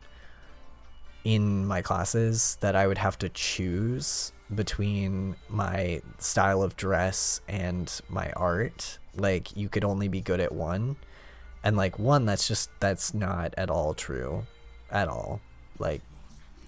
in my classes that I would have to choose between my style of dress and my art. Like you could only be good at one, and like one, that's not at all true at all. Like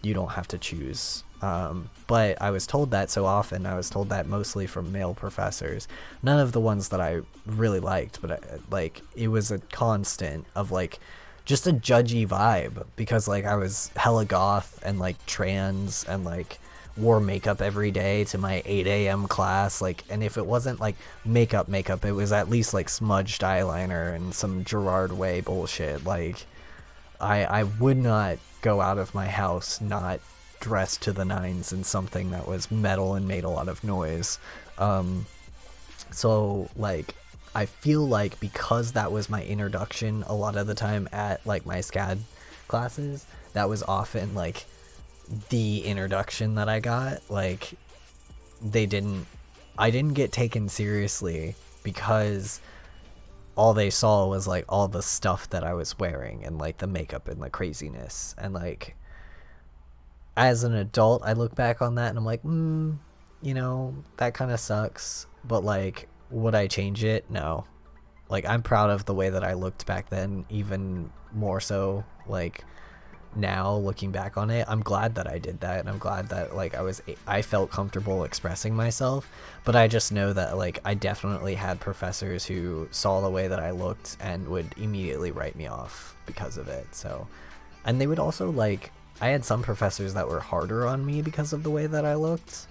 you don't have to choose. But I was told that so often. I was told that mostly from male professors, none of the ones that I really liked, but like it was a constant of like just a judgy vibe, because like I was hella goth and like trans and like wore makeup every day to my 8 a.m. class. Like, and if it wasn't like makeup, it was at least like smudged eyeliner and some Gerard Way bullshit. Like I would not go out of my house not dressed to the nines in something that was metal and made a lot of noise. So like I feel like because that was my introduction a lot of the time at like my SCAD classes, that was often like the introduction that I got. Like I didn't get taken seriously because all they saw was like all the stuff that I was wearing and like the makeup and the craziness. And like as an adult, I look back on that and I'm like, you know, that kind of sucks. But like, would I change it? No. Like I'm proud of the way that I looked back then, even more so like now looking back on it. I'm glad that I did that, and I'm glad that like I felt comfortable expressing myself. But I just know that like I definitely had professors who saw the way that I looked and would immediately write me off because of it. So And they would also like, I had some professors that were harder on me because of the way that I looked.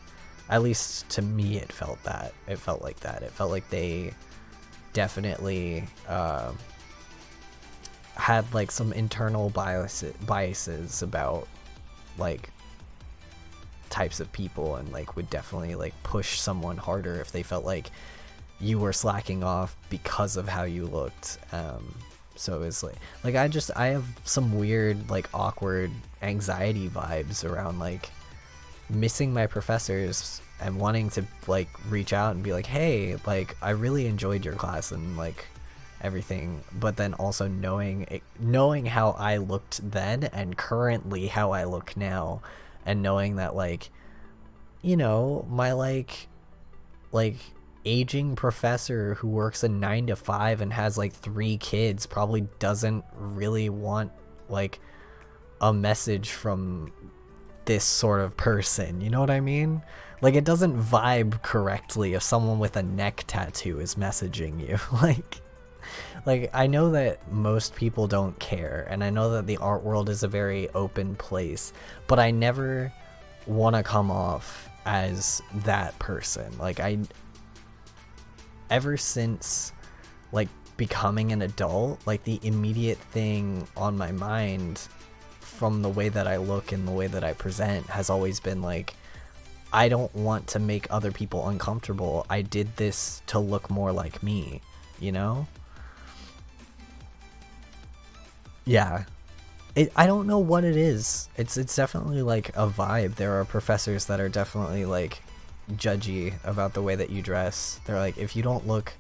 At least to me, it felt that. It felt like that. It felt like they definitely had like some internal biases about like types of people, and like would definitely like push someone harder if they felt like you were slacking off because of how you looked. So it was like I have some weird like awkward anxiety vibes around like missing my professors and wanting to like reach out and be like, hey, like I really enjoyed your class and like everything, but then also knowing how I looked then and currently how I look now, and knowing that like, you know, my like aging professor who works a 9 to 5 and has like 3 kids probably doesn't really want like a message from this sort of person, you know what I mean? Like it doesn't vibe correctly if someone with a neck tattoo is messaging you. like I know that most people don't care, and I know that the art world is a very open place, but I never want to come off as that person. Like ever since like becoming an adult, like the immediate thing on my mind from the way that I look and the way that I present has always been like, I don't want to make other people uncomfortable. I did this to look more like me, you know? Yeah. I don't know what it is. It's definitely like a vibe. There are professors that are definitely like judgy about the way that you dress. They're like, if you don't look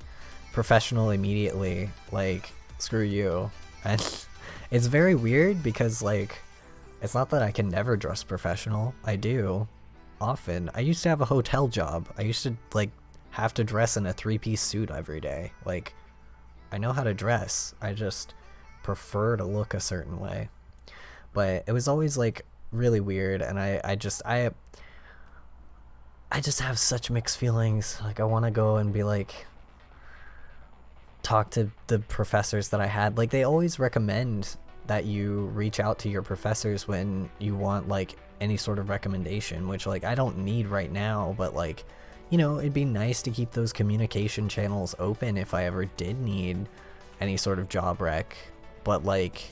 professional immediately, like screw you. And it's very weird because like it's not that I can never dress professional. I do often. I used to have a hotel job. I used to like have to dress in a 3-piece suit every day. Like I know how to dress. I just prefer to look a certain way. But it was always like really weird, and I just have such mixed feelings. Like I want to go and be like, talk to the professors that I had. Like they always recommend that you reach out to your professors when you want like any sort of recommendation, which like I don't need right now, but like, you know, it'd be nice to keep those communication channels open if I ever did need any sort of job rec. But like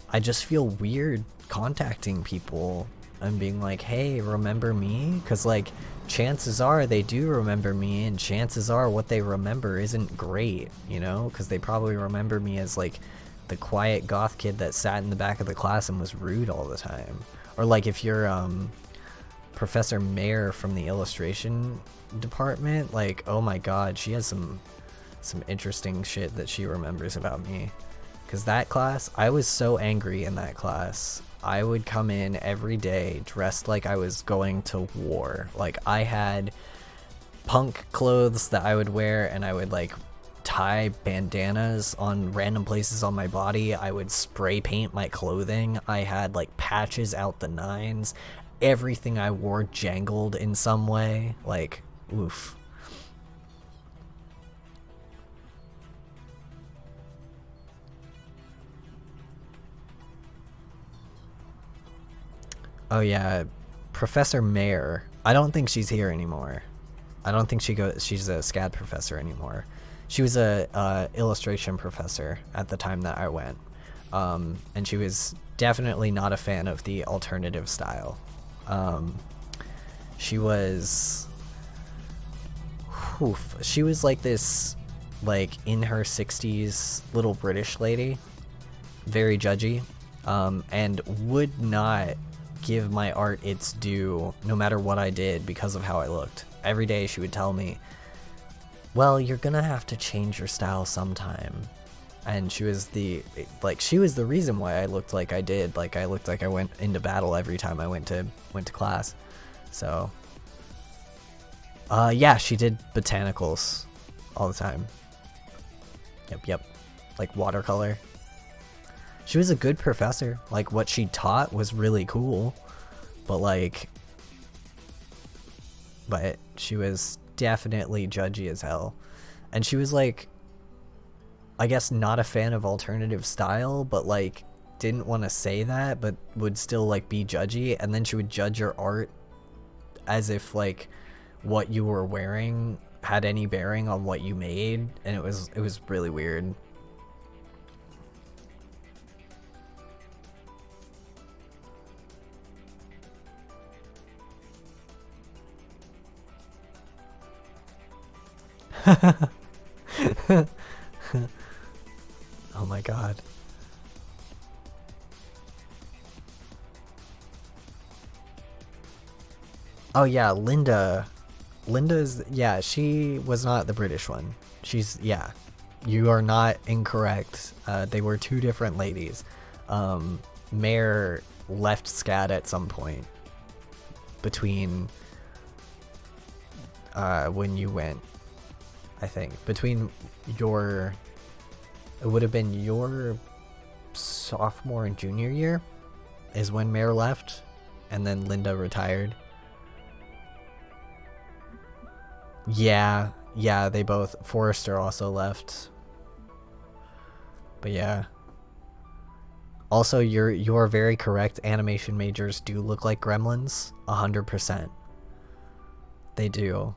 I just feel weird contacting people and being like, hey, remember me? Because like chances are they do remember me, and chances are what they remember isn't great, you know, because they probably remember me as like the quiet goth kid that sat in the back of the class and was rude all the time. Or like if you're Professor Mayer from the illustration department, like oh my god, she has some interesting shit that she remembers about me. Because that class, I was so angry in that class. I would come in every day dressed like I was going to war. Like I had punk clothes that I would wear, and I would like tie bandanas on random places on my body. I would spray paint my clothing. I had like patches out the nines. Everything I wore jangled in some way. Like, oof. Oh yeah, Professor Mayer. I don't think she's here anymore. I don't think she's a SCAD professor anymore. She was a illustration professor at the time that I went. And she was definitely not a fan of the alternative style. She was she was like this like in her 60s little British lady, very judgy, and would not give my art its due no matter what I did because of how I looked. Every day she would tell me, well, you're gonna have to change your style sometime. And she was the reason why I looked like I did. Like I looked like I went into battle every time I went to class. So yeah, she did botanicals all the time. Yep. Like watercolor. She was a good professor. Like what she taught was really cool, but she was definitely judgy as hell. And she was like, I guess not a fan of alternative style, but like didn't want to say that, but would still like be judgy, and then she would judge your art as if like what you were wearing had any bearing on what you made, and it was really weird. Oh my god. Oh yeah, Linda. Linda's, yeah, she was not the British one. She's, yeah. You are not incorrect. They were two different ladies. Mare left SCAD at some point between when you went, I think. Between your, it would have been your sophomore and junior year is when Mare left, and then Linda retired. Yeah, they both. Forrester also left. But yeah. Also, you're very correct. Animation majors do look like gremlins, 100%. They do.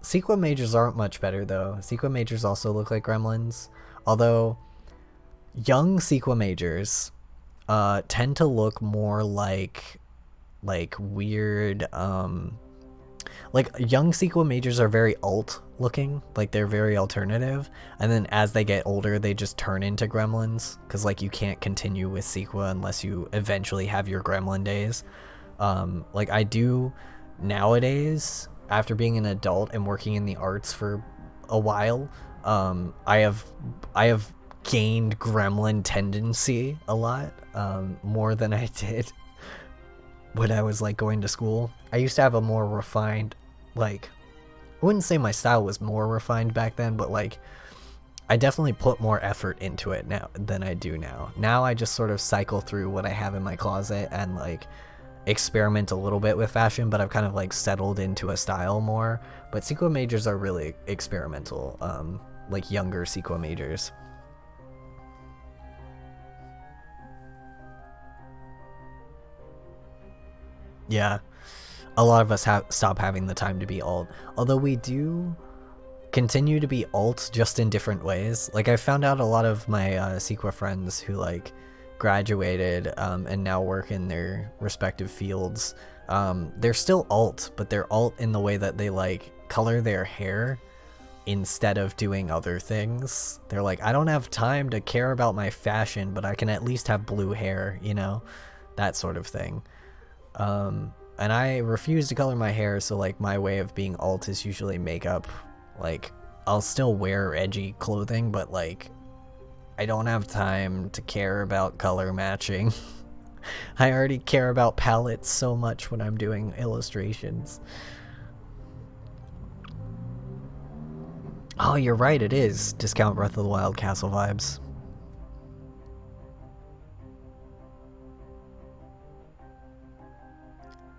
Sequa majors aren't much better though. Sequa majors also look like gremlins, although young Sequa majors tend to look more like weird like young Sequa majors are very alt looking, like they're very alternative, and then as they get older they just turn into gremlins, because like you can't continue with Sequa unless you eventually have your gremlin days. Like I do nowadays, after being an adult and working in the arts for a while, I have gained gremlin tendency a lot, more than I did when I was like going to school. I used to have a more refined, like, I wouldn't say my style was more refined back then, but like I definitely put more effort into it now than I do now. Now I just sort of cycle through what I have in my closet and like experiment a little bit with fashion, but I've kind of like settled into a style more. But Sequa majors are really experimental, like younger Sequa majors. Yeah, a lot of us stop having the time to be alt, although we do continue to be alt, just in different ways. Like I found out a lot of my Sequa friends who like graduated and now work in their respective fields, they're still alt, but they're alt in the way that they like color their hair instead of doing other things. They're like, I don't have time to care about my fashion, but I can at least have blue hair, you know, that sort of thing. And I refuse to color my hair, so like my way of being alt is usually makeup. Like I'll still wear edgy clothing, but like I don't have time to care about color matching. I already care about palettes so much when I'm doing illustrations. Oh, you're right, it is Discount Breath of the Wild Castle vibes.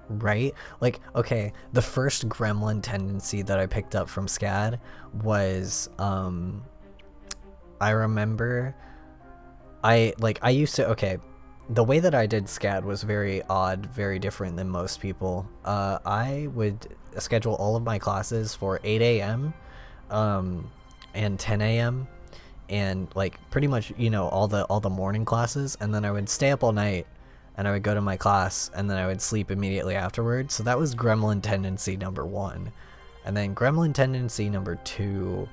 Right? Like, okay, the first gremlin tendency that I picked up from SCAD was, I remember, I used to, okay, the way that I did SCAD was very odd, very different than most people. I would schedule all of my classes for 8 a.m., and 10 a.m., and, like, pretty much, you know, all the morning classes, and then I would stay up all night, and I would go to my class, and then I would sleep immediately afterwards. So that was gremlin tendency number 1. And then gremlin tendency number 2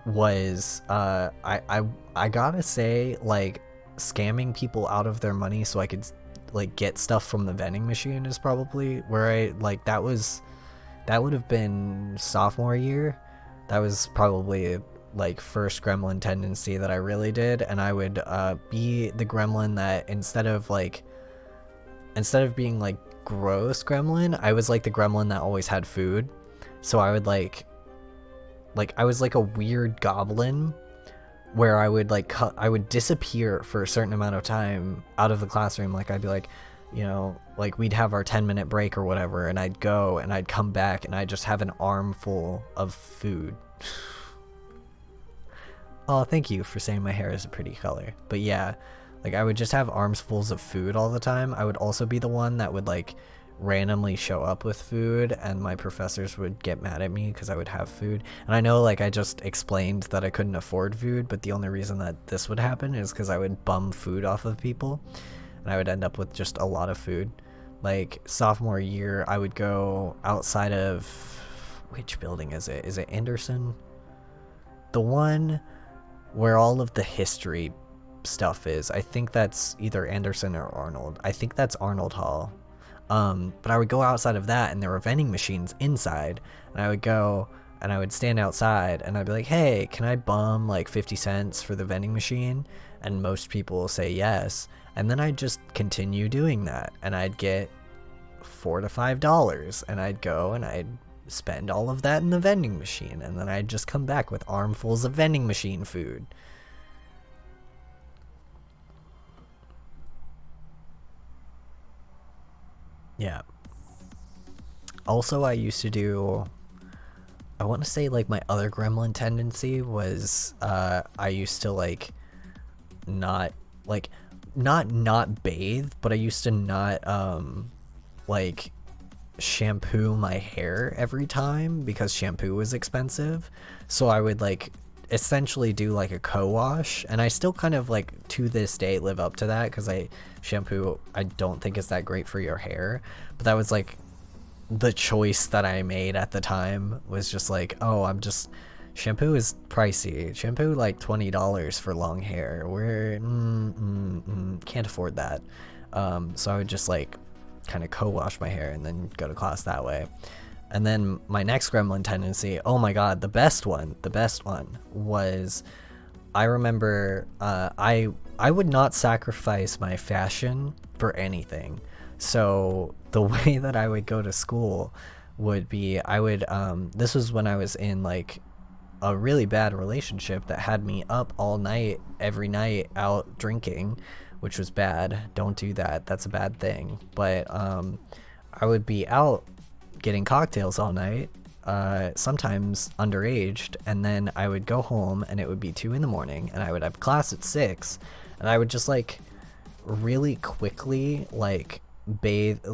was, I gotta say, like, scamming people out of their money so I could, like, get stuff from the vending machine is probably where I, like, that would have been sophomore year. That was probably like first gremlin tendency that I really did, and I would be the gremlin that instead of being like gross gremlin, I was like the gremlin that always had food. So I would like I was like a weird goblin where I would like I would disappear for a certain amount of time out of the classroom. Like I'd be like, you know, like we'd have our 10-minute break or whatever, and I'd go and I'd come back and I'd just have an armful of food. Oh, thank you for saying my hair is a pretty color. But yeah, Like, I would just have armsfuls of food all the time. I would also be the one that would, like, randomly show up with food, and my professors would get mad at me because I would have food. And I know, like, I just explained that I couldn't afford food, but the only reason that this would happen is because I would bum food off of people, and I would end up with just a lot of food. Like, sophomore year, I would go outside of... Which building is it? Is it Anderson? The one where all of the history stuff is. I think that's either Anderson or Arnold. I think that's Arnold Hall. But I would go outside of that, and there were vending machines inside, and I would go and I would stand outside and I'd be like, hey, can I bum like 50 cents for the vending machine? And most people will say yes. And then I'd just continue doing that, and I'd get $4 to $5, and I'd go and I'd spend all of that in the vending machine, and then I'd just come back with armfuls of vending machine food. Yeah. Also, I used to do, I want to say, like, my other gremlin tendency was, I used to, like, not, like, not bathe, but I used to not, like, shampoo my hair every time because shampoo was expensive. So I would, like, essentially do, like, a co-wash, and I still kind of, like, to this day live up to that, because shampoo I don't think is that great for your hair. But that was, like, the choice that I made at the time, was just like, oh, shampoo is pricey. Shampoo, like, $20 for long hair. We're can't afford that. So I would just, like, kind of co-wash my hair and then go to class that way. And then my next gremlin tendency, oh my god, the best one was, I remember, I would not sacrifice my fashion for anything. So the way that I would go to school would be, this was when I was in, like, a really bad relationship that had me up all night, every night, out drinking, which was bad. Don't do that. That's a bad thing. But I would be out getting cocktails all night, sometimes underaged, and then I would go home and it would be 2 in the morning, and I would have class at 6, and I would just, like, really quickly, like, bathe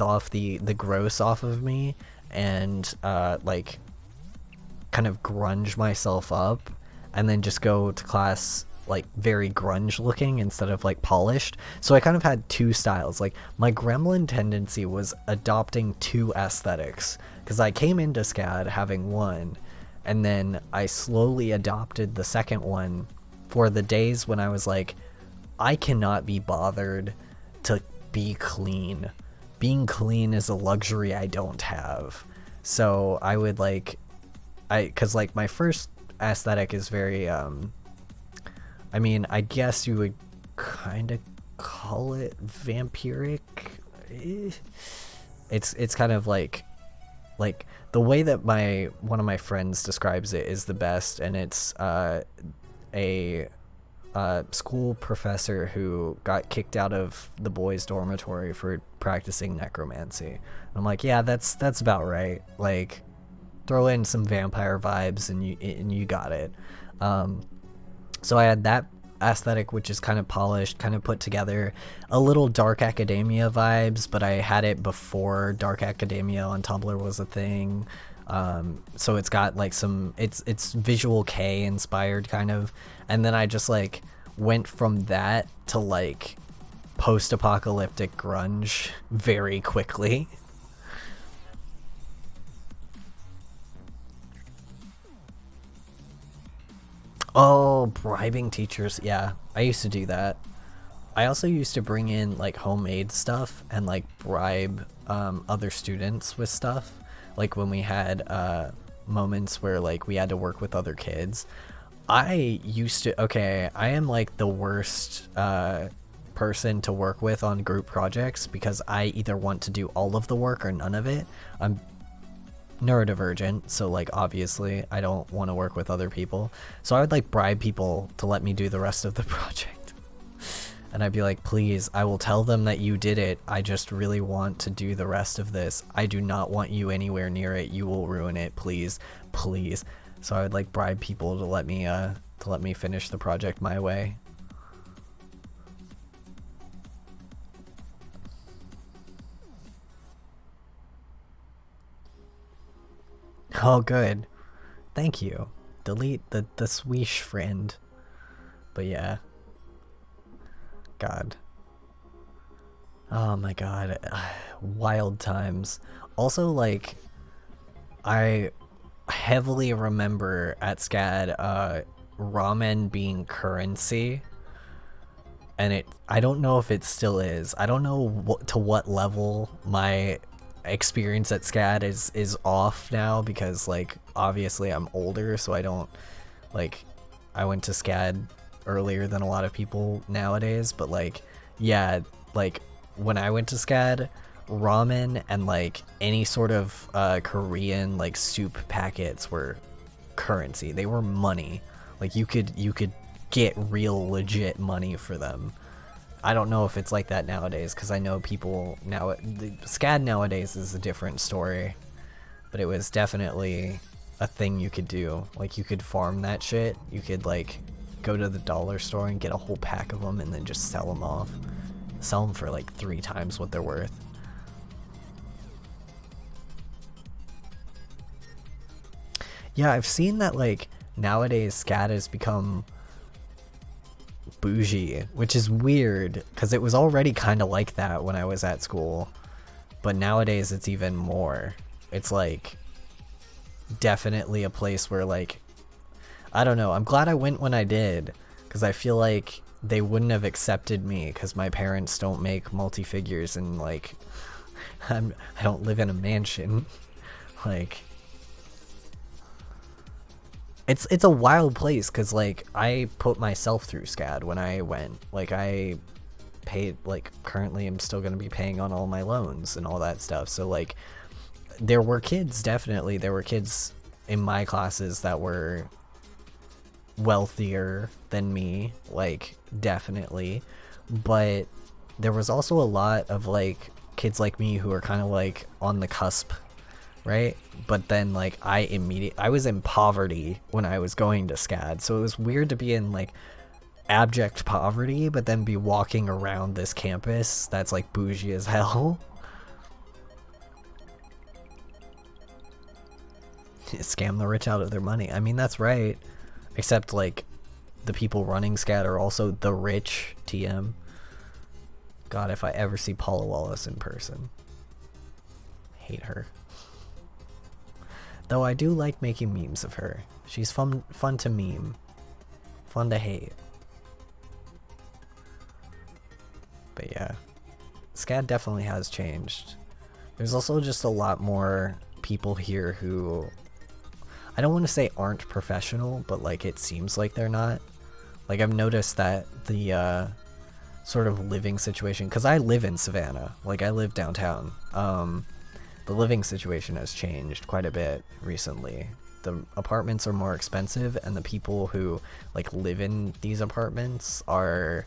off the gross off of me, and like, kind of grunge myself up, and then just go to class, like, very grunge looking instead of, like, polished. So I kind of had two styles. Like, my gremlin tendency was adopting two aesthetics, because I came into SCAD having one, and then I slowly adopted the second one for the days when I was like, I cannot be bothered to be clean. Being clean is a luxury I don't have. So I would, like, because, like, my first aesthetic is very, I mean, I guess you would kind of call it vampiric. It's kind of like the way that one of my friends describes it is the best, and it's a school professor who got kicked out of the boys' dormitory for practicing necromancy. And I'm like, yeah, that's about right. Like, throw in some vampire vibes and you got it. So I had that aesthetic, which is kind of polished, kind of put together, a little dark academia vibes, but I had it before dark academia on Tumblr was a thing. So it's got, like, some, it's visual K inspired kind of, and then I just, like, went from that to, like, post-apocalyptic grunge very quickly. Oh, bribing teachers. Yeah, I used to do that. I also used to bring in, like, homemade stuff and, like, bribe other students with stuff. Like, when we had moments where, like, we had to work with other kids. I used to, okay, I am, like, the worst person to work with on group projects, because I either want to do all of the work or none of it. I'm neurodivergent, so, like, obviously I don't want to work with other people, so I would, like, bribe people to let me do the rest of the project. And I'd be like, please, I will tell them that you did it, I just really want to do the rest of this. I do not want you anywhere near it. You will ruin it, please, please. So I would, like, bribe people to let me finish the project my way. Oh, good. Thank you. Delete the swish friend. But yeah. God. Oh my god. Wild times. Also, like, I heavily remember at SCAD, ramen being currency. And I don't know if it still is. I don't know to what level my experience at SCAD is off now, because like obviously I'm older, so I don't like, I went to SCAD earlier than a lot of people nowadays, but like, yeah, like when I went to SCAD, ramen and like any sort of Korean like soup packets were currency. They were money. Like you could get real legit money for them. I don't know if it's like that nowadays, because I know people now, the SCAD nowadays is a different story, but it was definitely a thing you could do. Like you could farm that shit. You could like go to the dollar store and get a whole pack of them and then just sell them off. Sell them for like 3 times what they're worth. Yeah, I've seen that like nowadays SCAD has become bougie, which is weird because it was already kind of like that when I was at school, but nowadays it's even more. It's like definitely a place where like, I don't know, I'm glad I went when I did, because I feel like they wouldn't have accepted me because my parents don't make multi-figures and like I don't live in a mansion. Like it's a wild place, because like I put myself through SCAD when I went. Like I paid, like currently I'm still going to be paying on all my loans and all that stuff. So like there were kids, definitely there were kids in my classes that were wealthier than me, like definitely, but there was also a lot of like kids like me who are kind of like on the cusp, right? But then like I was in poverty when I was going to SCAD, so it was weird to be in like abject poverty but then be walking around this campus that's like bougie as hell. Scam the rich out of their money. I mean, that's right, except like the people running SCAD are also the rich. TM. God, if I ever see Paula Wallace in person. Hate her. Though I do like making memes of her. She's fun to meme. Fun to hate. But yeah. SCAD definitely has changed. There's also just a lot more people here who, I don't want to say aren't professional, but like it seems like they're not. Like I've noticed that the sort of living situation, because I live in Savannah, like I live downtown. The living situation has changed quite a bit recently. The apartments are more expensive, and the people who like live in these apartments are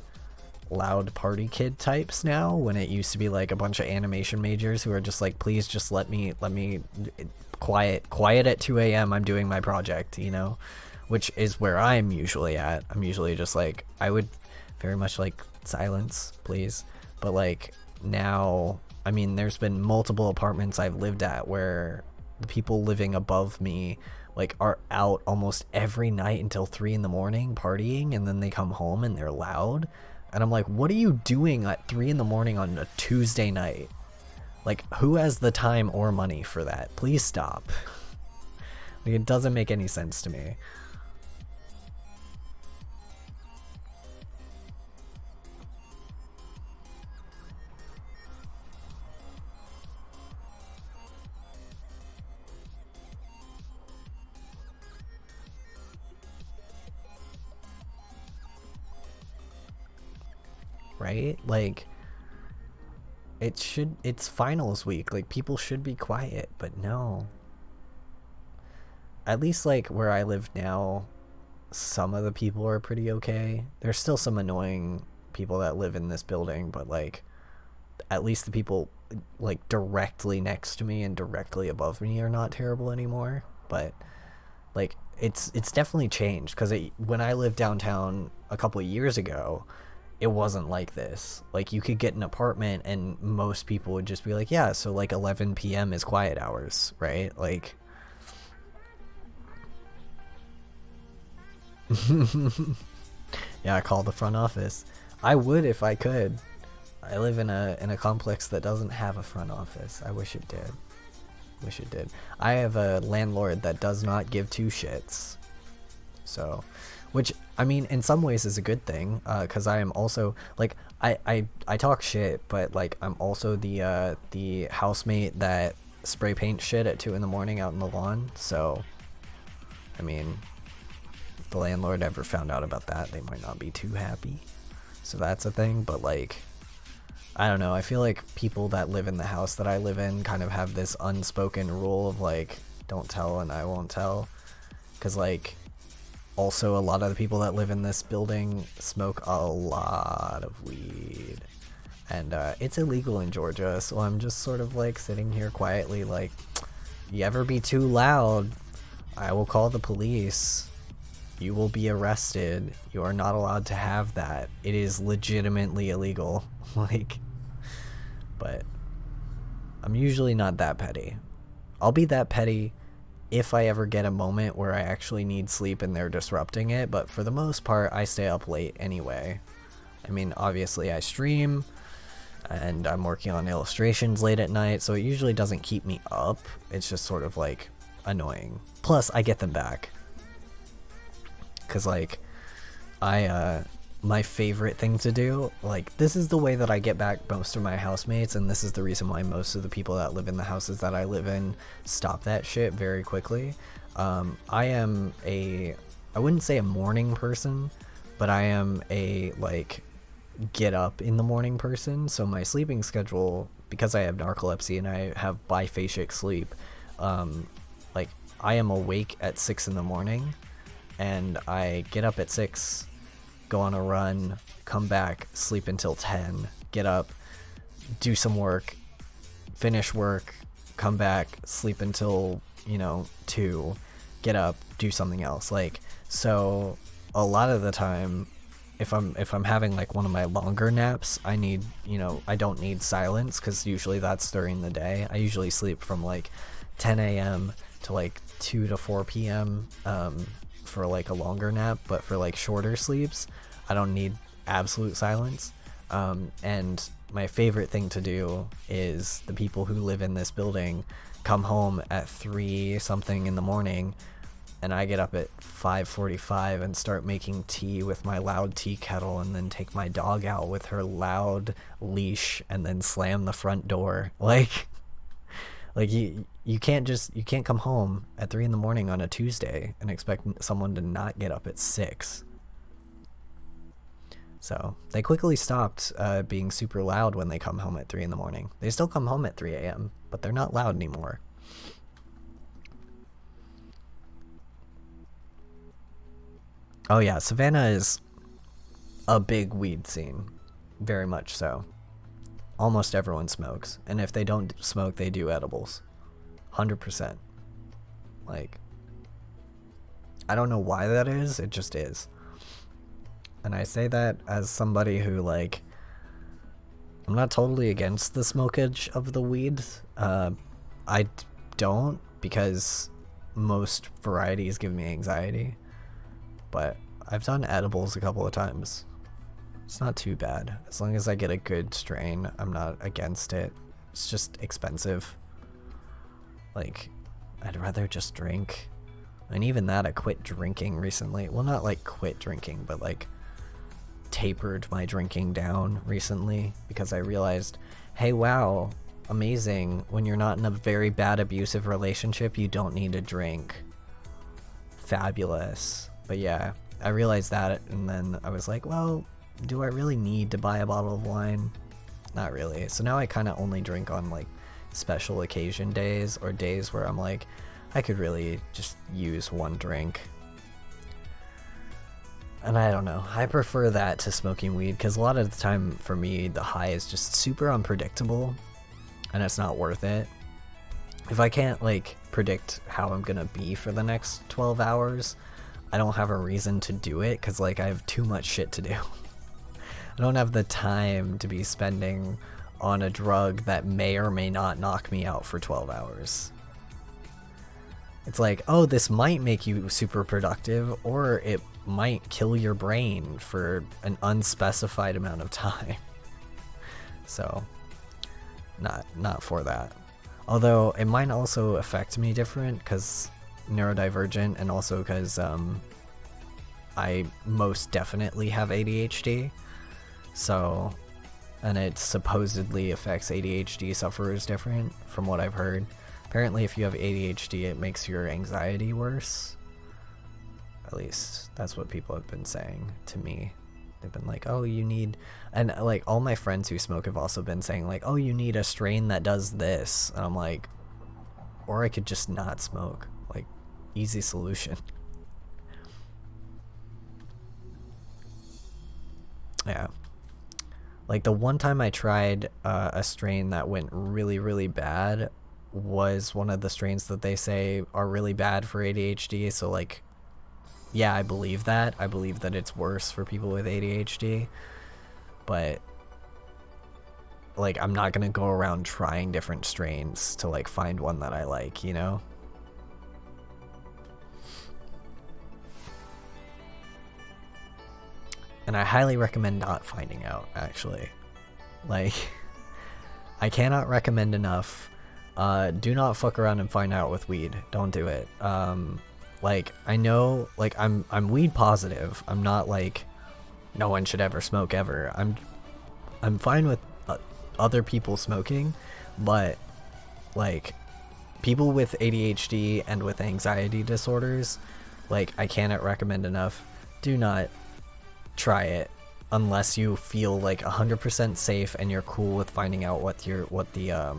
loud party kid types now, when it used to be like a bunch of animation majors who are just like, please just let me quiet at 2 a.m. I'm doing my project, you know, which is where I'm usually at. I'm usually just like, I would very much like silence, please. But like now, I mean, there's been multiple apartments I've lived at where the people living above me like are out almost every night until 3 in the morning partying, and then they come home and they're loud. And I'm like, what are you doing at 3 in the morning on a Tuesday night? Like, who has the time or money for that? Please stop. Like, it doesn't make any sense to me. Right? Like, it's finals week. Like, people should be quiet, but no. At least, like, where I live now, some of the people are pretty okay. There's still some annoying people that live in this building, but, like, at least the people, like, directly next to me and directly above me are not terrible anymore. But, like, it's definitely changed, because when I lived downtown a couple of years ago, it wasn't like this. Like, you could get an apartment and most people would just be like, yeah, so like 11 p.m. is quiet hours, right? Like, Yeah, call the front office. I would if I could. I live in a complex that doesn't have a front office. I wish it did. Wish it did. I have a landlord that does not give two shits. So, which, I mean, in some ways is a good thing, because I am also, like, I talk shit, but, like, I'm also the housemate that spray paint shit at 2 in the morning out in the lawn, so, I mean, if the landlord ever found out about that, they might not be too happy. So that's a thing, but, like, I don't know, I feel like people that live in the house that I live in kind of have this unspoken rule of, like, don't tell and I won't tell, because, like, also a lot of the people that live in this building smoke a lot of weed, and it's illegal in Georgia, so I'm just sort of, like, sitting here quietly, like, you ever be too loud, I will call the police. You will be arrested. You are not allowed to have that. It is legitimately illegal. Like, but I'm usually not that petty. I'll be that petty if I ever get a moment where I actually need sleep and they're disrupting it, but for the most part, I stay up late anyway. I mean, obviously I stream, and I'm working on illustrations late at night, so it usually doesn't keep me up. It's just sort of, like, annoying. Plus, I get them back. Because, like, my favorite thing to do, like, this is the way that I get back most of my housemates, and this is the reason why most of the people that live in the houses that I live in stop that shit very quickly. I am I wouldn't say a morning person, but I am a, like, get up in the morning person, so my sleeping schedule, because I have narcolepsy and I have biphasic sleep, like, I am awake at 6 in the morning, and I get up at 6, go on a run, come back, sleep until 10, get up, do some work, finish work, come back, sleep until, 2, get up, do something else. Like, so a lot of the time, if I'm having, like, one of my longer naps, I need, I don't need silence, because usually that's during the day. I usually sleep from, like, 10 a.m. to, like, 2 to 4 p.m. For, like, a longer nap, but for, like, shorter sleeps, I don't need absolute silence. And my favorite thing to do is the people who live in this building come home at 3 something in the morning, and I get up at 5:45 and start making tea with my loud tea kettle, and then take my dog out with her loud leash, and then slam the front door. Like you can't come home at 3 in the morning on a Tuesday and expect someone to not get up at 6. So they quickly stopped being super loud when they come home at 3 in the morning. They still come home at 3 a.m., but they're not loud anymore. Oh yeah, Savannah is a big weed scene. Very much so. Almost everyone smokes, and if they don't smoke, they do edibles. 100%. Like, I don't know why that is, it just is. And I say that as somebody who, like, I'm not totally against the smokage of the weed. I don't, because most varieties give me anxiety. But I've done edibles a couple of times. It's not too bad. As long as I get a good strain, I'm not against it. It's just expensive. Like, I'd rather just drink. And even that, I quit drinking recently. Well, not like quit drinking, but like tapered my drinking down recently, because I realized, hey, wow, amazing. When you're not in a very bad abusive relationship, you don't need to drink. Fabulous. But yeah, I realized that, and then I was like, well, do I really need to buy a bottle of wine? Not really. So now I kind of only drink on, like, special occasion days, or days where I'm like, I could really just use one drink. And I don't know, I prefer that to smoking weed, because a lot of the time for me, the high is just super unpredictable, and it's not worth it. If I can't, like, predict how I'm gonna be for the next 12 hours, I don't have a reason to do it, because, like, I have too much shit to do. I don't have the time to be spending on a drug that may or may not knock me out for 12 hours. It's like, oh, this might make you super productive, or it might kill your brain for an unspecified amount of time. So, not for that. Although it might also affect me different because neurodivergent, and also because I most definitely have ADHD. So, and it supposedly affects ADHD sufferers different from what I've heard. Apparently if you have ADHD, it makes your anxiety worse. At least that's what people have been saying to me. They've been like, oh, you need, and like all my friends who smoke have also been saying like, oh, you need a strain that does this. And I'm like, or I could just not smoke. Like, easy solution. Yeah. Like the one time I tried a strain that went really, really bad was one of the strains that they say are really bad for ADHD. So like, yeah, I believe that. I believe that it's worse for people with ADHD. But like, I'm not gonna go around trying different strains to like find one that I like, you know? And I highly recommend not finding out, actually. Like, I cannot recommend enough. Do not fuck around and find out with weed. Don't do it. Like, I know, like, I'm weed positive. I'm not like, no one should ever smoke ever. I'm fine with other people smoking, but like, people with ADHD and with anxiety disorders, like, I cannot recommend enough. Do not try it unless you feel like 100% safe and you're cool with finding out what the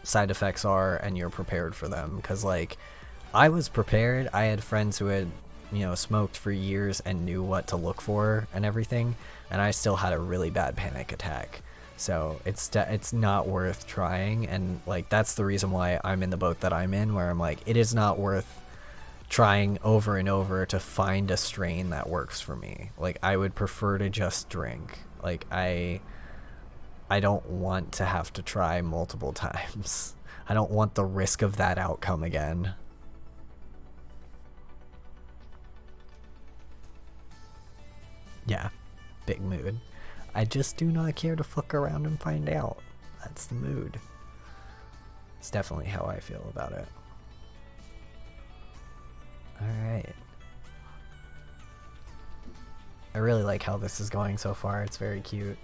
side effects are and you're prepared for them. Because like, I was prepared. I had friends who had, you know, smoked for years and knew what to look for and everything, and I still had a really bad panic attack. So it's not worth trying, and like, that's the reason why I'm in the boat that I'm in, where I'm like, it is not worth trying over and over to find a strain that works for me. Like, I would prefer to just drink. Like, I don't want to have to try multiple times. I don't want the risk of that outcome again. Yeah, big mood. I just do not care to fuck around and find out. That's the mood. It's definitely how I feel about it. Alright. I really like how this is going so far. It's very cute.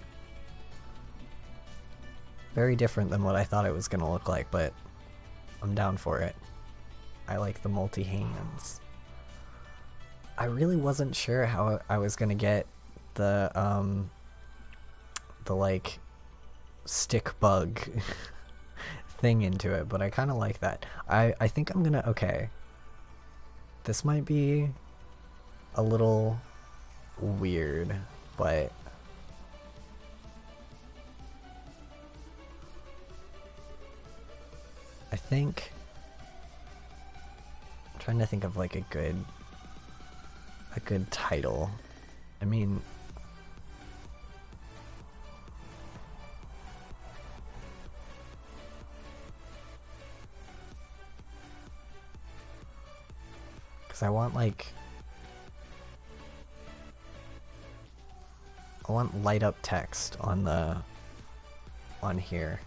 Very different than what I thought it was gonna look like, but I'm down for it. I like the multi-hands. I really wasn't sure how I was gonna get the like stick bug thing into it, but I kind of like that. I think I'm gonna, okay, this might be a little weird, but I think I'm trying to think of like a good title. I mean, because I want light up text on here.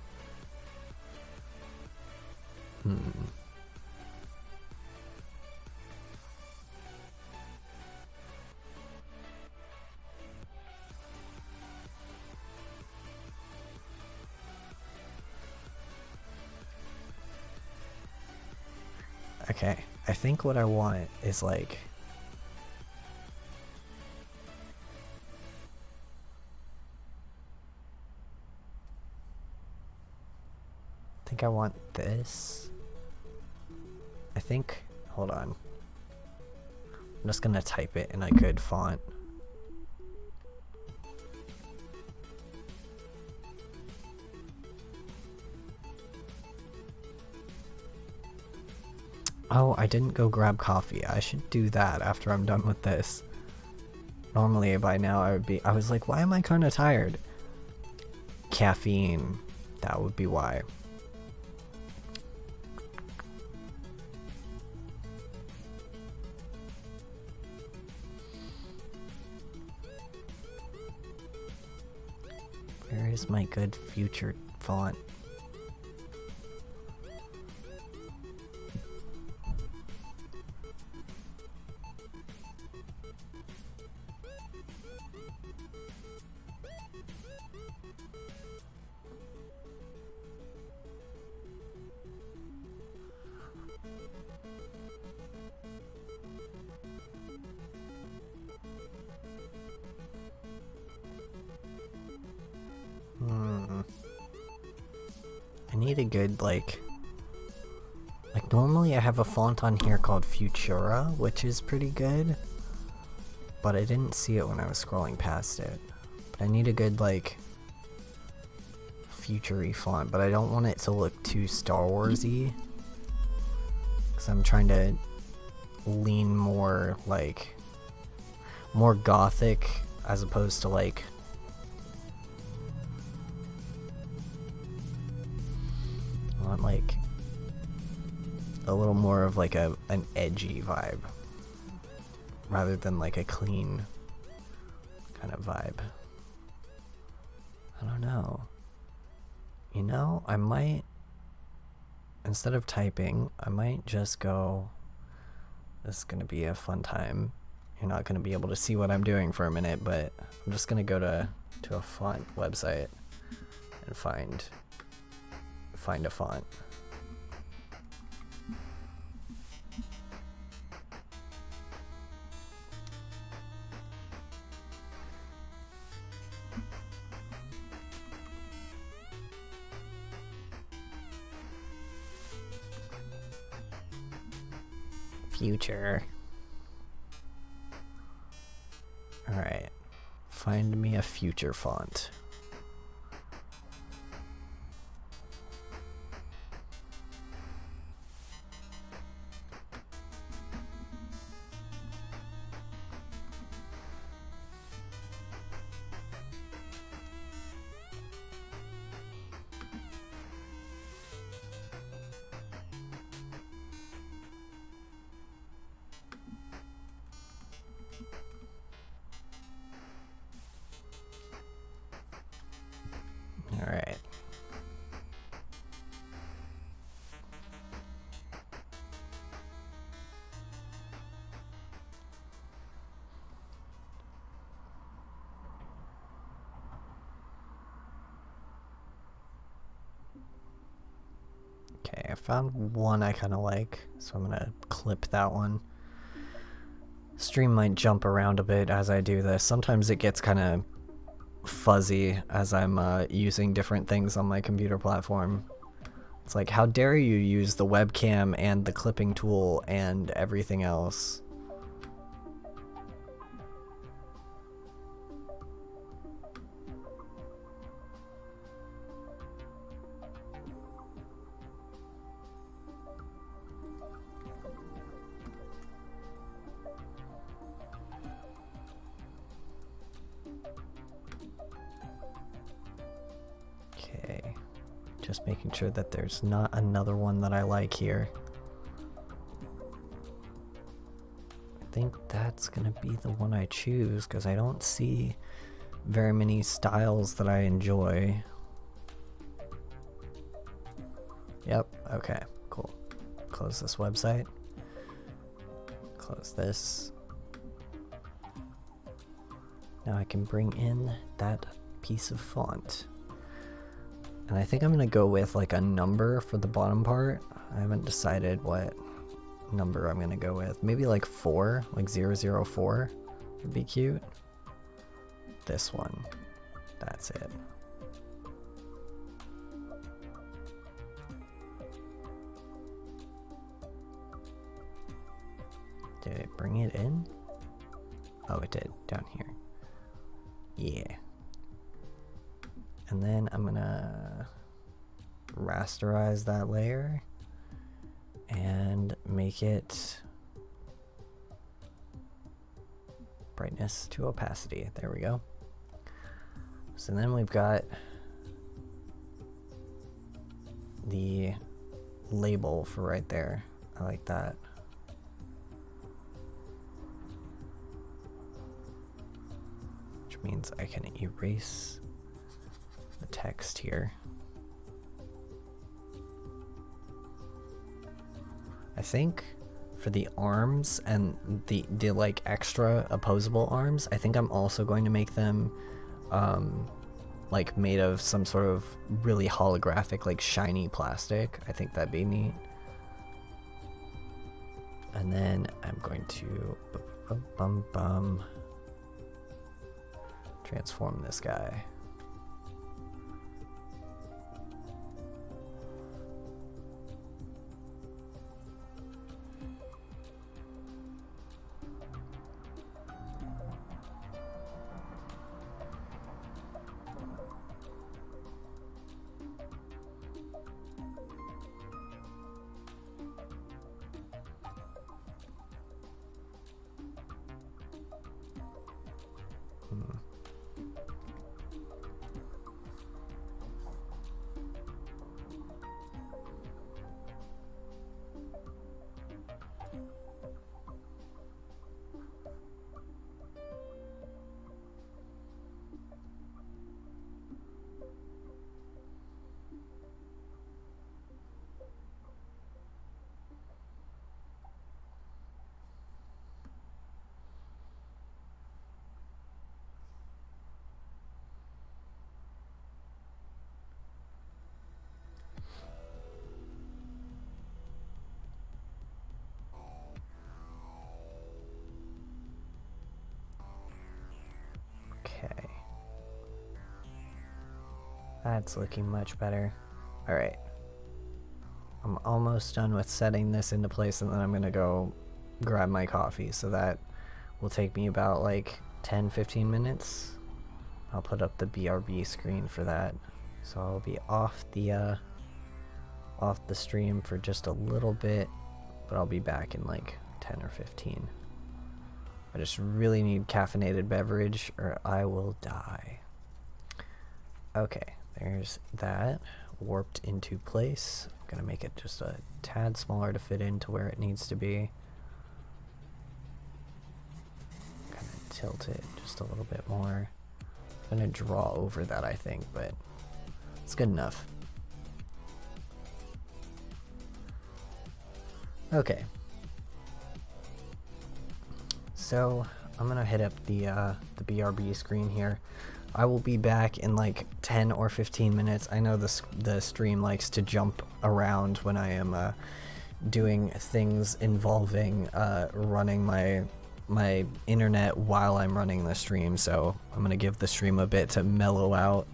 Okay, I think what I want is like, I think I want this. I think, hold on. I'm just gonna type it in a good font. Oh, I didn't go grab coffee. I should do that after I'm done with this. Normally by now I was like, why am I kinda tired? Caffeine. That would be why. Where's my good future font? I need a good, like normally I have a font on here called Futura, which is pretty good, but I didn't see it when I was scrolling past it. But I need a good, like, future-y font, but I don't want it to look too Star Wars-y, because I'm trying to lean more, like, more gothic as opposed to, like, I want, like, a little more of, like, an edgy vibe, rather than, like, a clean kind of vibe. I don't know. You know, I might, instead of typing, I might just go, this is gonna be a fun time. You're not gonna be able to see what I'm doing for a minute, but I'm just gonna go to a font website and find a font. Future. Alright. Find me a future font. Alright. Okay, I found one I kind of like, so I'm gonna clip that one. Stream might jump around a bit as I do this. Sometimes it gets kind of fuzzy as I'm using different things on my computer platform. It's like, how dare you use the webcam and the clipping tool and everything else? Okay, just making sure that there's not another one that I like here. I think that's gonna be the one I choose because I don't see very many styles that I enjoy. Yep, okay, cool. Close this website. Close this. Now I can bring in that piece of font. And I think I'm gonna go with like a number for the bottom part. I haven't decided what number I'm gonna go with. Maybe like 4, like 004 would be cute. This one. That's it. Did it bring it in? Oh, it did, down here. Yeah. And then I'm gonna rasterize that layer and make it brightness to opacity. There we go. So then we've got the label for right there. I like that. Which means I can erase the text here. I think for the arms and the like extra opposable arms, I think I'm also going to make them like made of some sort of really holographic, like shiny plastic. I think that'd be neat. And then I'm going to transform this guy. Okay. That's looking much better. Alright. I'm almost done with setting this into place, and then I'm gonna go grab my coffee, so that will take me about like 10-15 minutes. I'll put up the BRB screen for that. So I'll be off the stream for just a little bit, but I'll be back in like 10 or 15. I just really need caffeinated beverage or I will die. Okay, there's that warped into place. I'm gonna make it just a tad smaller to fit into where it needs to be. Kind of tilt it just a little bit more. I'm gonna draw over that, I think, but it's good enough. Okay. So I'm gonna hit up the BRB screen here. I will be back in like 10 or 15 minutes. I know the stream likes to jump around when I am doing things involving running my internet while I'm running the stream, so I'm gonna give the stream a bit to mellow out,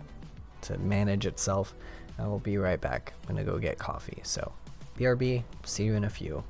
to manage itself. I will be right back. I'm gonna go get coffee. So BRB, see you in a few.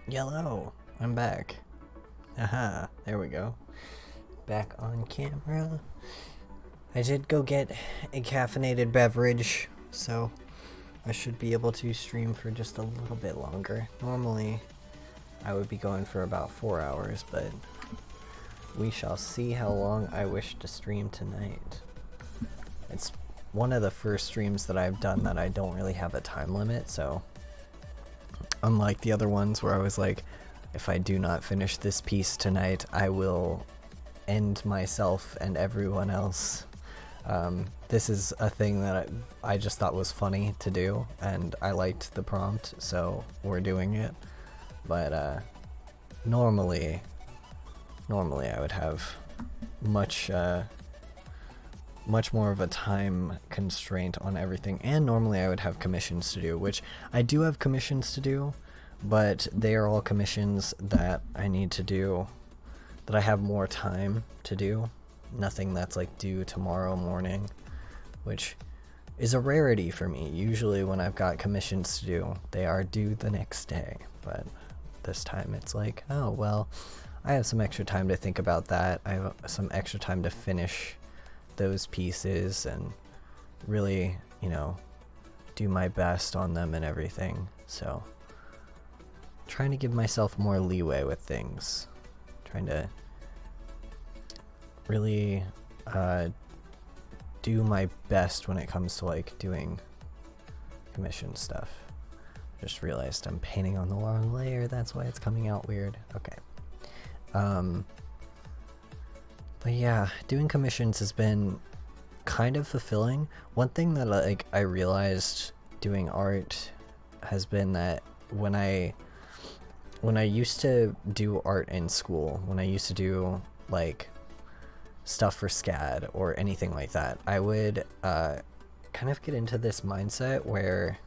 Yellow, I'm back. Aha, there we go. Back on camera. I did go get a caffeinated beverage, so I should be able to stream for just a little bit longer. Normally, I would be going for about 4 hours, but we shall see how long I wish to stream tonight. It's one of the first streams that I've done that I don't really have a time limit, so unlike the other ones where I was like, if I do not finish this piece tonight, I will end myself and everyone else. This is a thing that I just thought was funny to do, and I liked the prompt, so we're doing it. But normally I would have much more of a time constraint on everything, and normally I would have commissions to do, which I do have commissions to do, but they are all commissions that I need to do, that I have more time to do. Nothing that's like due tomorrow morning, which is a rarity for me. Usually when I've got commissions to do, they are due the next day, but this time it's like, oh well, I have some extra time to think about that. I have some extra time to finish those pieces and really, you know, do my best on them and everything. So trying to give myself more leeway with things, trying to really do my best when it comes to like doing commission stuff. Just realized I'm painting on the wrong layer, that's why it's coming out weird. Okay. But yeah, doing commissions has been kind of fulfilling. One thing that like I realized doing art has been that when I used to do art in school, when I used to do like stuff for SCAD or anything like that, I would kind of get into this mindset where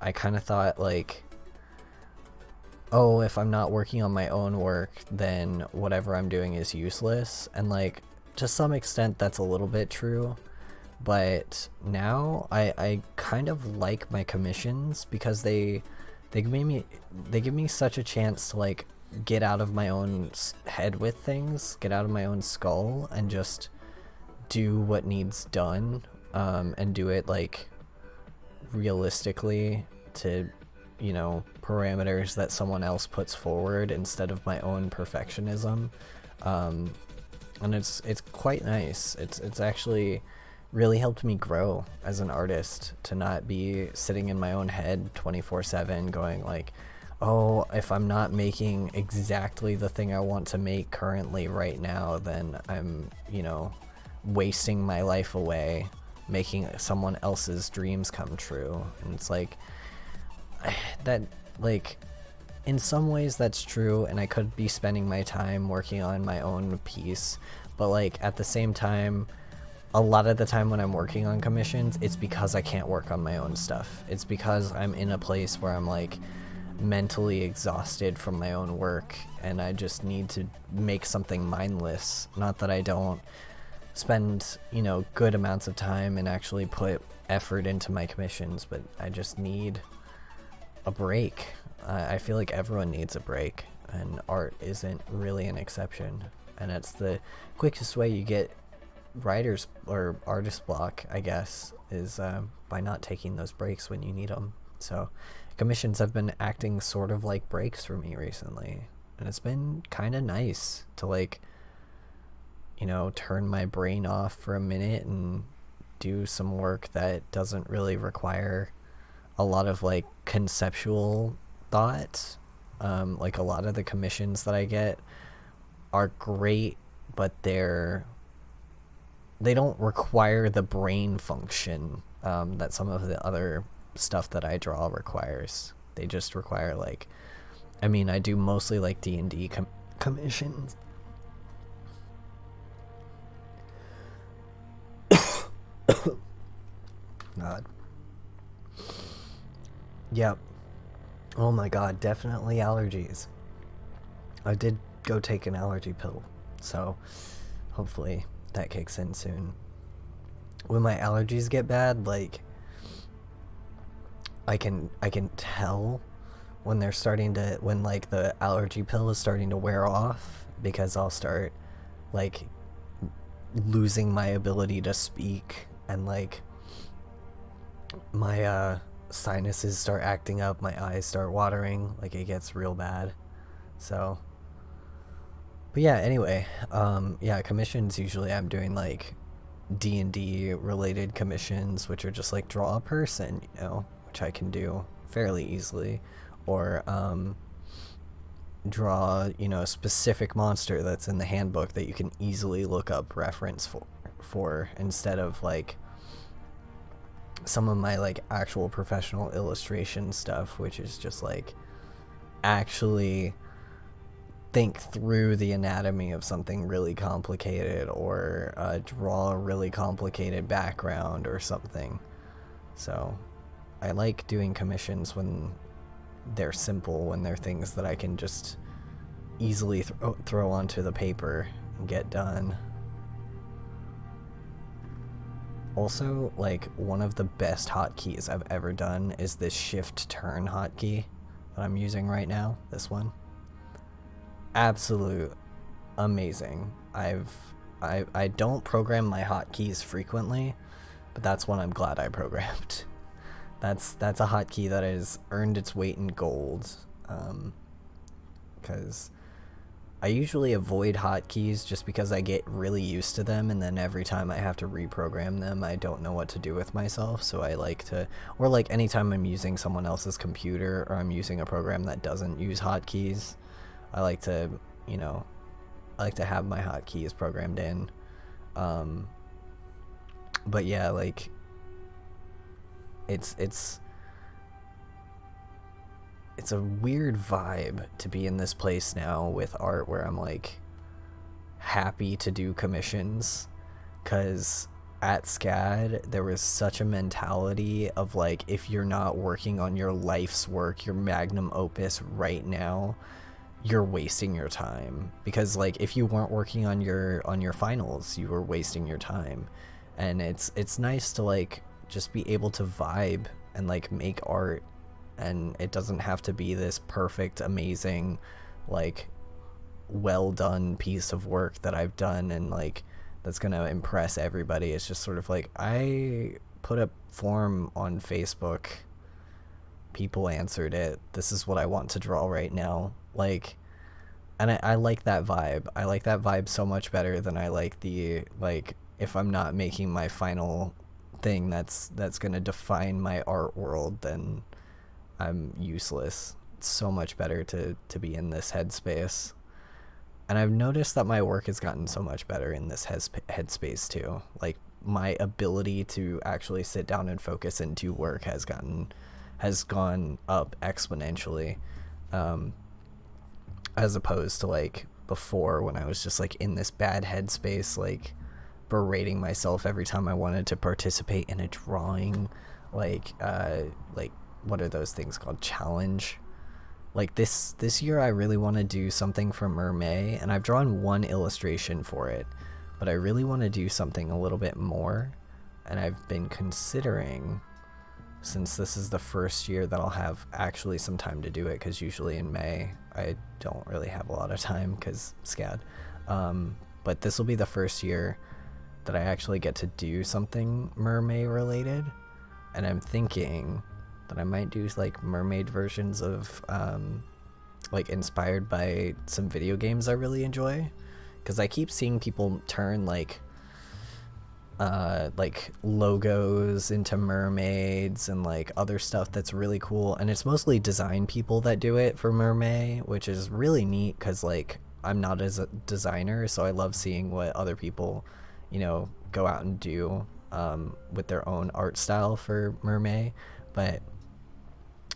I kind of thought like, oh, if I'm not working on my own work, then whatever I'm doing is useless. And like, to some extent that's a little bit true, but now I kind of like my commissions because they give me such a chance to like get out of my own head with things, get out of my own skull, and just do what needs done, and do it like realistically to, you know, parameters that someone else puts forward instead of my own perfectionism. And it's quite nice. It's actually really helped me grow as an artist to not be sitting in my own head 24/7 going like, oh, if I'm not making exactly the thing I want to make currently right now, then I'm, you know, wasting my life away making someone else's dreams come true. And it's like, that, like, in some ways that's true, and I could be spending my time working on my own piece, but like at the same time, a lot of the time when I'm working on commissions, it's because I can't work on my own stuff. It's because I'm in a place where I'm like mentally exhausted from my own work, and I just need to make something mindless. Not that I don't spend, you know, good amounts of time and actually put effort into my commissions, but I just need a break. I feel like everyone needs a break, and art isn't really an exception. And it's the quickest way you get writer's or artist block, I guess, is by not taking those breaks when you need them. So commissions have been acting sort of like breaks for me recently, and it's been kind of nice to, like, you know, turn my brain off for a minute and do some work that doesn't really require a lot of like conceptual thought. Like a lot of the commissions that I get are great, but they're they don't require the brain function that some of the other stuff that I draw requires. They just require like, I mean, I do mostly like D&D commissions. God. Yep. Oh my god, definitely allergies. I did go take an allergy pill, so hopefully that kicks in soon. When my allergies get bad, like I can tell when they're starting to, when like the allergy pill is starting to wear off, because I'll start like losing my ability to speak, and like my sinuses start acting up, my eyes start watering, like it gets real bad. So but yeah, anyway, yeah, commissions usually I'm doing like D&D related commissions, which are just like draw a person, you know, which I can do fairly easily, or draw, you know, a specific monster that's in the handbook that you can easily look up reference for instead of like some of my like actual professional illustration stuff, which is just like actually think through the anatomy of something really complicated, or draw a really complicated background or something. So I like doing commissions when they're simple, when they're things that I can just easily throw onto the paper and get done. Also, like, one of the best hotkeys I've ever done is this shift turn hotkey that I'm using right now, this one. Absolute amazing. I don't program my hotkeys frequently, but that's one I'm glad I programmed. That's a hotkey that has earned its weight in gold, because I usually avoid hotkeys just because I get really used to them, and then every time I have to reprogram them, I don't know what to do with myself. So I like to, or like anytime I'm using someone else's computer, or I'm using a program that doesn't use hotkeys, I like to, you know, I like to have my hotkeys programmed in. But yeah, like, it's a weird vibe to be in this place now with art where I'm like happy to do commissions, because at SCAD there was such a mentality of like, if you're not working on your life's work, your magnum opus right now, you're wasting your time. Because like, if you weren't working on your finals, you were wasting your time. And it's nice to like just be able to vibe and like make art, and it doesn't have to be this perfect, amazing, like well done piece of work that I've done and like that's gonna impress everybody. It's just sort of like, I put a form on Facebook, people answered it, this is what I want to draw right now. Like, and I like that vibe. I like that vibe so much better than I like the, like, if I'm not making my final thing that's gonna define my art world, then I'm useless. It's so much better to be in this headspace. And I've noticed that my work has gotten so much better in this headspace too. Like, my ability to actually sit down and focus and do work has gone up exponentially, as opposed to like before, when I was just like in this bad headspace, like berating myself every time I wanted to participate in a drawing, like what are those things called, challenge. Like this year I really want to do something for Mermaid, and I've drawn one illustration for it, but I really want to do something a little bit more. And I've been considering, since this is the first year that I'll have actually some time to do it, because usually in May I don't really have a lot of time because SCAD, but this will be the first year that I actually get to do something mermaid related, and I'm thinking that I might do like mermaid versions of like inspired by some video games I really enjoy, because I keep seeing people turn like logos into mermaids and like other stuff that's really cool, and it's mostly design people that do it for Mermaid, which is really neat because like I'm not as a designer, so I love seeing what other people, you know, go out and do with their own art style for mermaid. But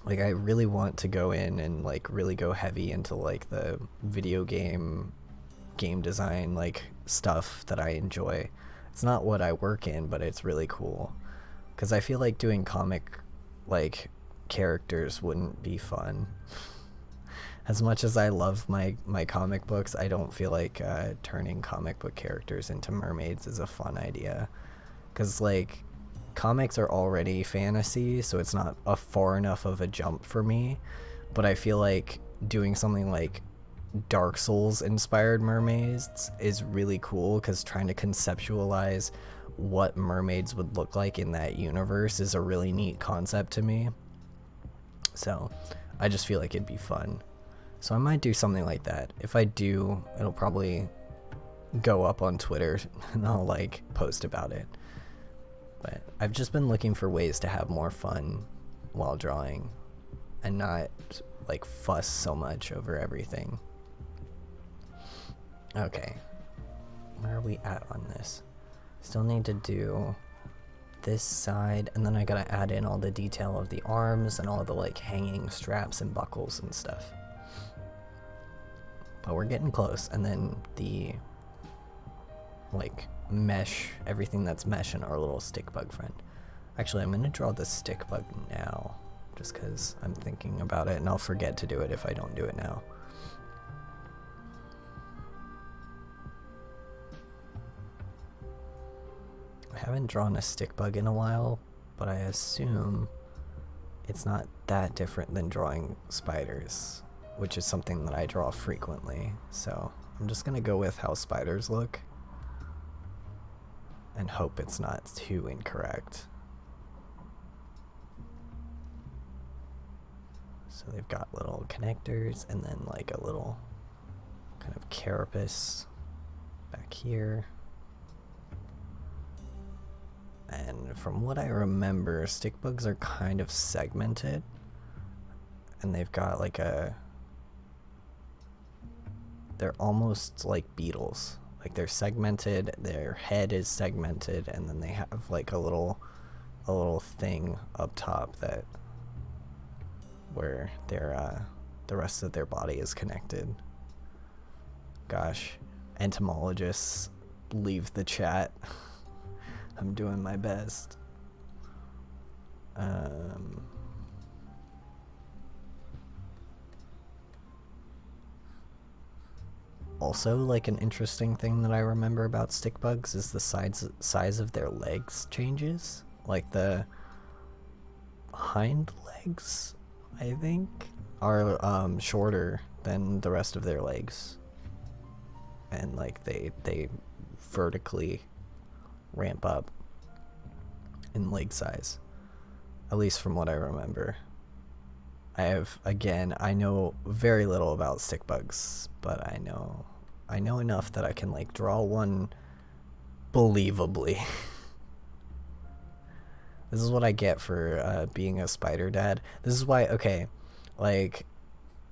like I really want to go in and like really go heavy into like the video game design like stuff that I enjoy. It's not what I work in, but it's really cool because I feel like doing comic like characters wouldn't be fun. As much as I love my comic books, I don't feel like turning comic book characters into mermaids is a fun idea, because like comics are already fantasy, so it's not a far enough of a jump for me. But I feel like doing something like Dark Souls inspired mermaids is really cool, because trying to conceptualize what mermaids would look like in that universe is a really neat concept to me. So I just feel like it'd be fun. So I might do something like that. If I do, it'll probably go up on Twitter and I'll like post about it. But I've just been looking for ways to have more fun while drawing and not like fuss so much over everything. Okay, where are we at on this? Still need to do this side, and then I gotta add in all the detail of the arms and all the like hanging straps and buckles and stuff. But we're getting close, and then the like mesh, everything that's mesh in our little stick bug friend. Actually, I'm gonna draw the stick bug now, just because I'm thinking about it, and I'll forget to do it if I don't do it now. I haven't drawn a stick bug in a while, but I assume it's not that different than drawing spiders, which is something that I draw frequently. So I'm just gonna go with how spiders look and hope it's not too incorrect. So they've got little connectors and then like a little kind of carapace back here. And from what I remember, stick bugs are kind of segmented, and they've got like they're almost like beetles. Like they're segmented, their head is segmented, and then they have like a little thing up top that where their the rest of their body is connected. Gosh, entomologists, leave the chat. I'm doing my best. Also, like an interesting thing that I remember about stick bugs is the size of their legs changes. Like the hind legs, I think, are shorter than the rest of their legs, and like they vertically ramp up in leg size, at least from what I remember. I know very little about stick bugs, but I know enough that I can like draw one believably. This is what I get for being a spider dad. This is why, okay, like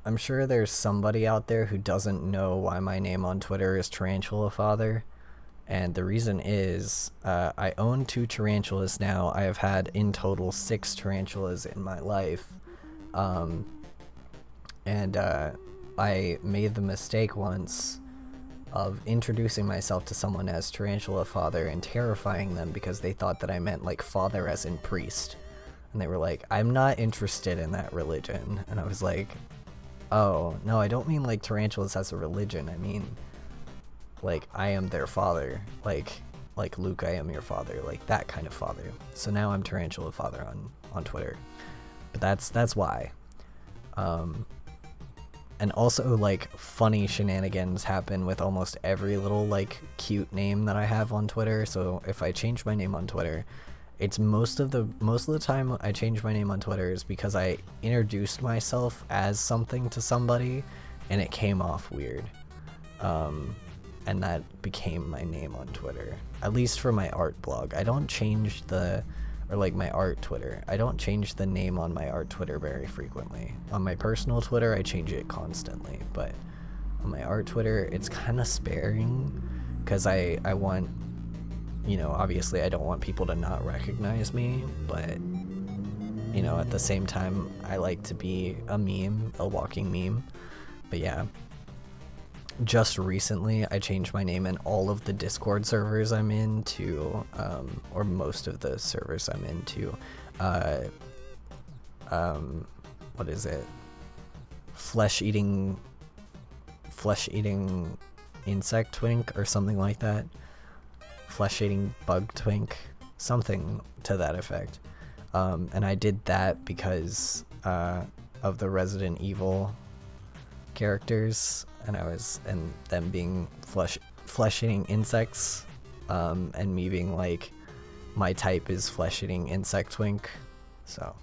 I'm sure there's somebody out there who doesn't know why my name on Twitter is Tarantula Father. And the reason is, I own 2 tarantulas now. I have had in total 6 tarantulas in my life. I made the mistake once of introducing myself to someone as Tarantula Father and terrifying them because they thought that I meant like father as in priest. And they were like, I'm not interested in that religion. And I was like, oh, no, I don't mean like tarantulas as a religion. I mean, like, I am their father, like Luke, I am your father, like that kind of father. So now I'm Tarantula Father on Twitter, but that's why. And also like funny shenanigans happen with almost every little like cute name that I have on Twitter. So if I change my name on Twitter, it's most of the time I change my name on Twitter is because I introduced myself as something to somebody and it came off weird. And that became my name on Twitter, at least for my art blog. I don't change my art Twitter. I don't change the name on my art Twitter very frequently. On my personal Twitter, I change it constantly, but on my art Twitter, it's kind of sparing because I want you know, obviously I don't want people to not recognize me, but, you know, at the same time, I like to be a meme, a walking meme. But yeah, just recently I changed my name in all of the Discord servers I'm in to, or most of the servers I'm into, what is it? Flesh-eating insect twink or something like that. Flesh-eating bug twink, something to that effect. And I did that because of the Resident Evil characters, and them being flesh-eating insects, and me being like, my type is flesh-eating insect twink, so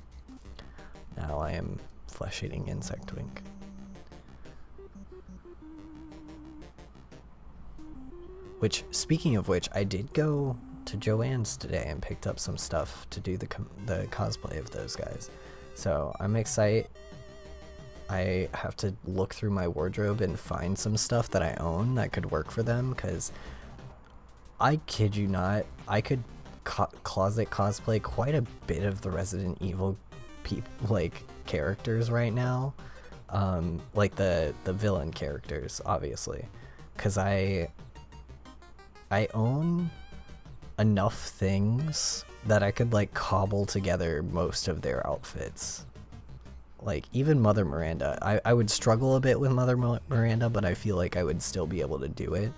now I am flesh-eating insect twink. Which, speaking of which, I did go to Joanne's today and picked up some stuff to do the cosplay of those guys. So I'm excited. I have to look through my wardrobe and find some stuff that I own that could work for them, because I kid you not, I could closet cosplay quite a bit of the Resident Evil characters right now. Like the villain characters, obviously, because I own enough things that I could like cobble together most of their outfits. Like even Mother Miranda, I would struggle a bit with Mother Miranda, but I feel like I would still be able to do it.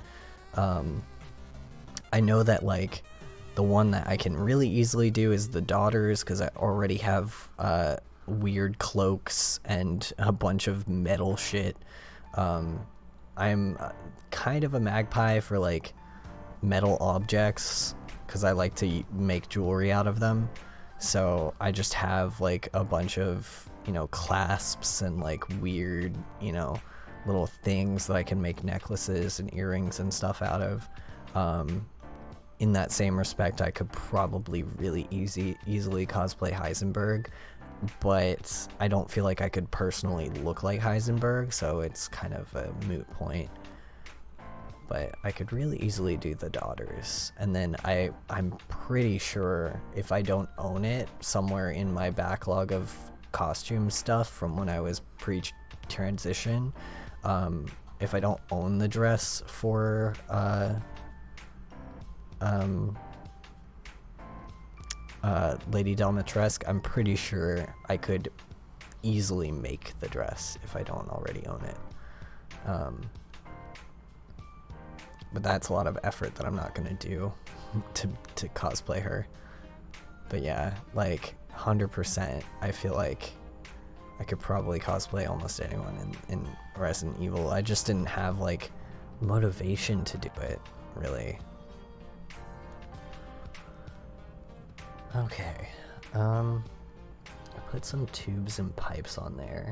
I know that like the one that I can really easily do is the daughters, because I already have weird cloaks and a bunch of metal shit. I'm kind of a magpie for like metal objects, because I like to make jewelry out of them. So I just have like a bunch of, you know, clasps and like weird, you know, little things that I can make necklaces and earrings and stuff out of. In that same respect, I could probably really easily cosplay Heisenberg, but I don't feel like I could personally look like Heisenberg, so it's kind of a moot point. But I could really easily do the daughters, and then I'm pretty sure if I don't own it, somewhere in my backlog of costume stuff from when I was pre-transition, if I don't own the dress for Lady Domitresque, I'm pretty sure I could easily make the dress if I don't already own it. But that's a lot of effort that I'm not gonna do to cosplay her. But yeah, like 100%, I feel like I could probably cosplay almost anyone in Resident Evil. I just didn't have like motivation to do it, really. Okay, I put some tubes and pipes on there.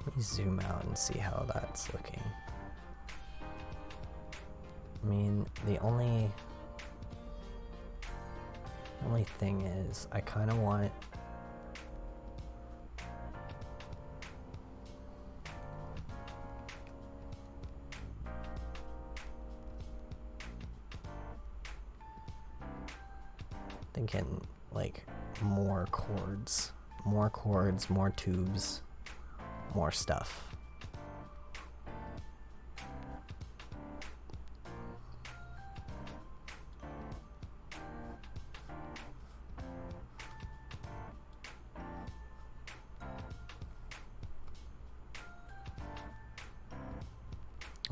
Let me zoom out and see how that's looking. I mean, the only thing is, I kind of want thinking like more cords, more tubes, more stuff.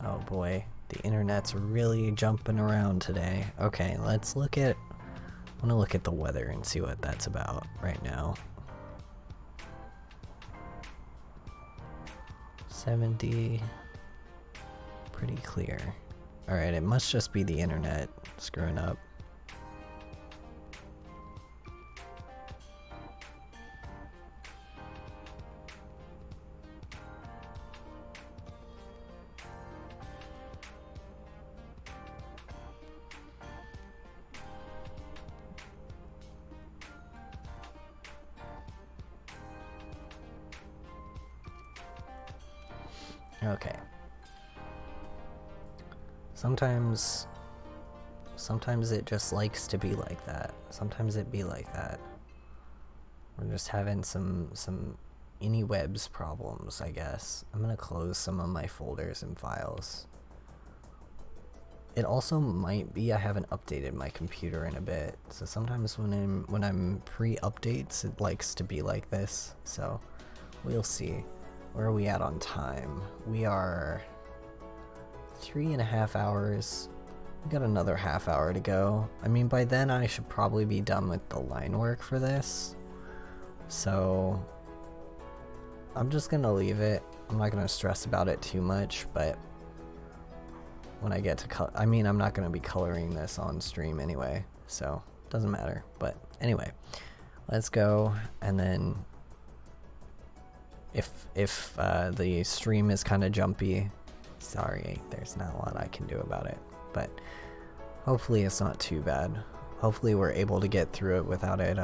Oh boy, the internet's really jumping around today. Okay, let's look at, I want to look at the weather and see what that's about right now. 70, pretty clear. Alright, it must just be the internet screwing up. Okay. Sometimes it just likes to be like that. Sometimes it be like that. We're just having some interwebs problems, I guess. I'm gonna close some of my folders and files. It also might be I haven't updated my computer in a bit, so sometimes when I'm pre-updates, it likes to be like this. So we'll see. Where are we at on time? We are 3.5 hours. We got another half hour to go. I mean, by then I should probably be done with the line work for this. So I'm just gonna leave it. I'm not gonna stress about it too much, but when I get to I mean, I'm not gonna be coloring this on stream anyway, so it doesn't matter. But anyway, let's go, and then if the stream is kind of jumpy, sorry, there's not a lot I can do about it, but hopefully it's not too bad. Hopefully we're able to get through it without it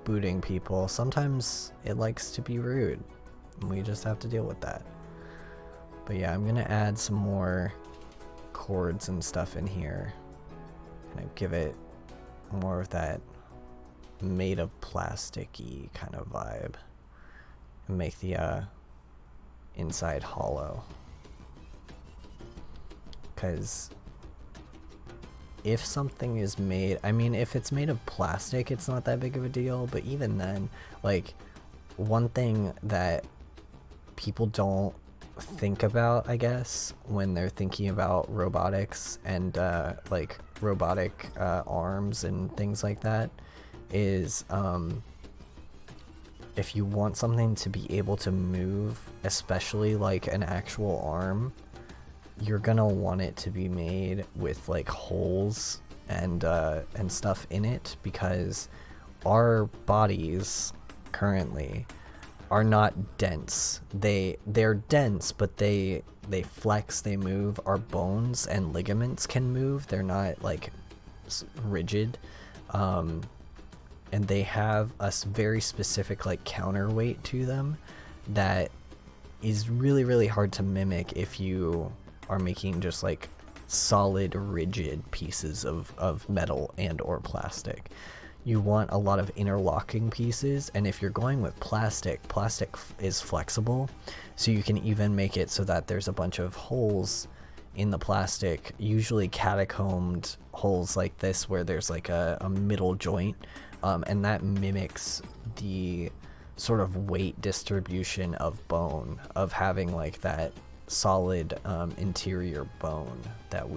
booting people. Sometimes it likes to be rude, and we just have to deal with that. But yeah, I'm gonna add some more cords and stuff in here, kind of give it more of that made of plasticky kind of vibe, and make the inside hollow. Because if something is made, I mean, if it's made of plastic, it's not that big of a deal, but even then, like, one thing that people don't think about, I guess, when they're thinking about robotics and like robotic arms and things like that, is if you want something to be able to move, especially like an actual arm, you're gonna want it to be made with like holes and stuff in it, because our bodies currently are not dense. They're dense, but they flex, they move. Our bones and ligaments can move. They're not like rigid, and they have a very specific like counterweight to them that is really, really hard to mimic if you are making just like solid, rigid pieces of metal and or plastic. You want a lot of interlocking pieces, and if you're going with plastic is flexible, so you can even make it so that there's a bunch of holes in the plastic, usually catacombed holes like this, where there's like a middle joint, and that mimics the sort of weight distribution of bone, of having like that solid interior bone that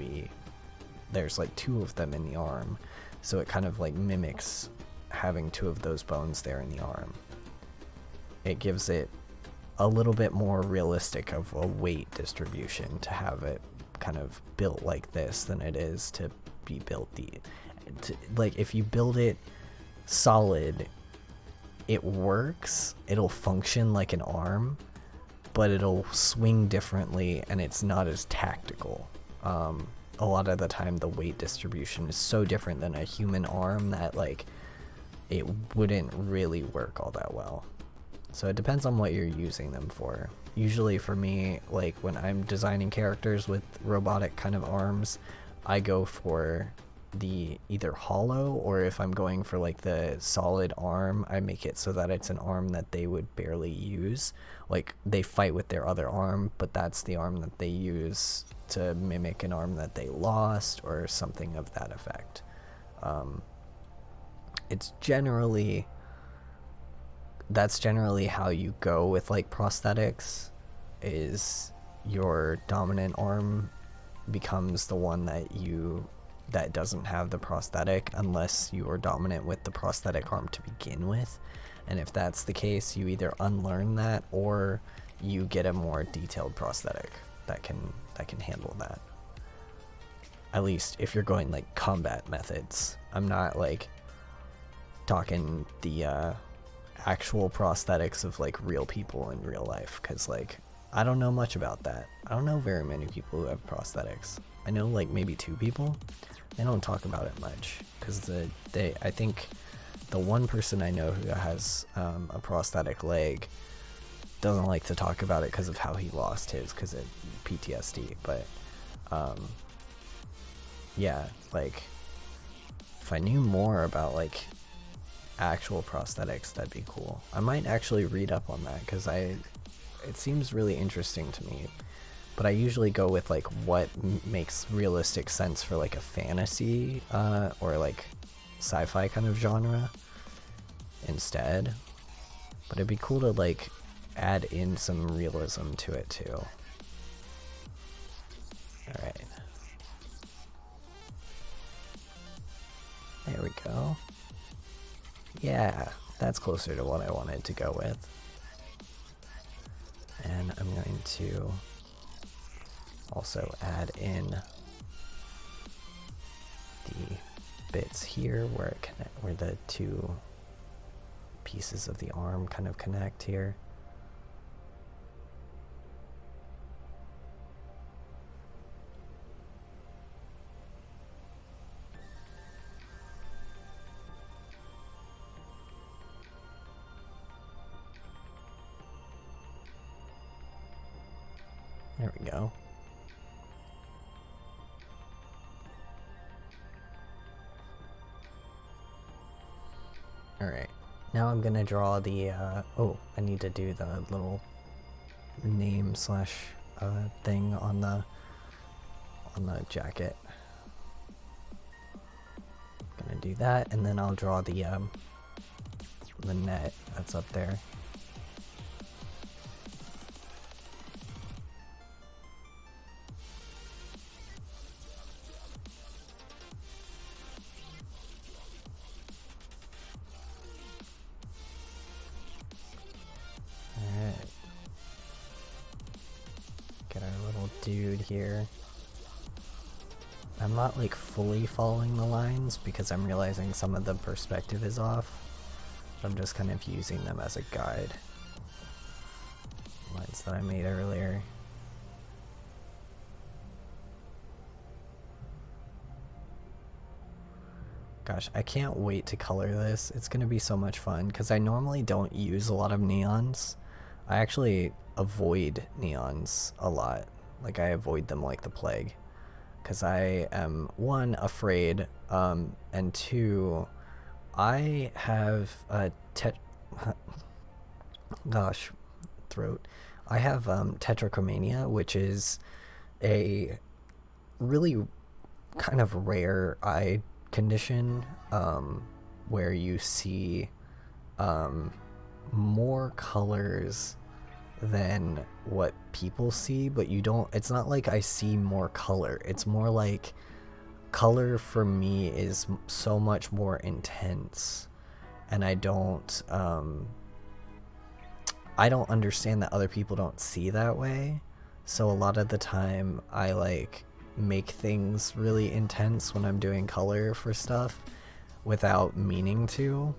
there's like 2 of them in the arm. So it kind of like mimics having 2 of those bones there in the arm. It gives it a little bit more realistic of a weight distribution to have it kind of built like this than it is to be built like if you build it solid, it works, it'll function like an arm, but it'll swing differently and it's not as tactical. A lot of the time the weight distribution is so different than a human arm that like it wouldn't really work all that well. So it depends on what you're using them for. Usually for me, like when I'm designing characters with robotic kind of arms, I go for the either hollow, or if I'm going for like the solid arm, I make it so that it's an arm that they would barely use. Like they fight with their other arm, but that's the arm that they use to mimic an arm that they lost or something of that effect. That's generally how you go with like prosthetics, is your dominant arm becomes the one that doesn't have the prosthetic, unless you are dominant with the prosthetic arm to begin with. And if that's the case, you either unlearn that or you get a more detailed prosthetic that can handle that. At least if you're going like combat methods. I'm not like talking the actual prosthetics of like real people in real life, because like I don't know much about that. I don't know very many people who have prosthetics. I know like maybe 2 people. They don't talk about it much, because I think the one person I know who has a prosthetic leg doesn't like to talk about it because of how he lost his, because of PTSD. But yeah, like, if I knew more about, like, actual prosthetics, that'd be cool. I might actually read up on that, because it seems really interesting to me. But I usually go with, like, what makes realistic sense for, like, a fantasy, or, like, sci-fi kind of genre instead. But it'd be cool to, like, add in some realism to it, too. Alright. There we go. Yeah, that's closer to what I wanted to go with. And I'm going to also add in the bits here where where the two pieces of the arm kind of connect here. There we go. Alright, now I'm gonna draw the, oh, I need to do the little name slash thing on the jacket. Gonna do that, and then I'll draw the net that's up there. Alright. Get our little dude here. I'm not like fully following the lines because I'm realizing some of the perspective is off. I'm just kind of using them as a guide. Lines that I made earlier. Gosh, I can't wait to color this. It's gonna be so much fun because I normally don't use a lot of neons. I actually avoid neons a lot. Like, I avoid them like the plague. Because I am, one, afraid, and two, I have a gosh, throat. I have tetrachromania, which is a really kind of rare eye condition, where you see more colors than what people see, but you don't, it's not like I see more color. It's more like color for me is so much more intense, and I don't understand that other people don't see that way. So a lot of the time I like make things really intense when I'm doing color for stuff without meaning to,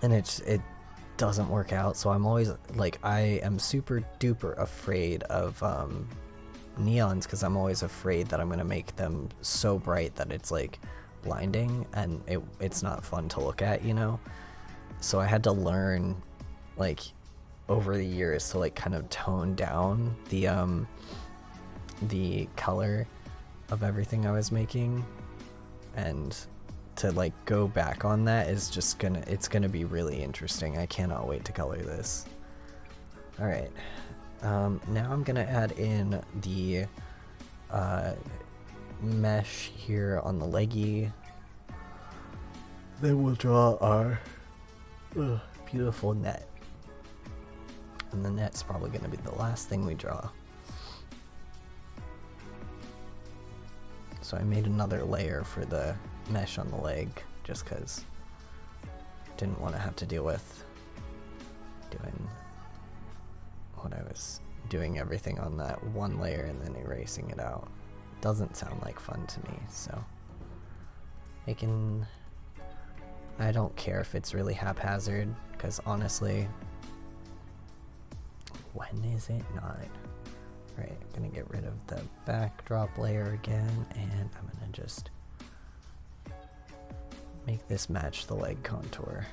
and it doesn't work out. So I'm always like, I am super duper afraid of neons because I'm always afraid that I'm gonna make them so bright that it's like blinding, and it's not fun to look at, you know. So I had to learn, like, over the years to like kind of tone down the color of everything I was making, and to like go back on that is just it's gonna be really interesting. I cannot wait to color this. Alright, now I'm gonna add in the mesh here on the leggy. Then we'll draw our beautiful net. And the net's probably gonna be the last thing we draw. So I made another layer for the mesh on the leg, just because didn't want to have to deal with doing what I was doing everything on that one layer and then erasing it out. Doesn't sound like fun to me, so I don't care if it's really haphazard, because honestly, when is it not? Right, I'm gonna get rid of the backdrop layer again, and I'm gonna just make this match the leg contour.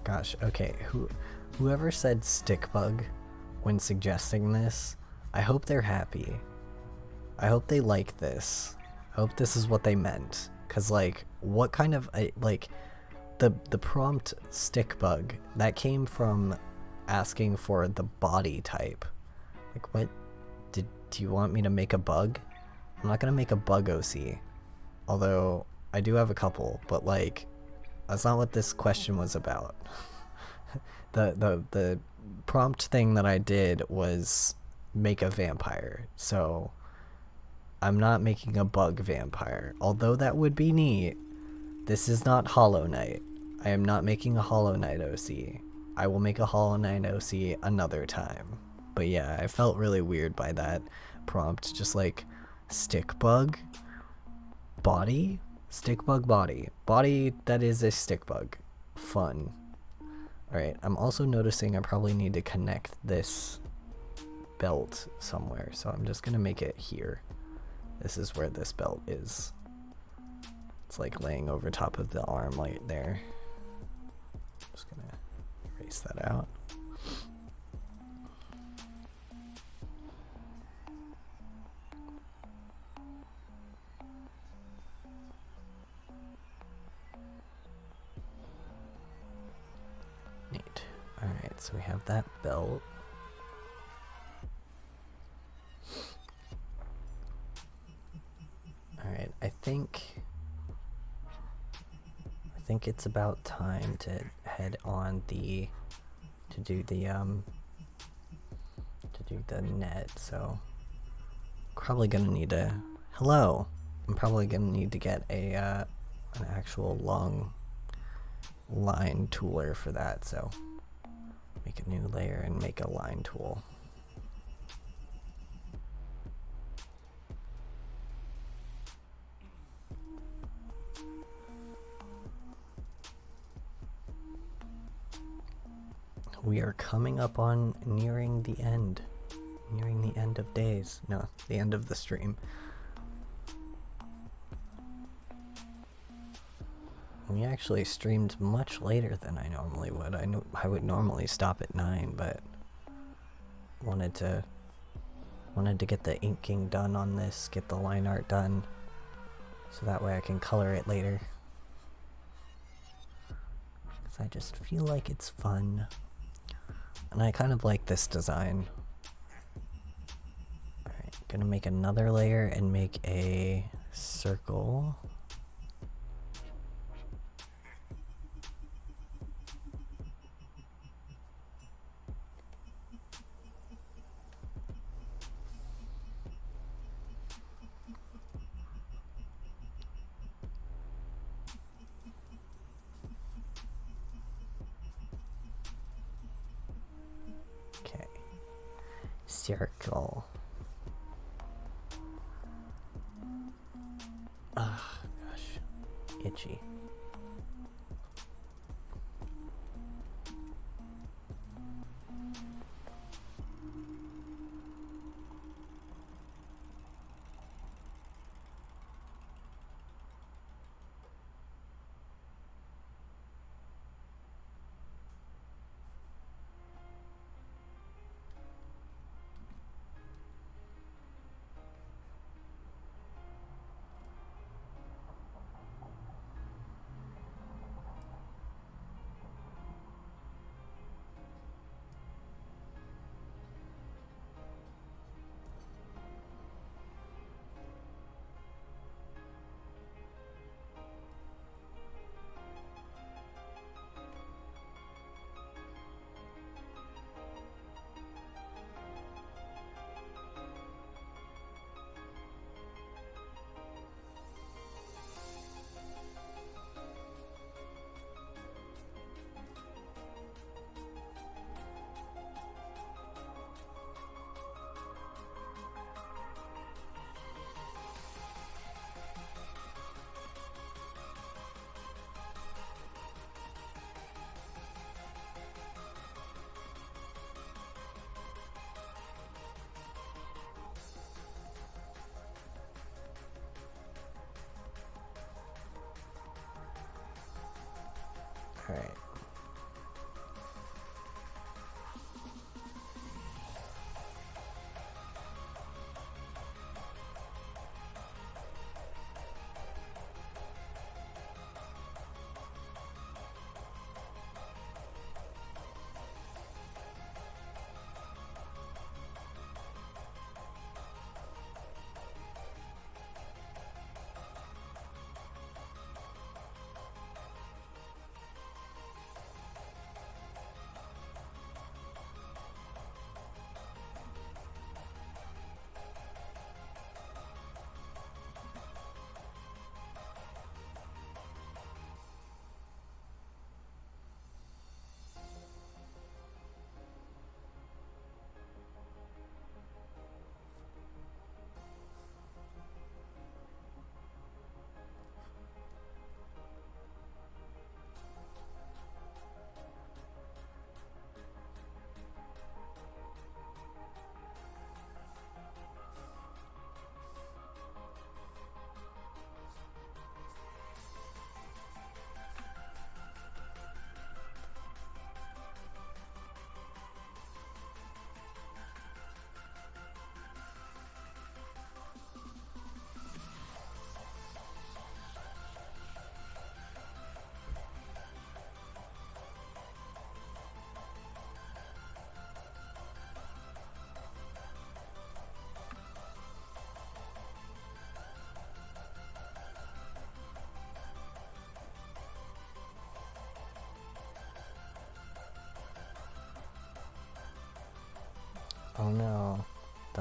Gosh, okay, whoever said stick bug when suggesting this, I hope they're happy. I hope they like this. I hope this is what they meant. Cause like, what kind of like the prompt stick bug that came from asking for the body type. Like, what do you want me to make a bug? I'm not gonna make a bug OC. Although I do have a couple, but like, that's not what this question was about. The prompt thing that I did was make a vampire, so I'm not making a bug vampire. Although that would be neat. This is not Hollow Knight. I am not making a Hollow Knight OC. I will make a Hollow Knight OC another time. But yeah, I felt really weird by that prompt. Just like, stick bug body? Stick bug body. Body that is a stick bug. Fun. Alright, I'm also noticing I probably need to connect this belt somewhere, so I'm just gonna make it here. This is where this belt is. It's like laying over top of the arm right there. Just gonna erase that out. Neat. Alright, so we have that belt. Alright, I think it's about time to head on to do the net, so probably gonna need to hello. I'm probably gonna need to get a an actual long line tooler for that, so make a new layer and make a line tool. We are coming up on nearing the end of days. No, the end of the stream. We actually streamed much later than I normally would. I would normally stop at 9, but wanted to get the inking done on this, get the line art done, so that way I can color it later. Because I just feel like it's fun. And I kind of like this design. Alright, gonna make another layer and make a circle. Circle. Ah, gosh. Itchy. Alright.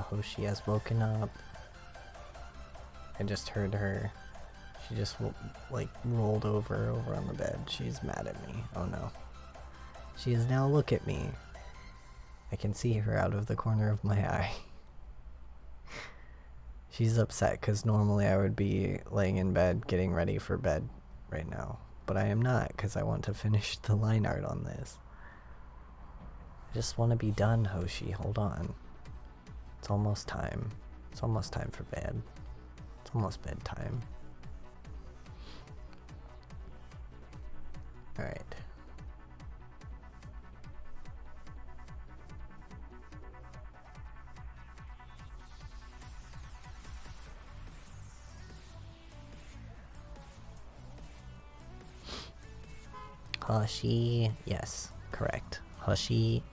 The Hoshi has woken up. I just heard her. She just like rolled over on the bed. She's mad at me. Oh no. She is now look at me. I can see her out of the corner of my eye. She's upset because normally I would be laying in bed getting ready for bed right now. But I am not because I want to finish the line art on this. I just want to be done, Hoshi. Hold on. It's almost time. It's almost time for bed. It's almost bedtime. Alright. Hoshi. Yes, correct. Hoshi.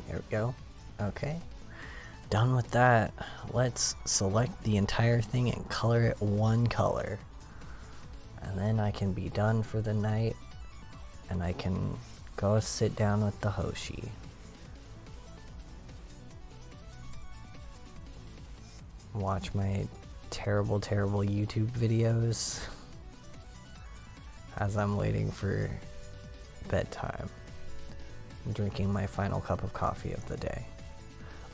There we go. Okay. Done with that. Let's select the entire thing and color it one color. And then I can be done for the night. And I can go sit down with the Hoshi. Watch my terrible, terrible YouTube videos. As I'm waiting for bedtime. Drinking my final cup of coffee of the day.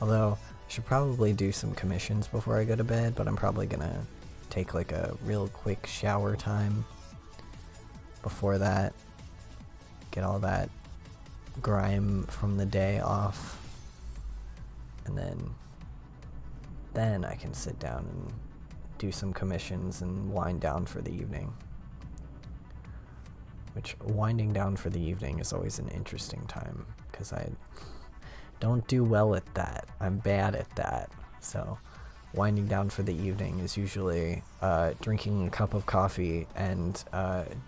Although, I should probably do some commissions before I go to bed, but I'm probably gonna take like a real quick shower time before that. Get all that grime from the day off. And then I can sit down and do some commissions and wind down for the evening. Which, winding down for the evening is always an interesting time, because I don't do well at that. I'm bad at that. So, winding down for the evening is usually drinking a cup of coffee and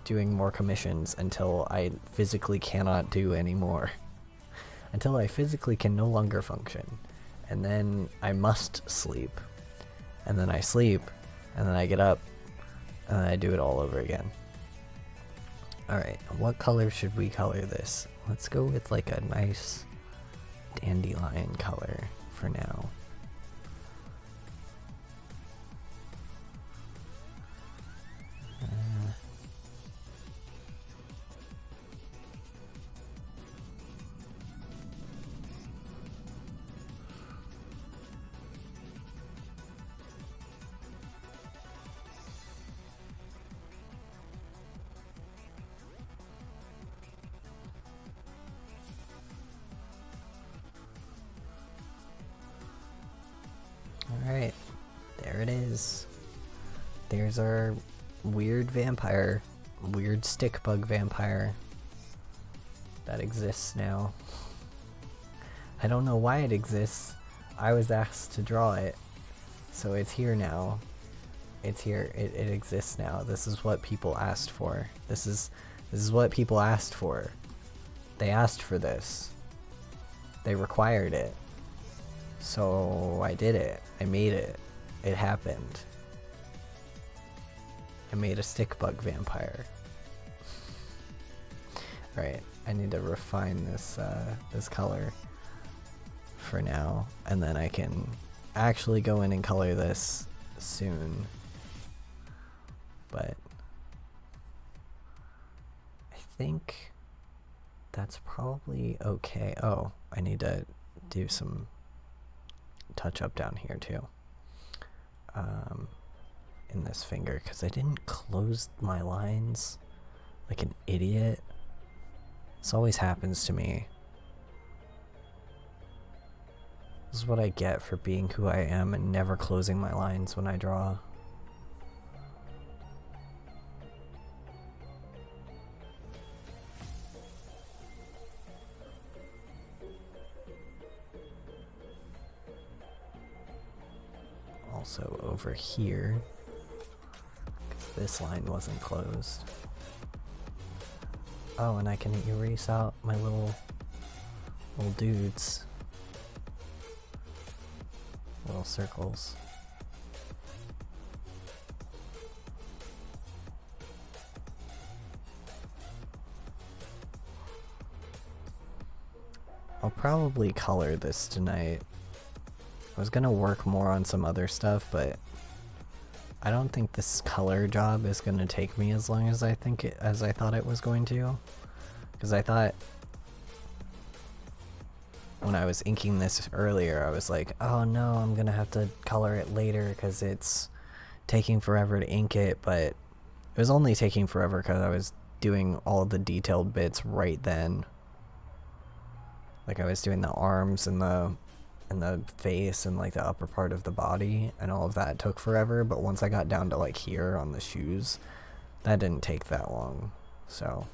doing more commissions until I physically cannot do anymore. Until I physically can no longer function. And then I must sleep. And then I sleep, and then I get up, and then I do it all over again. Alright, what color should we color this? Let's go with like a nice dandelion color for now. Alright, there it is. There's our weird vampire, weird stick bug vampire that exists now. I don't know why it exists. I was asked to draw it, so it's here now. It's here. It exists now. This is what people asked for. This is what people asked for. They asked for this. They required it. So I did it. I made it. It happened. I made a stick bug vampire. Alright, I need to refine this this color for now, and then I can actually go in and color this soon. But I think that's probably okay. Oh, I need to do some touch up down here too. In this finger, because I didn't close my lines like an idiot. This always happens to me. This is what I get for being who I am and never closing my lines when I draw. Also over here, because this line wasn't closed. Oh, and I can erase out my little dudes. Little circles. I'll probably color this tonight. I was gonna work more on some other stuff, but I don't think this color job is gonna take me as long as I thought it was going to. Because I thought when I was inking this earlier, I was like, oh no, I'm gonna have to color it later because it's taking forever to ink it, but it was only taking forever because I was doing all of the detailed bits right then. Like I was doing the arms and the face and like the upper part of the body, and all of that took forever, but once I got down to like here on the shoes, that didn't take that long. So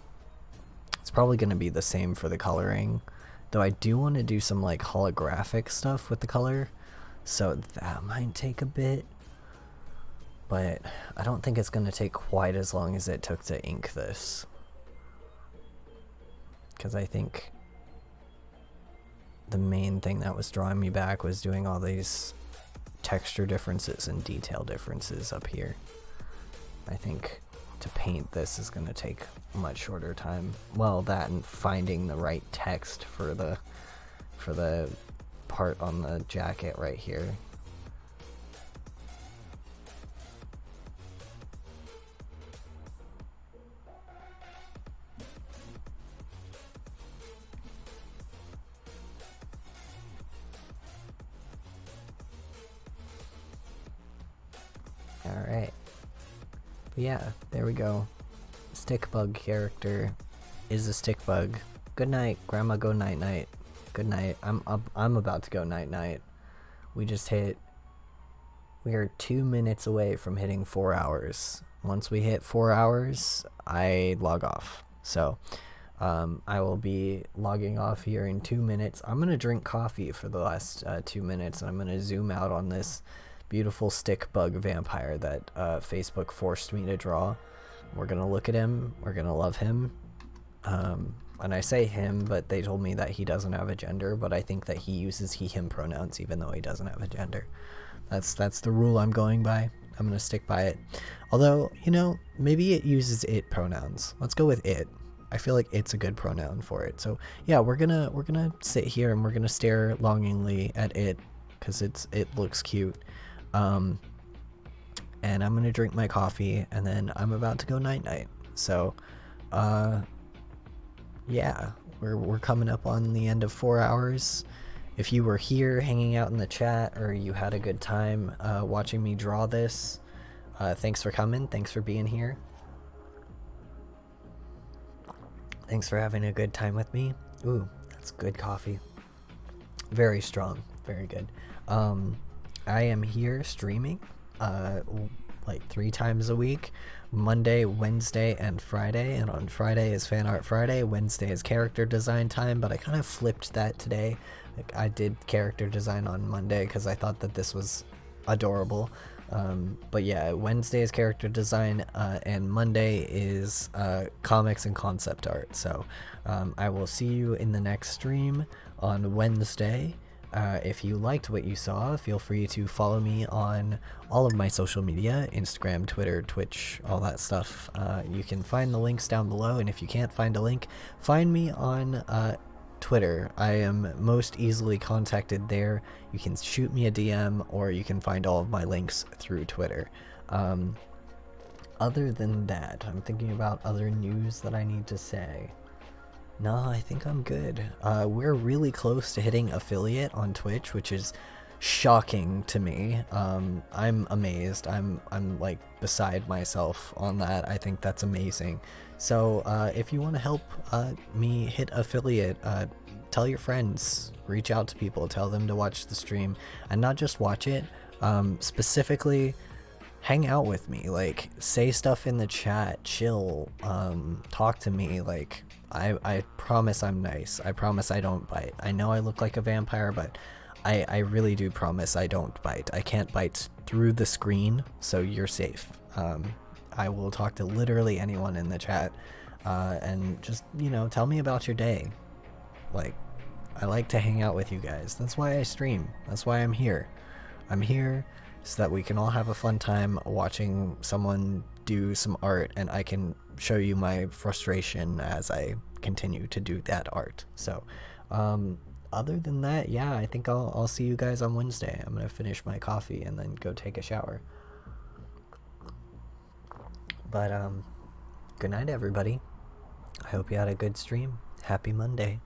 it's probably going to be the same for the coloring, though I do want to do some like holographic stuff with the color, so that might take a bit, but I don't think it's going to take quite as long as it took to ink this, because I think the main thing that was drawing me back was doing all these texture differences and detail differences up here. I think to paint this is going to take a much shorter time. Well, that and finding the right text for the part on the jacket right here. Alright. But yeah, there we go. Stick bug character is a stick bug. Good night, Grandma, go night night. Good night. I'm about to go night night. We are 2 minutes away from hitting 4 hours. Once we hit 4 hours, I log off. So I will be logging off here in 2 minutes. I'm gonna drink coffee for the last 2 minutes, and I'm gonna zoom out on this beautiful stick bug vampire that Facebook forced me to draw. We're gonna look at him, we're gonna love him, and I say him, but they told me that he doesn't have a gender, but I think that he uses he him pronouns even though he doesn't have a gender. That's the rule I'm going by. I'm gonna stick by it, although, you know, maybe it uses it pronouns. Let's go with it. I feel like it's a good pronoun for it. So yeah, we're gonna sit here and we're gonna stare longingly at it because it looks cute. And I'm gonna drink my coffee, and then I'm about to go night night. So, yeah, we're coming up on the end of 4 hours. If you were here hanging out in the chat, or you had a good time watching me draw this, thanks for coming. Thanks for being here. Thanks for having a good time with me. Ooh, that's good coffee. Very strong. Very good. I am here streaming like 3 times a week, Monday, Wednesday, and Friday. And on Friday is Fan Art Friday, Wednesday is character design time, but I kind of flipped that today. Like, I did character design on Monday because I thought that this was adorable. But yeah, Wednesday is character design, and Monday is comics and concept art. So I will see you in the next stream on Wednesday. If you liked what you saw, feel free to follow me on all of my social media, Instagram, Twitter, Twitch, all that stuff. You can find the links down below, and if you can't find a link, find me on Twitter. I am most easily contacted there. You can shoot me a DM, or you can find all of my links through Twitter. Other than that, I'm thinking about other news that I need to say. No, I think I'm good. We're really close to hitting affiliate on Twitch, which is shocking to me. I'm amazed. I'm like beside myself on that. I think that's amazing. So if you want to help me hit affiliate, tell your friends, reach out to people, tell them to watch the stream, and not just watch it. Specifically, hang out with me. Like, say stuff in the chat, chill, talk to me. Like, I promise I'm nice. I promise I don't bite. I know I look like a vampire, but I really do promise I don't bite. I can't bite through the screen, so you're safe. I will talk to literally anyone in the chat, and just, you know, tell me about your day. Like, I like to hang out with you guys. That's why I stream. That's why I'm here. I'm here so that we can all have a fun time watching someone do some art, and I can show you my frustration as I continue to do that art. So, other than that, yeah, I think I'll see you guys on Wednesday. I'm gonna finish my coffee and then go take a shower. But good night, everybody. I hope you had a good stream. Happy Monday.